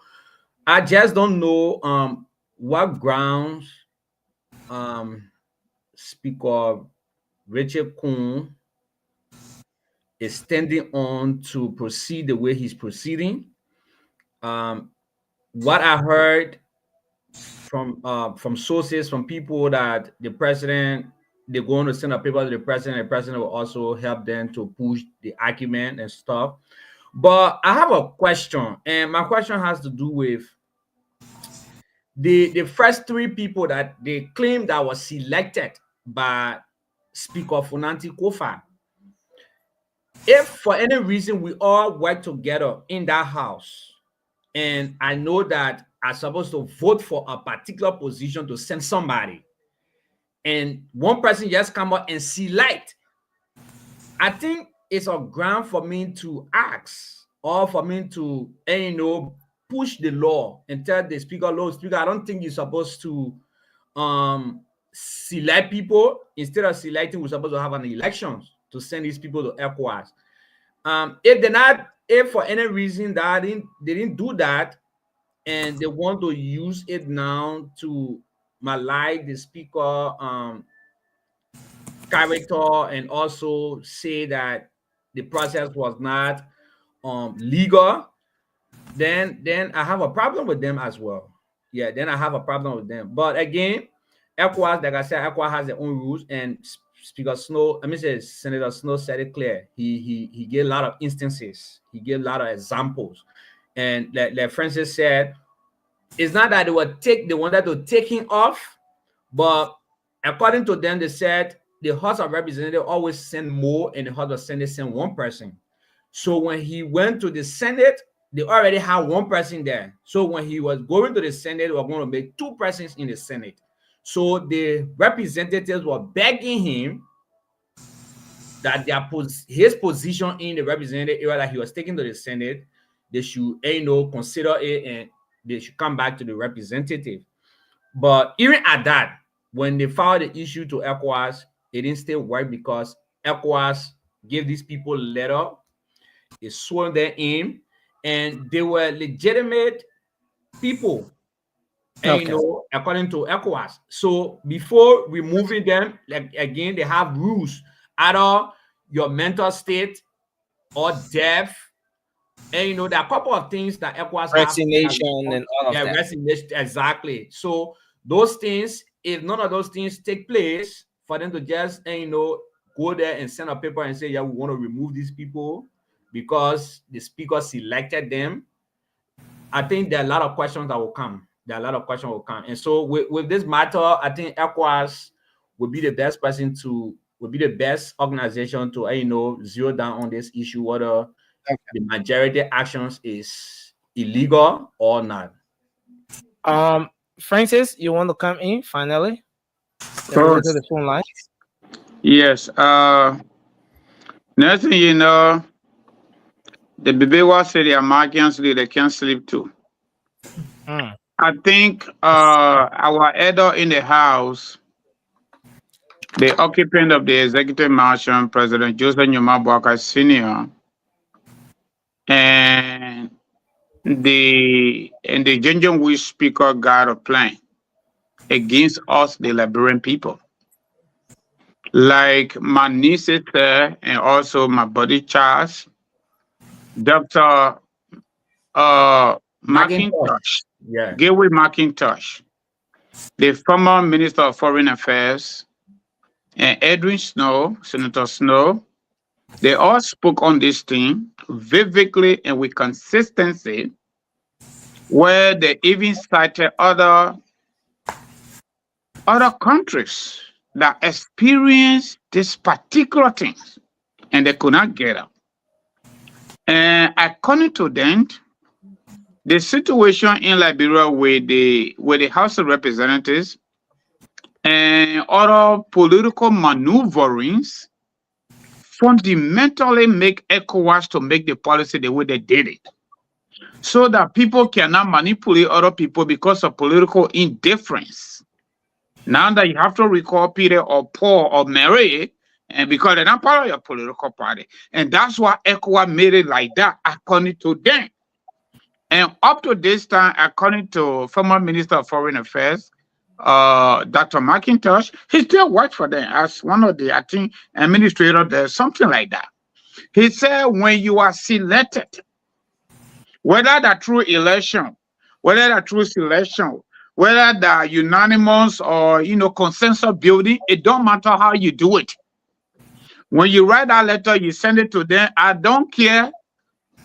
I just don't know what grounds Speaker Richard Kuhn is standing on to proceed the way he's proceeding. What I heard from sources, from people, that the president, they're going to send a paper to the president will also help them to push the argument and stuff. But I have a question, and my question has to do with the first three people that they claim that was selected by Speaker Funanti Kofa. If for any reason we all work together in that house, and I know that I'm supposed to vote for a particular position to send somebody, and one person just come out and select, I think it's a ground for me to ask, or for me to, push the law and tell the speaker, I don't think you're supposed to select people. Instead of selecting, we're supposed to have an election to send these people to Ecowas. If for any reason that they didn't do that, and they want to use it now to malign the speaker character, and also say that the process was not legal, then I have a problem with them as well. Yeah, then I have a problem with them. But again, Ecowas, like I said, Ecowas has their own rules, and Speaker Snow, Senator Snow said it clear. He gave a lot of instances. He gave a lot of examples. And like Francis said, it's not that they wanted to take him off, but according to them, they said the House of Representatives always send more, and the House of Senate send one person. So when he went to the Senate, they already had one person there. So when he was going to the Senate, they were going to make two persons in the Senate. So the representatives were begging him that his position in the representative area that he was taking to the Senate, they should consider it, and they should come back to the representative. But even at that, when they filed the issue to Ecowas, it didn't still work, because Ecowas gave these people a letter, it sworn them in, and they were legitimate people, and, according to Ecowas. So before removing them, like again, they have rules, either your mental state or death. And there are a couple of things that Ecowas vaccination and all of that. Vaccination, exactly. So those things, if none of those things take place, for them to just go there and send a paper and say, yeah, we want to remove these people because the speaker selected them, I think there are a lot of questions that will come. And so with this matter, I think Ecowas would be the best organization to zero down on this issue, whether the majority actions is illegal or not. Francis, you want to come in finally? To the phone line. Yes. Next thing you know, the baby was say their Americans they can't sleep too. Mm. I think our elder in the house, the occupant of the executive mansion, President Joseph Nyuma Boakai Sr., and the Genjan Wish Speaker got a plan against us, the Liberian people. Like my niece is there, and also my buddy Charles, Dr. McIntosh. McIntosh, Yeah. Gateway McIntosh, the former Minister of Foreign Affairs, and Edwin Snow, Senator Snow, they all spoke on this thing vividly and with consistency, where they even cited other countries that experienced this particular thing and they could not get up. And according to them, the situation in Liberia with the House of Representatives and other political maneuverings fundamentally make Ecowas to make the policy the way they did it, so that people cannot manipulate other people because of political indifference. Now that you have to recall Peter or Paul or Mary, and because they're not part of your political party, and that's why Ecowas made it like that, according to them. And up to this time, according to former Minister of Foreign Affairs, Dr. McIntosh, he still works for them as one of the, I think, administrator there, something like that. He said when you are selected, whether the through election, whether the through selection, whether the unanimous or consensus building, it don't matter how you do it. When you write that letter, you send it to them. I don't care.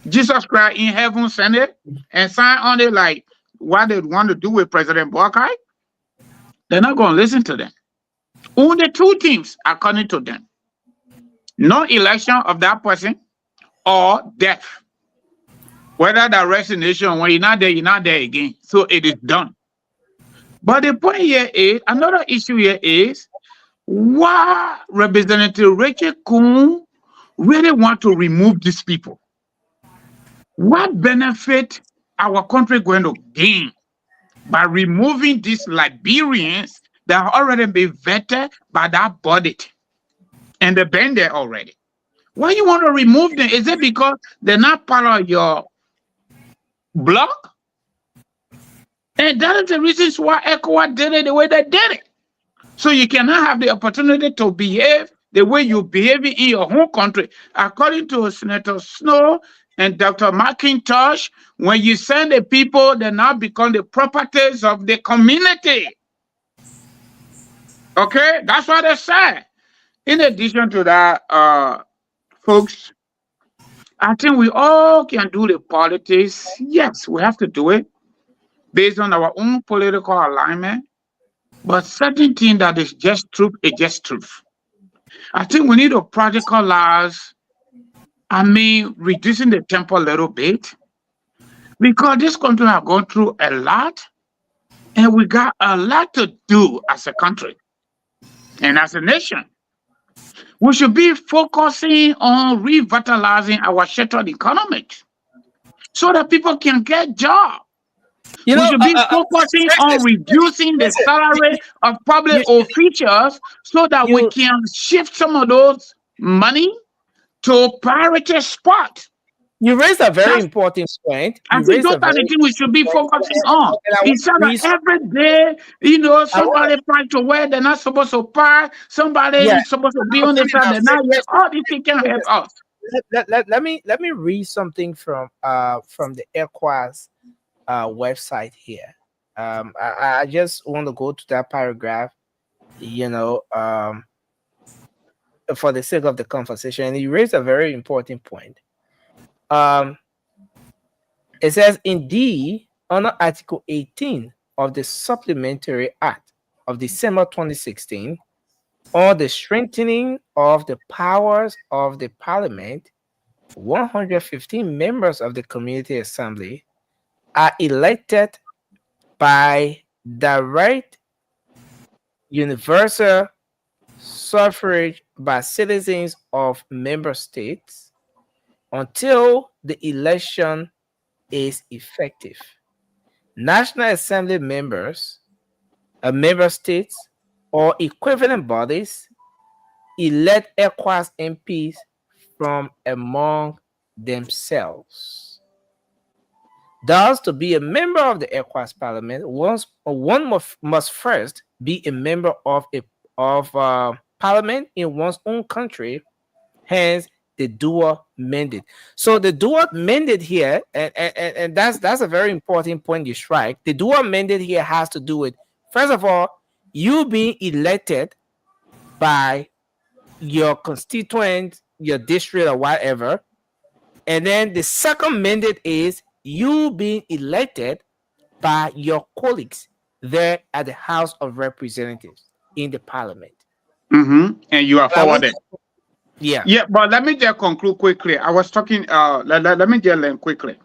Jesus Christ in heaven send it and sign on it like what they want to do with President Boakai. They're not going to listen to them. Only two teams, according to them. No election of that person or death. Whether the resignation, when you're not there again. So it is done. But the point here is, another issue here is, why Representative Rachel Kuhn really want to remove these people? What benefit our country going to gain by removing these Liberians that have already been vetted by that body and they've been there already? Why you want to remove them? Is it because they're not part of your block? And that is the reasons why Ecowas did it the way they did it. So you cannot have the opportunity to behave the way you behave in your home country. According to Senator Snow and Dr. McIntosh, when you send the people, they now become the properties of the community. Okay, that's what they say. In addition to that, folks, I think we all can do the politics. Yes, we have to do it based on our own political alignment. But certain thing that is just truth is just truth. I think we need to practicalize, reducing the tempo a little bit, because this country has gone through a lot, and we got a lot to do as a country and as a nation. We should be focusing on revitalizing our shattered economy so that people can get jobs. We should be focusing on reducing the salary of public officials so that we can shift some of those money to priority spot. You raised a very important point. I think those are the things we should be focusing on. Instead of every day, somebody trying to wear, they're not supposed to park, somebody is supposed to be on the side, they're not yet. All these things can help us. Let me read something from the Ecowas website here. I just want to go to that paragraph, for the sake of the conversation. And you raised a very important point. It says, indeed, under Article 18 of the Supplementary Act of December 2016, on the strengthening of the powers of the Parliament, 115 members of the Community Assembly are elected by direct universal suffrage by citizens of member states until the election is effective. National Assembly members, member states, or equivalent bodies elect Ecowas MPs from among themselves. Thus, to be a member of the Ecowas Parliament, one must first be a member of Parliament in one's own country, hence the dual mandate. So the dual mandate here, and that's a very important point you strike. The dual mandate here has to do with, first of all, you being elected by your constituent, your district, or whatever. And then the second mandate is you being elected by your colleagues there at the House of Representatives in the Parliament. And you are forwarded. Yeah. Yeah, but let me just conclude quickly. I was talking, let me just learn quickly.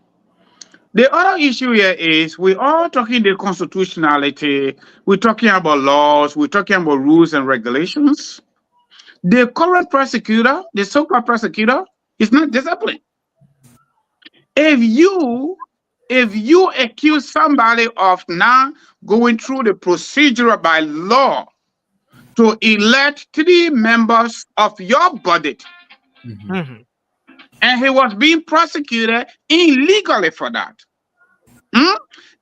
The other issue here is we are talking the constitutionality, we're talking about laws, we're talking about rules and regulations. The current prosecutor, the so-called prosecutor, is not disciplined. If you accuse somebody of now going through the procedure by law to elect 3 members of your body, and he was being prosecuted illegally for that,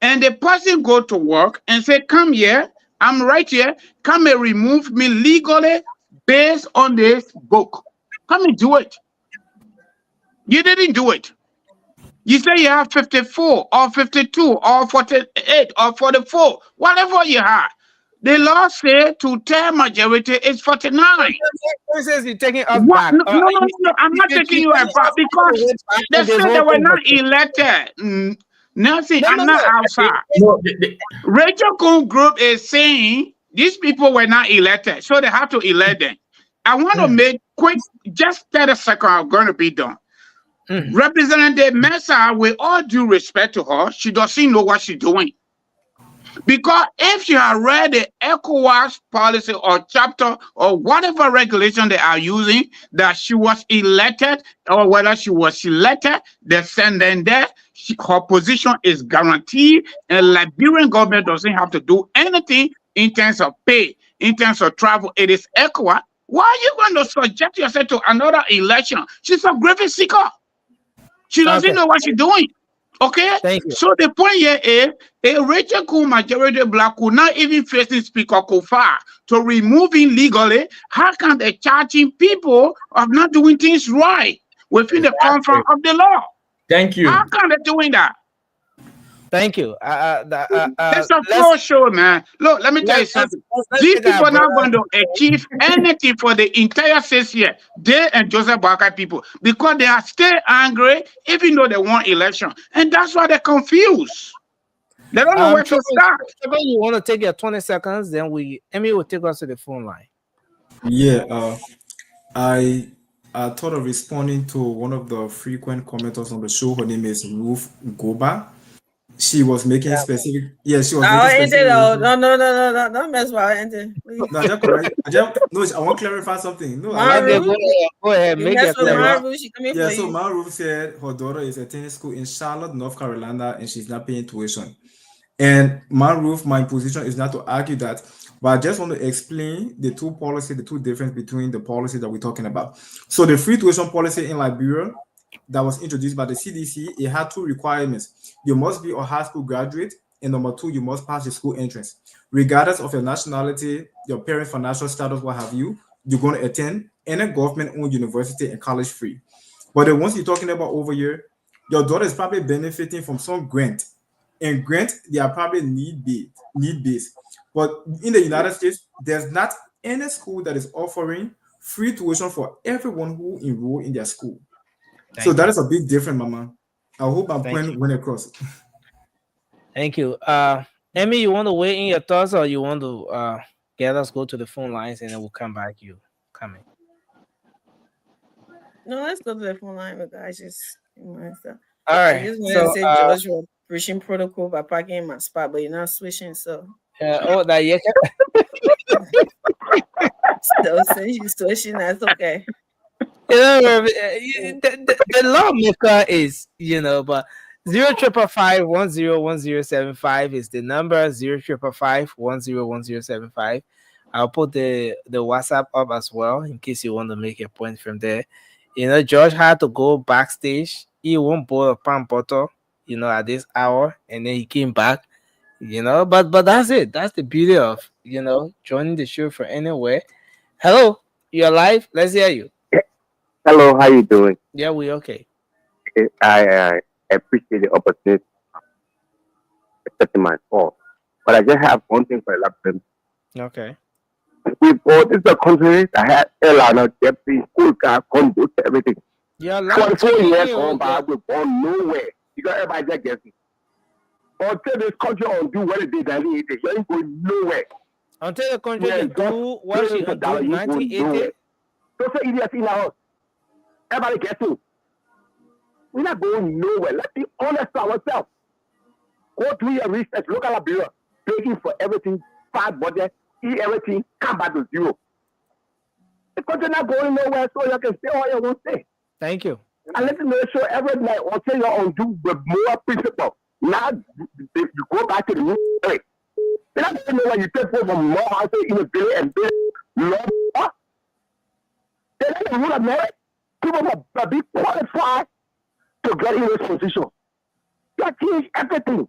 and the person go to work and say, come here, I'm right here, come and remove me legally based on this book. Come and do it. You didn't do it. You say you have 54 or 52 or 48 or 44, whatever you have. The law says to tell majority is 49. You're taking us back. back. No, I'm not taking you back because they said they were not elected. Nothing, I'm not outside. Rachel Kuhn Group is saying these people were not elected, so they have to elect them. I want to make quick, just 30 seconds, I'm going to be done. Representative Mesa, with all due respect to her, she doesn't know what she's doing. Because if she had read the Ecowas policy or chapter or whatever regulation they are using, that she was elected or whether she was elected, they send them there, her position is guaranteed, and Liberian government doesn't have to do anything in terms of pay, in terms of travel. It is Ecowas. Why are you going to subject yourself to another election? She's a grievance seeker. She doesn't know what she's doing. Okay? So the point here is a Rachel Kuhn majority black could not even facing Speaker Kofa to remove him legally. How can they charging people of not doing things right within the confines of the law? Thank you. How can they doing that? Thank you. It's a pro show, man. Look, let me tell you something. These people are not going to achieve anything for the entire 6 years. They and Joseph Boakai people, because they are still angry, even though they won election. And that's why they're confused. They don't know where to start. You want to take your 20 seconds, then Emmy will take us to the phone line. Yeah, I thought of responding to one of the frequent commenters on the show. Her name is Ruth Goba. She was making specific. Yeah, she was. No, don't mess with her. No, I want to clarify something. No, go ahead. Make it clear. So Maru said her daughter is attending school in Charlotte, North Carolina, and she's not paying tuition. And my position is not to argue that, but I just want to explain the two policies, the two difference between the policies that we're talking about. So the free tuition policy in Liberia that was introduced by the CDC, it had 2 requirements. You must be a high school graduate, and number 2, you must pass the school entrance. Regardless of your nationality, your parents' financial status, what have you, you're going to attend any government-owned university and college free. But the ones you're talking about over here, your daughter is probably benefiting from some grant. And grant, they are probably need-based. But in the United States, there's not any school that is offering free tuition for everyone who enroll in their school. So that is a big difference, Mama. I hope my point went across. Thank you. Emmy, you want to weigh in your thoughts, or you want to get us go to the phone lines and then we'll come back? You coming? No, let's go to the phone line, but I just all right. I just want to say George was pushing protocol by parking in my spot, but you're not switching, so. That yeah. Nelson, situation, that's okay. You know, the lawmaker is, but 0555 is the number. 0555 I'll put the WhatsApp up as well in case you want to make a point from there. George had to go backstage. He won't boil a pan bottle, at this hour, and then he came back. But that's it. That's the beauty of joining the show from anywhere. Hello, you're live. Let's hear you. Hello, how you doing? Yeah, we okay. I appreciate the opportunity, accepting my call, but I just have one thing for elaborate. Okay. We bought this a country that had airline, Jeffrey, school car, condos, everything. Yeah, 24 years on by, we born nowhere. You got everybody just guessing. Until this country undo what it did, you ain't going nowhere. Until the country do what she did in 1980. So say idiots in our house. Everybody guessing. We're not going nowhere. Let's be honest to ourselves. Go do your research, look at Liberia, begging for everything, bad budget, eat everything, come back to zero. The country not going nowhere, so you can say all you want to say. Thank you. And let me make sure every night until you undo with more principle. Now you go back to the new way. You don't know when you take over from more houses in a billion and billion law. They don't rule of merit. People will be qualified to get in this position. You have changed everything.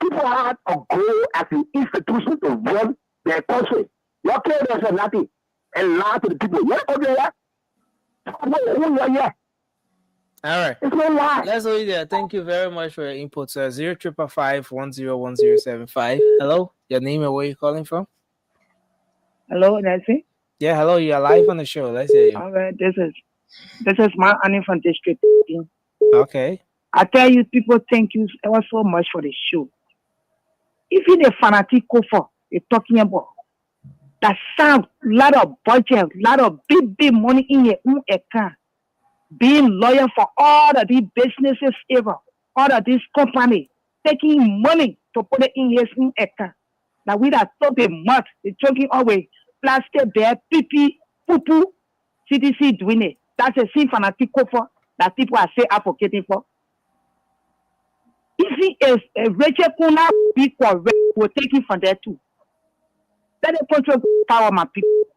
People had a goal as an institution to run their country. You can't do nothing and lie to the people. You're okay, yeah? All right. It's no lie. Let's leave there. Thank you very much for your input, sir. 0555-101075. Hello, your name and where you calling from? Hello, Nancy. Yeah, hello. You're live on the show. Let's hear you. Okay, this is my Annie from District. Okay. I tell you, people, thank you ever so much for the show. Even the fanatic Kofa is talking about that sound, lot of budget, lot of big money in your own account. Being lawyer for all of these businesses ever, all of these companies, taking money to put it in his own account. Now we that talk the mud, the choking away, plastic bear, pee, poo, CDC doing it. That's a sin fanatic Kofa that people are say advocating for. If he is a Rachel Kuna, be correct, we'll take it from there too. Let the control power, my people.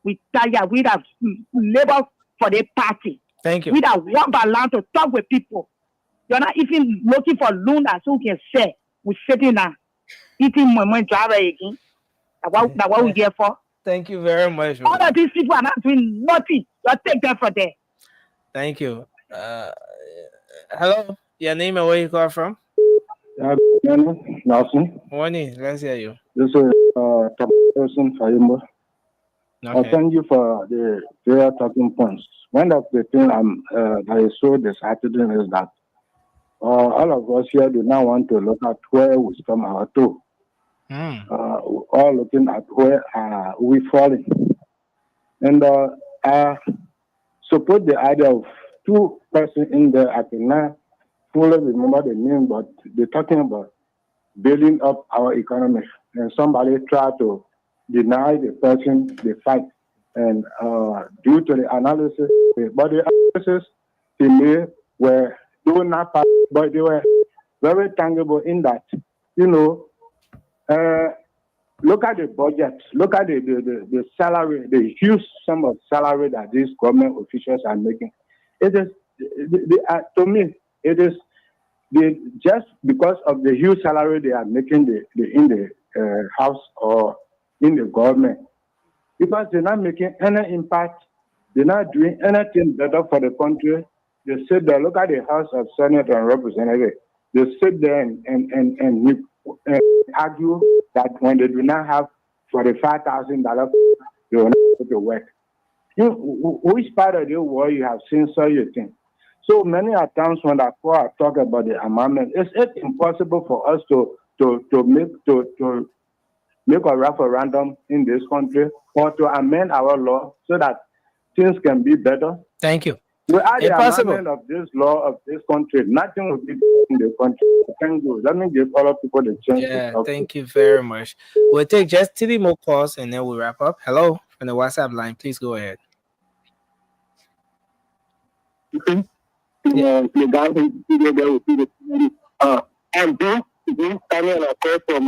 We tired, we have labor for the party. Thank you. We that want land to talk with people. You're not even looking for loan that so we can say we're sitting there eating my driver again. That's what we're here for. Thank you very much. All of these people are not doing nothing. You take them from there. Thank you. Hello, your name and where you call from? Nelson. Morning. Let's hear you. This is person Fayumbo. Okay. Thank you for the various talking points. One of the things that is so disheartening is that all of us here do not want to look at where we come out to. All looking at where we falling. And I support the idea of two persons in there. I cannot fully remember the name, but they're talking about building up our economy. And somebody tried to deny the person the fight. And due to the analysis, but the analysis they made were not part, but they were very tangible in that, look at the budget, look at the salary, the huge sum of salary that these government officials are making. It is, to me, it is just because of the huge salary they are making in the house or in the government. Because they're not making any impact, they're not doing anything better for the country. They sit there, look at the House of Senate and Representatives. They sit there and argue that when they do not have $45,000, they will not go to work. Which part of the world you have seen such a thing? So many times when I talk about the amendment, it's impossible for us to make a referendum in this country or to amend our law so that things can be better. Thank you. Without the Impossible. amendment of this law of this country, nothing will be done in the country. Thank you. Let me give other people the chance to Yeah, talk. thank you very much. We'll take just 3 more calls and then we'll wrap up. Hello, from the WhatsApp line, please go ahead. And this Daniel call from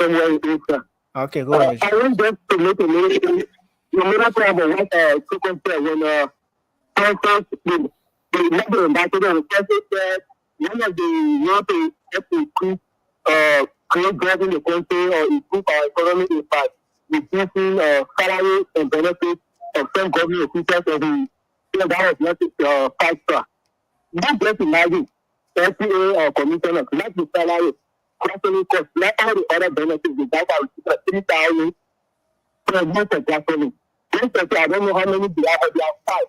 somewhere in Asia. Okay, go ahead. I want just to make a mention. No matter what frequency when conference the member ambassador and president said one of the want to help improve create jobs in the country or improve our economic impact, reducing salary and benefits of some government officials of the that was not five-star. You just imagine LPA commissioners, not the salary, constantly cost, not all the other benefits, the data is 3,000 for a month of gasoline. I don't know how many they have five.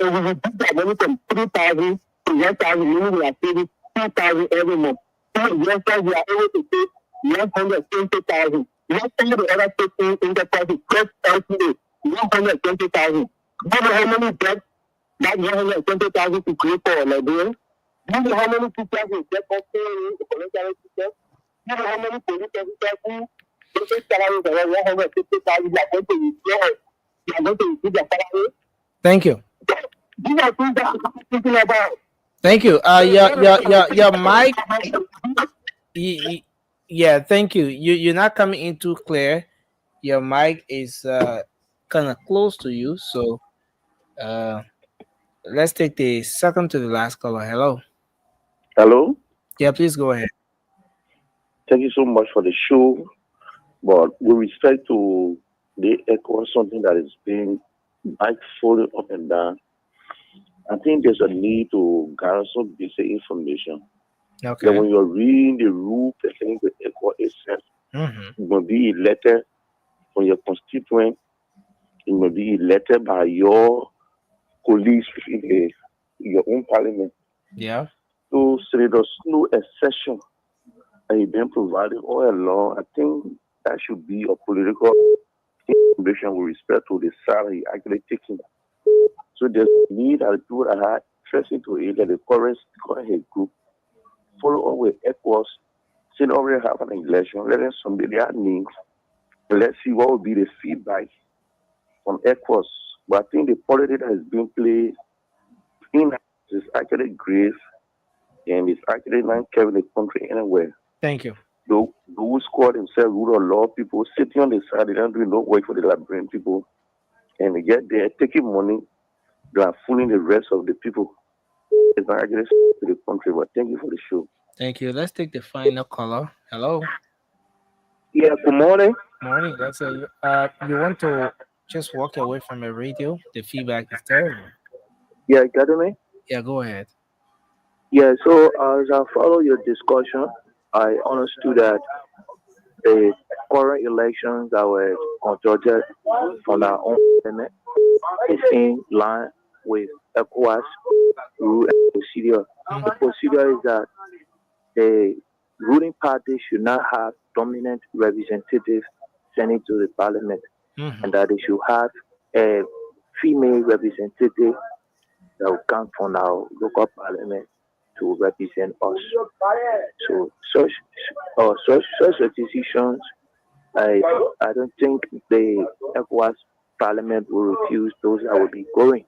So we reduce that money from 3,000 to 1,000, meaning we are saving 2,000 every month. So in yes, we are able to save 120,000. Not all the other states enterprises plus LPA, 120,000. You know how many jobs that 120,000 to create for Liberian? You know how many teachers will get for the commercial teachers? You know how many police officers who take salaries around 150,000 they are going to withdraw, they are going to receive their salary? Thank you. These are things that I'm thinking about. Thank you. Your mic. Yeah, thank you. You're not coming in too clear. Your mic is kind of close to you, so let's take the second to the last caller. Hello. Hello. Yeah, please go ahead. Thank you so much for the show. But with respect to the Ecowas, something that is being falling up and down, I think there's a need to gather some basic information. Okay. That when you're reading the rule pertaining to Ecowas itself, you're going to be elected from your constituent, you're going to be elected by your colleagues in your own parliament. Yeah. So there's no exception that is being provided all along. I think that should be a political information with respect to the salary actually taking. So there's a need that people that are interested to it, that the current group follow up with Ecowas, since already have an election, let them submit their names, and let's see what will be the feedback from Ecowas. But I think the politics that is being played in is actually grave, and it's actually not carrying the country anywhere. Thank you. Those squad themselves, rule of law people sitting on the side, they don't do no work for the Liberian people, and they get there taking money. They are fooling the rest of the people. It's not actually to the country, but thank you for the show. Thank you. Let's take the final caller. Hello. Yeah, good morning. Morning. That's you want to just walk away from the radio? The feedback is terrible. Yeah, got me? Yeah, go ahead. Yeah, so as I follow your discussion, I understood that the current elections that were conducted on our own internet is in line with Ecowas rule and procedure. The procedure is that the ruling party should not have dominant representatives sent to the parliament, and that they should have a female representative that will come from our local parliament to represent us. So such decisions, I don't think the Ecowas parliament will refuse those that will be going.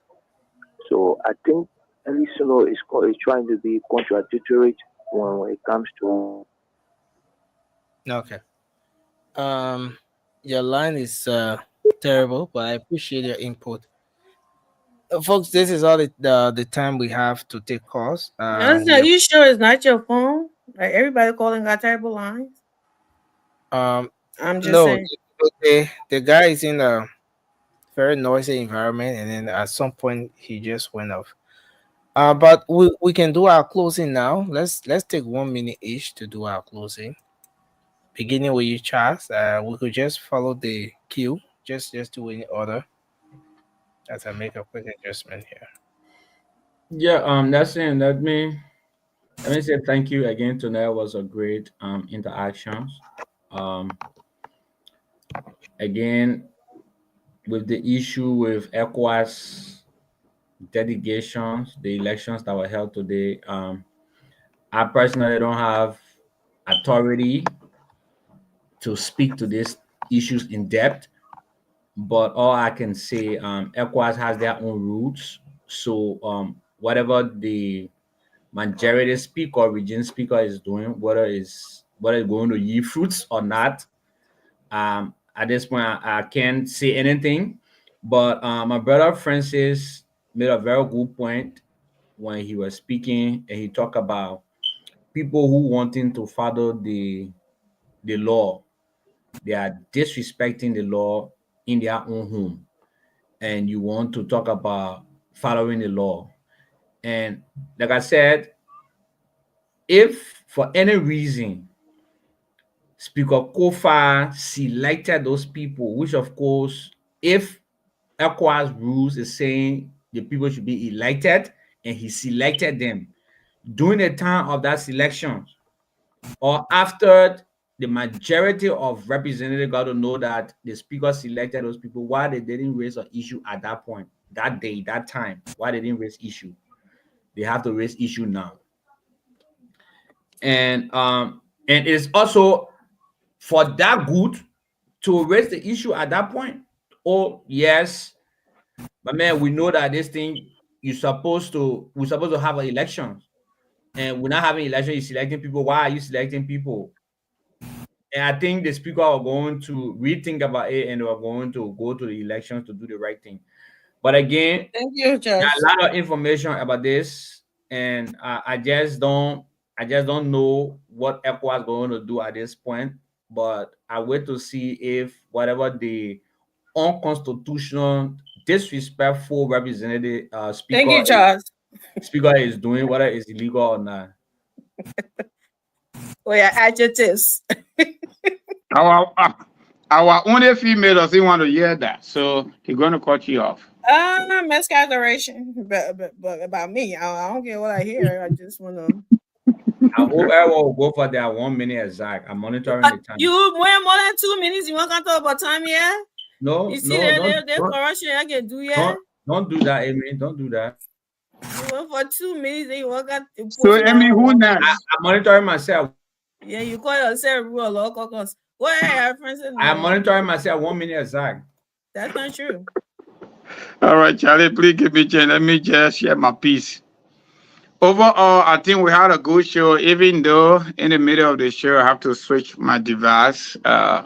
So I think Elisino is trying to be contradictory when it comes to. Okay. Your line is terrible, but I appreciate your input. Folks, this is all the time we have to take calls. Are you sure it's not your phone? Like everybody calling got terrible lines. I'm just saying. The guy is in a very noisy environment, and then at some point he just went off. But we can do our closing now. Let's take 1 minute each to do our closing. Beginning with you, Charles. We could just follow the queue. Just do any order. As I make a quick adjustment here. Yeah, that's it. Let me say thank you again. Tonight was a great interactions. Again, with the issue with Ecowas delegations, the elections that were held today. I personally don't have authority to speak to these issues in depth, but all I can say, Ecowas has their own rules. So whatever the majority speaker or region speaker is doing, whether it's going to yield fruits or not, at this point I can't say anything. But my brother Francis made a very good point when he was speaking, and he talked about people who wanting to follow the law. They are disrespecting the law in their own home, and you want to talk about following the law. And like I said, if for any reason Speaker Kofa selected those people, which of course, if Ecowas rules is saying the people should be elected, and he selected them during the time of that selection, or after the majority of representatives got to know that the speaker selected those people, why they didn't raise an issue at that point, that day, that time, why they didn't raise issue. They have to raise issue now. And it's also for that good to raise the issue at that point. Oh, yes, but man, we know that this thing, we're supposed to have an election, and we're not having election, you're selecting people. Why are you selecting people? And I think the speaker are going to rethink about it, and we're going to go to the elections to do the right thing. But again, thank you, Judge. There's a lot of information about this, and I just don't know what Ecowas is going to do at this point. But I wait to see if whatever the unconstitutional, disrespectful representative speaker, thank you, Charles. Speaker is doing, whether it's illegal or not. Well, yeah, adjectives. Our only female doesn't want to hear that, so he's going to cut you off. Miscalculation, but about me, I don't care what I hear. I just want to. I hope everyone will go for their 1 minute exact. I'm monitoring the time. You went more than 2 minutes. You want to talk about time yet? No, you see no, the corruption I can do yet? Don't do that, Amy. Don't do that. You went for 2 minutes. And you want to. So, Amy, who next? I'm monitoring myself. Yeah, you call yourself real local. Go ahead, Francis. I'm monitoring myself 1 minute exact. That's not true. All right, Charlie, please give me a chance. Let me just share my piece. Overall, I think we had a good show, even though in the middle of the show, I have to switch my device. A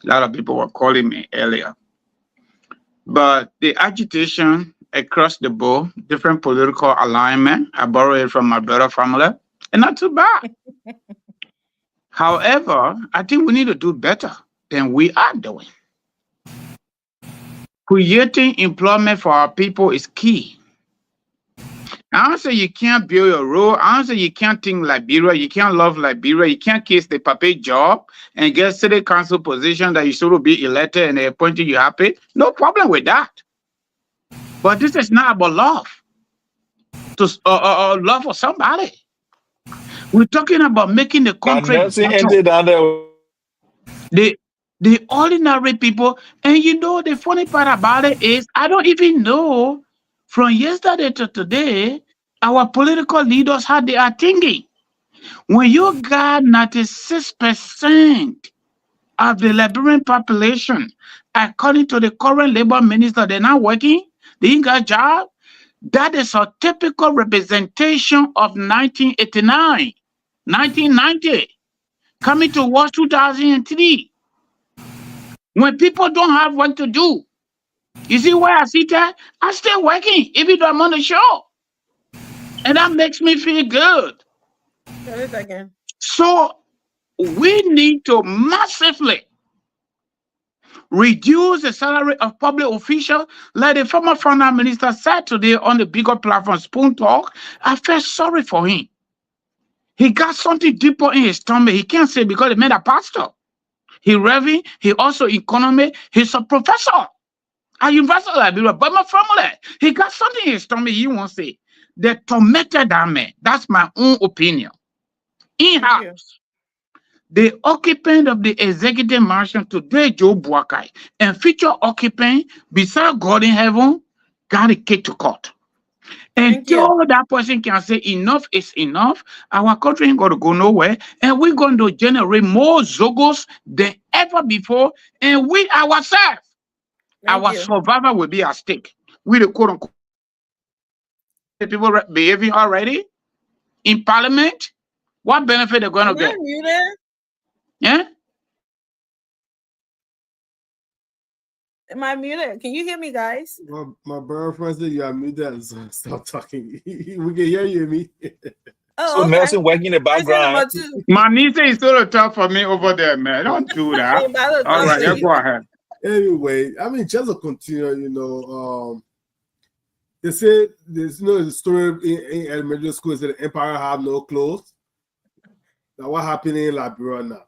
lot of people were calling me earlier. But the agitation across the board, different political alignment, I borrowed it from my brother family, and not too bad. However, I think we need to do better than we are doing. Creating employment for our people is key. I don't say you can't build your road. I don't say you can't think Liberia. You can't love Liberia. You can't kiss the paper job and get city council position that you should be elected and they appointed you happy. No problem with that. But this is not about love. Love for somebody. We're talking about making the country the ordinary people. And you know, the funny part about it is I don't even know from yesterday to today, our political leaders how they are thinking. When you got 96% of the Liberian population, according to the current labor minister, they're not working, they ain't got a job. That is a typical representation of 1989, 1990, coming towards 2003. When people don't have what to do, you see where I sit there? I'm still working, even though I'm on the show. And that makes me feel good. So we need to massively reduce the salary of public officials. Like the former finance minister said today on the bigger platform, Spoon Talk, I felt sorry for him. He got something deeper in his stomach. He can't say because he made a pastor. He Reverend, he also economy, he's a professor at University of Liberia, but my family, he got something in his stomach he won't say. They tormented that man. That's my own opinion. In-house, the occupant of the executive mansion today, Joe Boakai, and future occupant beside God in heaven, got a case to court. Until that person can say enough is enough, our country ain't going to go nowhere, and we're going to generate more Zogos than ever before, and we ourselves, our survival will be at stake. We the quote unquote people behaving already in parliament. What benefit they're going to get? Yeah. Am I muted? Can you hear me, guys? Well, my brother friend said you are muted, so stop talking. We can hear you, me. Oh, so okay. Nelson working in the background. My niece is still tough for me over there, man. Don't do that. All right, yeah, go ahead. Anyway, I mean, just to continue, you know, they say there's the story in elementary school is that the empire have no clothes. Now what happened in Liberia now?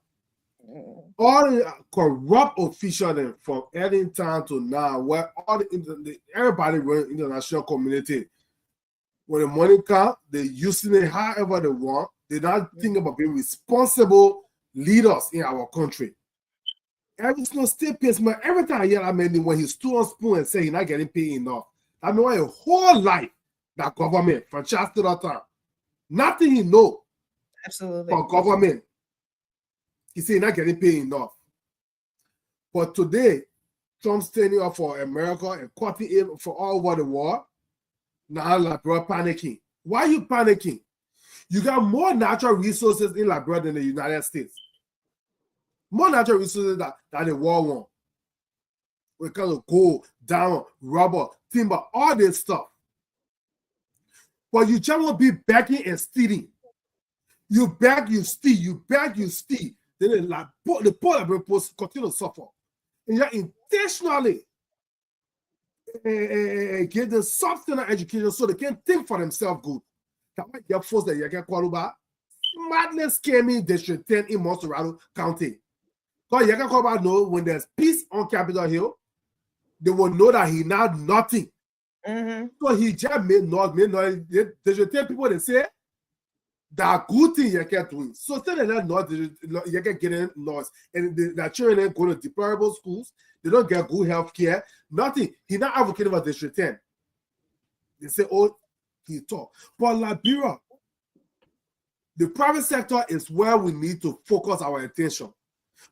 All the corrupt officials from Eddington to now, where all everybody in the international community, when the money comes, they using it however they want. They not think about being responsible leaders in our country. Every single state pays, man. Every time I hear that man when he stood on spoon and say he's not getting paid enough, I know a whole life that government from chance to that time, nothing he know. Absolutely. From government. He said he's not getting paid enough. But today, Trump's standing up for America and cutting it for all over the world. Now Liberia panicking. Why are you panicking? You got more natural resources in Liberia than the United States. More natural resources than the world want. We kind of gold, diamond, rubber, timber, all this stuff. But you just want to be begging and stealing. You beg, you steal, you beg, you steal. Then the poor Liberian post continue to suffer. And you're intentionally give them substandard education so they can think for themselves good. That's why you force that you can call about madness came in District 10 in Monterey County. Because you can call about know when there's peace on Capitol Hill, they will know that he not nothing. So he just made noise. District 10 people they say that good thing you can do. So instead of that noise, you can get in noise. And the children go to deplorable schools. They don't get good health care. Nothing. He's not advocating for District 10. They say, oh, he talk. But Liberia, the private sector is where we need to focus our attention.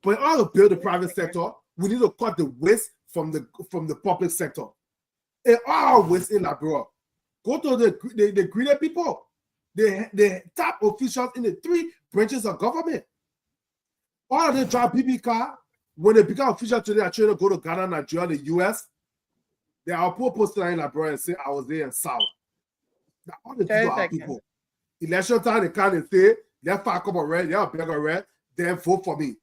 But in order to build the private sector, we need to cut the waste from the public sector. And all waste in Liberia. Go to the greedy people. The top officials in the 3 branches of government. All of them drive BB car. When they become official today, are trying to go to Ghana, Nigeria, the US. They are poor posted in Liberia and say, I was there in South. Now, all the people are people. Election time, they can't say, they're far cup of red, they're a bag of red, then vote for me.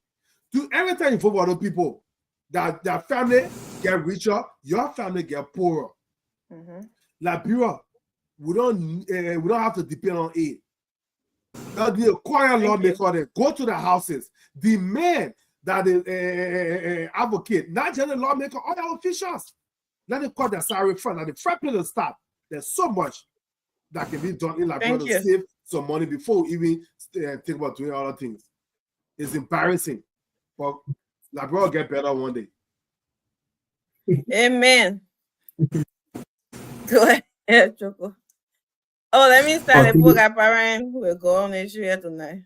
Do every time you vote for other people, that their family get richer, your family get poorer. Liberia, we don't have to depend on aid. The choir lawmaker, they go to the houses, demand that the advocate, not just the lawmaker, all the officials, let them cut their salary front, and the front people stop. There's so much that can be done in Liberia to save some money before we even think about doing other things. It's embarrassing, but Liberia will get better one day. Amen. Go ahead, Choco. Oh, let me start. We'll go on this here tonight.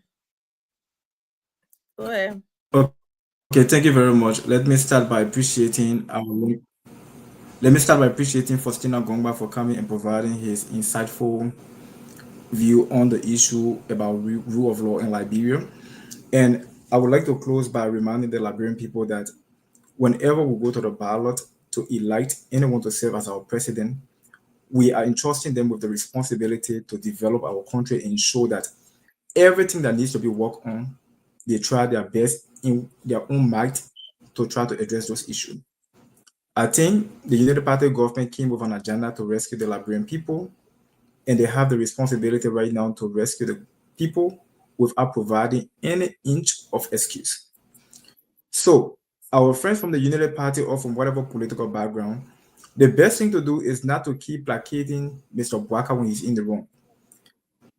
Go ahead. Okay, thank you very much. Let me start by appreciating Faustina Gongba for coming and providing his insightful view on the issue about rule of law in Liberia. And I would like to close by reminding the Liberian people that whenever we go to the ballot to elect anyone to serve as our president, we are entrusting them with the responsibility to develop our country and ensure that everything that needs to be worked on, they try their best in their own might to try to address those issues. I think the United Party government came with an agenda to rescue the Liberian people, and they have the responsibility right now to rescue the people without providing any inch of excuse. So, our friends from the United Party or from whatever political background, the best thing to do is not to keep placating Mr. Boakai when he's in the wrong.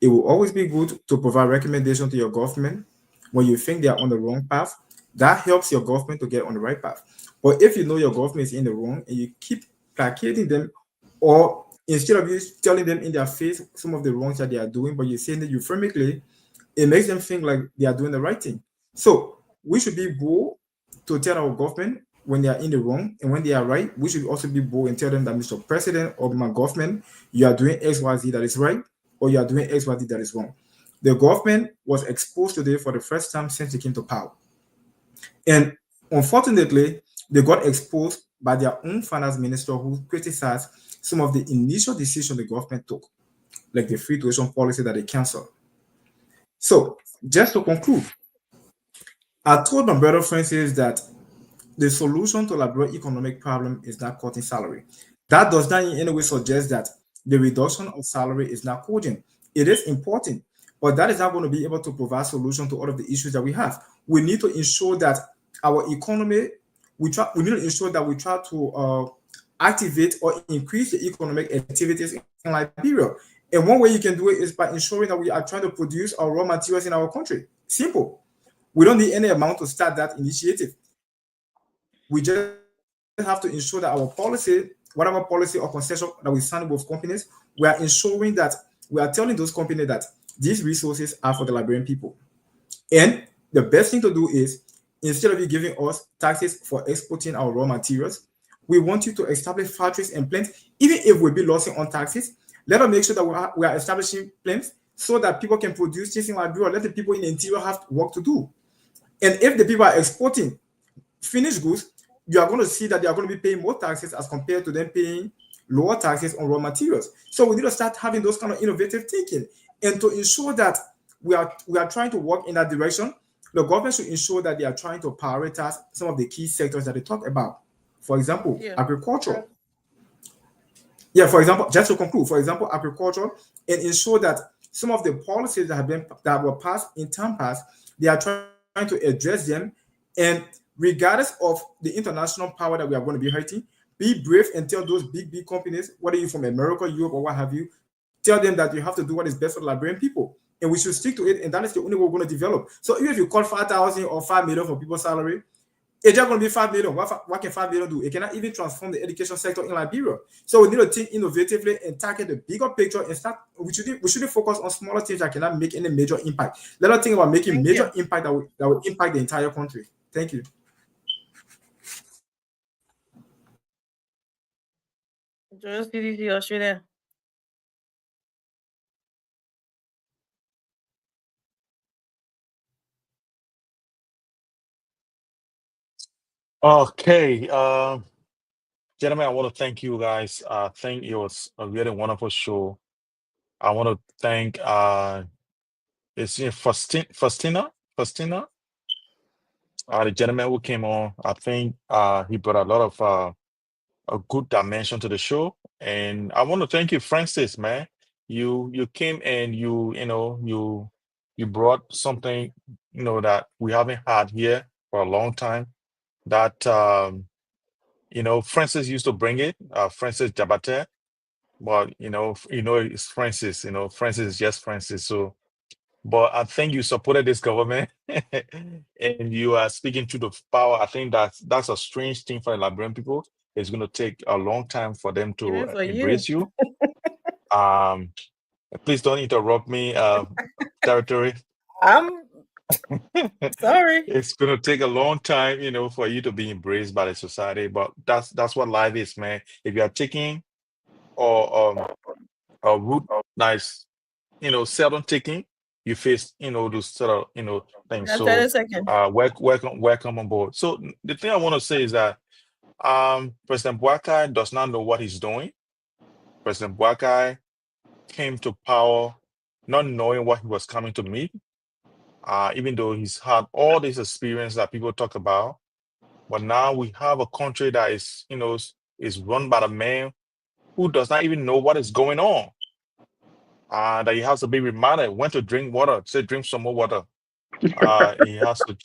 It will always be good to provide recommendations to your government when you think they are on the wrong path. That helps your government to get on the right path. But if you know your government is in the wrong and you keep placating them Or instead of you telling them in their face some of the wrongs that they are doing, but you're saying it euphemically, it makes them think like they are doing the right thing. So we should be bold to tell our government when they are in the wrong, and when they are right, we should also be bold and tell them that, Mr. President or my government, you are doing XYZ that is right, or you are doing XYZ that is wrong. The government was exposed today for the first time since they came to power. And unfortunately, they got exposed by their own finance minister, who criticized some of the initial decisions the government took, like the free tuition policy that they canceled. So, just to conclude, I told my brother Francis that the solution to Liberia's economic problem is not cutting salary. That does not in any way suggest that the reduction of salary is not cogent. It is important, but that is not going to be able to provide solution to all of the issues that we have. We need to ensure that our economy, we need to ensure that we try to activate or increase the economic activities in Liberia. And one way you can do it is by ensuring that we are trying to produce our raw materials in our country. Simple. We don't need any amount to start that initiative. We just have to ensure that our policy, whatever policy or concession that we sign with companies, we are ensuring that we are telling those companies that these resources are for the Liberian people. And the best thing to do is, instead of you giving us taxes for exporting our raw materials, we want you to establish factories and plants. Even if we'll be losing on taxes, let us make sure that we are establishing plants so that people can produce things in Liberia. Let the people in the interior have work to do. And if the people are exporting finished goods, you are going to see that they are going to be paying more taxes as compared to them paying lower taxes on raw materials. So we need to start having those kind of innovative thinking. And to ensure that we are trying to work in that direction, the government should ensure that they are trying to prioritize some of the key sectors that they talk about. For example, agriculture. Yeah, for example, just to conclude, for example, agriculture, and ensure that some of the policies that were passed in time past, they are trying to address them. And regardless of the international power that we are going to be hurting, be brave and tell those big companies, whether you're from America, Europe, or what have you, tell them that you have to do what is best for the Liberian people. And we should stick to it, and that is the only way we're going to develop. So even if you cut 5,000 or 5 million for people's salary, it's just going to be 5 million. What can 5 million do? It cannot even transform the education sector in Liberia. So we need to think innovatively and tackle the bigger picture and start. We shouldn't focus on smaller things that cannot make any major impact. Let us think about making major impact that will impact the entire country. Thank you. Just CDC Australia. Okay, gentlemen, I want to thank you guys. I think it was a really wonderful show. I want to thank it's Faustina, the gentleman who came on. I think he brought a lot of a good dimension to the show, and I want to thank you, Francis, man. You came and you brought something that we haven't had here for a long time. That Francis used to bring it, Francis Jabate, but it's Francis. Francis is just Francis. So, but I think you supported this government, and you are speaking to the power. I think that's a strange thing for the Liberian people. It's going to take a long time for them to Even for embrace you. Please don't interrupt me, territory. I'm sorry. It's going to take a long time, for you to be embraced by the society. But that's what life is, man. If you are taking or a route nice, seldom taking, you face, those sort of, things. Just So, 30 seconds. welcome on board. So the thing I want to say is that President Boakai does not know what he's doing. President Boakai came to power not knowing what he was coming to meet, even though he's had all this experience that people talk about. But now we have a country that is run by a man who does not even know what is going on. That he has to be reminded when to drink water. Say, drink some more water. He has to.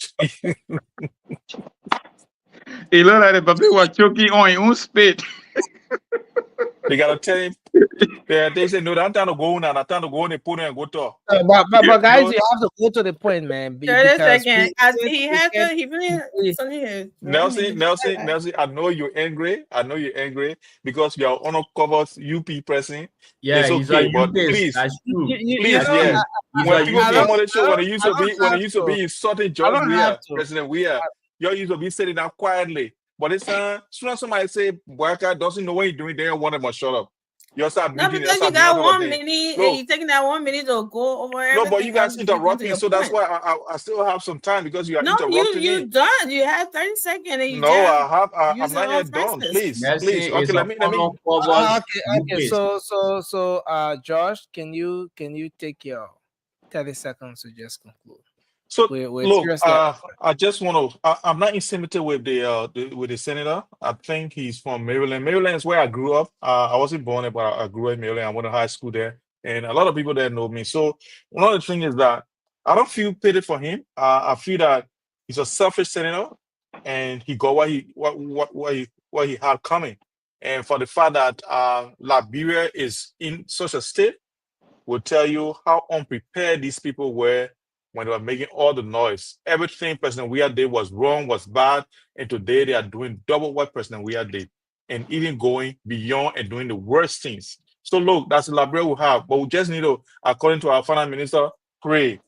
It looked like the public was choking on his own spit. You gotta tell him. Yeah, they say no, I'm trying to go now. I'm trying to go on the podium and go talk. But guys, No, you have to go to the point, man. 30 Because seconds. As he had to, he really we- something here. Nelson, I know you're angry. I know you're angry because you are uncovered UP pressing. Yeah, It's he's okay, a but UPS. please, That's true. please, know, yeah. He's When a people I come on don't, the show, when they used to have be to. insulting I George don't Weah, have to. President Weah, you used to be sitting down quietly. But this time, as soon as somebody say Boakai doesn't know what he's doing, they don't want him to shut up. You start No, muting, you because you start doing all got type of 1 things. minute and No, you taking that 1 minute to go over no, but everything you guys else. You come to interrupt me, your so that's point. why I still have some time because you are No, interrupting me. you done. You had 30 seconds and you No, just I'm using not all yet done. phrases. Please, Nelson please. Okay, is a let me. uncovered Okay. UPS. So, Josh, can you take your 30 seconds to just conclude? So We're look, seriously out of I just want to. I'm not in sympathy with the senator. I think he's from Maryland. Maryland is where I grew up. I wasn't born there, but I grew up in Maryland. I went to high school there, and a lot of people there know me. So one of the things is that I don't feel pity for him. I feel that he's a selfish senator, and he got what he had coming. And for the fact that Liberia is in such a state, will tell you how unprepared these people were when they were making all the noise. Everything President Weah did was wrong, was bad, and today they are doing double what President Weah did, and even going beyond and doing the worst things. So look, that's the Liberia we have, but we just need to, according to our finance minister, pray.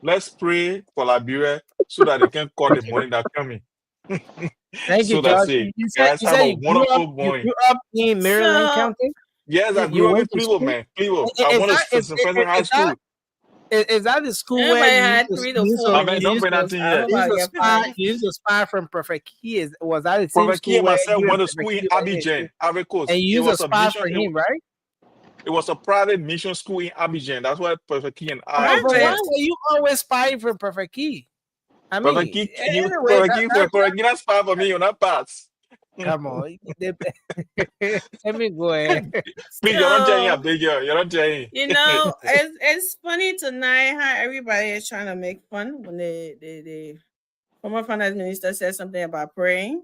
Let's pray for Liberia so that they can cut the money that's coming. Thank you, So that's Josh. it. You said Guys, have a you grew up wonderful morning. in Maryland So County. Yes, I You grew up in went to Cleveland, school. man. Cleveland. I Is went that to St. Francis High School. is that the school where everybody you had used 3 to to 4 I mean, minutes. don't bring that thing I yet. hope I get finished. you used to spy from Perfect Key? Was that the same Prophet Key school and where myself you and went to Perfect school in Key were in Abidjan, school? Ivory Coast. And you It used to was a spy mission. for him, right? It was a private mission school in Abidjan. That's why Prophet Key and I But why Private. were you always spying for Perfect Key? I Prophet mean, Key, anyway, Prophet Key, that's fine for me. You're not pass. come on. Let me go ahead. Please, you're not saying So, a big girl. You're not saying. it's funny tonight how everybody is trying to make fun when the former finance minister said something about praying.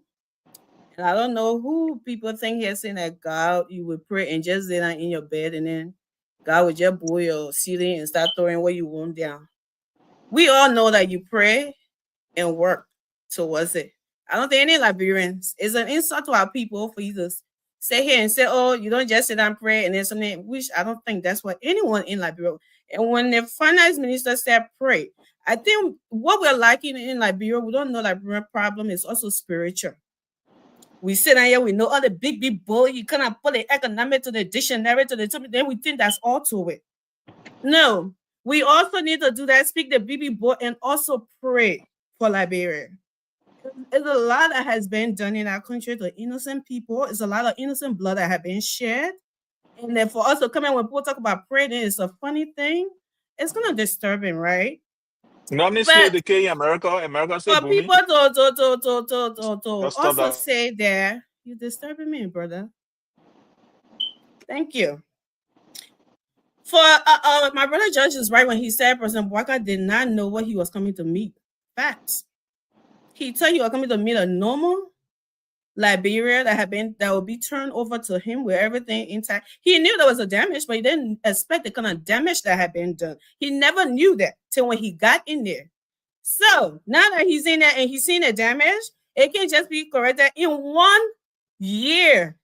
And I don't know who people think here saying that God, you would pray and just lay down in your bed and then God would just blow your ceiling and start throwing what you want down. We all know that you pray and work towards it. I don't think any Liberians, it's an insult to our people for you to sit here and say, oh, you don't just sit down and pray and then something, which I don't think that's what anyone in Liberia. And when the finance minister said pray, I think what we're lacking in Liberia, we don't know Liberian problem is also spiritual. We sit down here, we know all the big bull, you cannot put the economic to the dictionary to the top, then we think that's all to it. No, we also need to do that, speak the BB boy, and also pray for Liberia. There's a lot that has been done in our country to innocent people. It's a lot of innocent blood that have been shed. And then for us to come in when people talk about praying, it's a funny thing. It's kind of disturbing, right? Not many slave decay in America. America say for booming. people to Just stop also that. say that you're disturbing me, brother. Thank you. For my brother Judge is right when he said President Boakai did not know what he was coming to meet. Facts. He told you are coming to meet a normal Liberia that will be turned over to him with everything intact. He knew there was a damage, but he didn't expect the kind of damage that had been done. He never knew that till when he got in there. So now that he's in there and he's seen the damage, it can just be corrected in 1 year.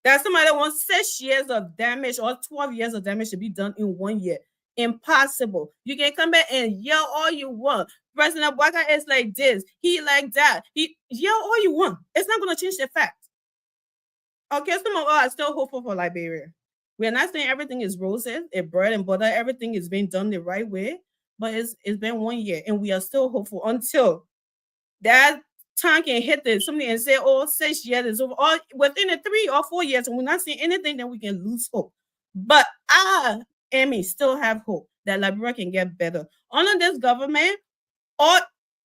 That somebody wants 6 years of damage or 12 years of damage to be done in 1 year. Impossible. You can come back and yell all you want. President Boakai is like this. He like that. He yell all you want. It's not going to change the fact. Okay, some of us are still hopeful for Liberia. We're not saying everything is roses, it's bread and butter. Everything is being done the right way. But it's been 1 year, and we are still hopeful until that time can hit something and say, oh, 6 years is over. Or within the 3 or 4 years, and we're not seeing anything, then we can lose hope. But Amy, still have hope that Liberia can get better. Under this government, or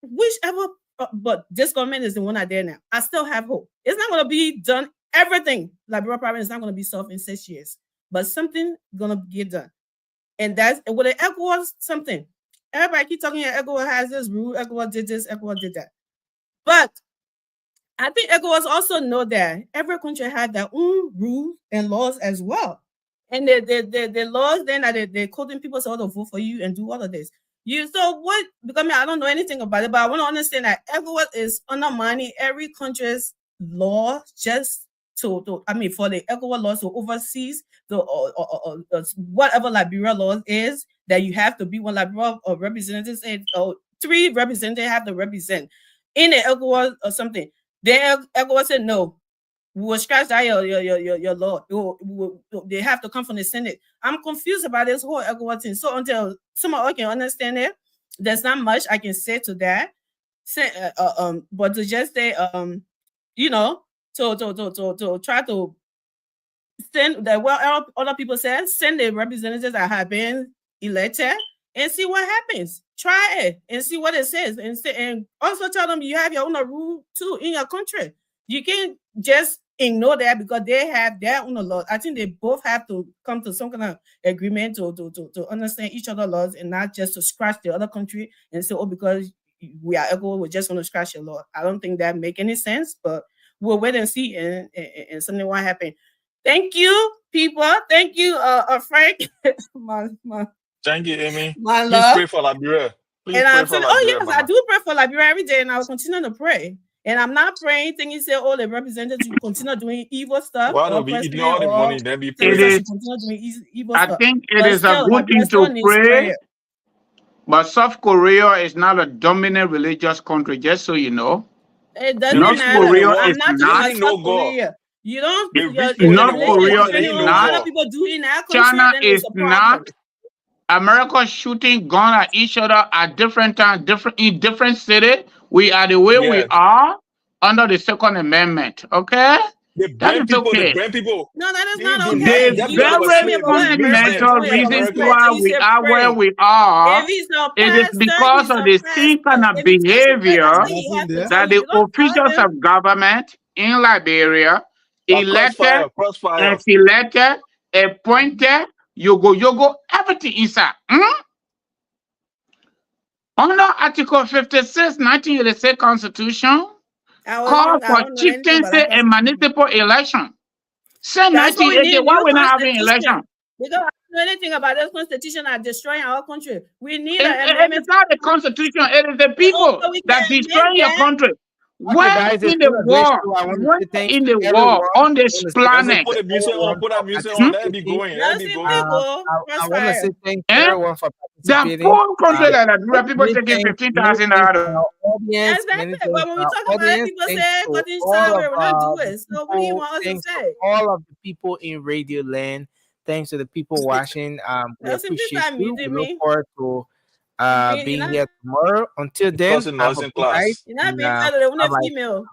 whichever, but this government is the one out there now. I still have hope. It's not going to be done. Everything, Liberia problem is not going to be solved in 6 years. But something going to get done. And that's with the Ecowas, something. Everybody keep talking about Ecowas has this rule, Ecowas did this, Ecowas did that. But I think Ecowas also know that every country had their own rules and laws as well. And the laws then that they're quoting people so to vote for you and do all of this. So what? Because I don't know anything about it, but I want to understand that Ecowas is undermining every country's law just for the Ecowas laws to overseas the whatever Liberia laws is that you have to be one Liberia or representatives or 3 representatives have to represent in the Ecowas or something. The Ecowas said no. We will scratch that your law. They have to come from the Senate. I'm confused about this whole Ecowas thing. So until someone can understand it, there's not much I can say to that. But to just say, to try to send that what other people said, send the representatives that have been elected and see what happens. Try it and see what it says, and also tell them you have your own rule too in your country. You can't just ignore that because they have their own laws. I think they both have to come to some kind of agreement to understand each other's laws and not just to scratch the other country and say, oh, because we are equal, we're just going to scratch your law. I don't think that make any sense, but we'll wait and see and something will happen. Thank you, people. Thank you, Frank. Thank you, Amy. My Please love. pray for Liberia. Please And pray I'm for saying, Liberia, yes, Mama. I do pray for Liberia every day, and I will continue to pray. And I'm not praying thinking say, oh, the representatives will continue doing evil stuff. Why Or don't be eating president all the or money, then be Teresa praying? should continue doing evil I stuff. think it But is a still, good Liberia thing still to needs pray, prayer. but South Korea is not a dominant religious country, just so you know. It doesn't North matter. Korea I'm is not talking not. about South Korea. You don't. They Your rich more than the North world. religion Korea Wonder they is depending ain't on no what not. other God. people do in our country, China then is it's a problem. not. America shooting gun at each other at different times, in different cities. We are the way we Yes. are under the Second Amendment. Okay, They that burn is people. They okay. burn people. No, that is They not do okay. The that You because they don't were tell me very slave. about They what release America is them fundamental doing to for reasons people America. why until you we say are where pray. we are, If he's a it is pastor, because he's of a the same pastor. kind of If he tells you pray, that's behavior what he has to tell that you. the You don't tell officials him. of government in Liberia elected, Crossfire. selected, appointed, yogo, everything inside. Under Article 56, 1986 Constitution, I call for don't know anything about chieftaincy that and constitution. municipal election. Since That's what we 1980, need, a why new we're not having election? constitution. Because I don't know anything about this constitution that destroying our country. We need It an is amendment. not the Constitution, it is the people So we that can destroy amend your that. country. Okay, Where guys, it's in the been a great world, show. I want to where say thanks in to the everyone. world on I this want to say Let's thanks planet? put to the music on. everyone Put for that music on. Let it be participating. going. Let it be Nothing going. people, I want to say crossfire. thanks to Eh? everyone for The participating. poor country like Liberia, people Many taking thanks, many $15,000. thanks to our audience. Exactly. Many But thanks when to we our talk about it, audience. people Thanks say to cutting all salary, of we're not do the it. So what do you people. want us to Thanks to say? all of the people in Radio Land. Thanks to the people watching. We Now, simply appreciate stop you. We muting look me. forward to You're being not, here tomorrow. Until then, Causing have noise a in good night class. you're not and being titled a bye bye. female.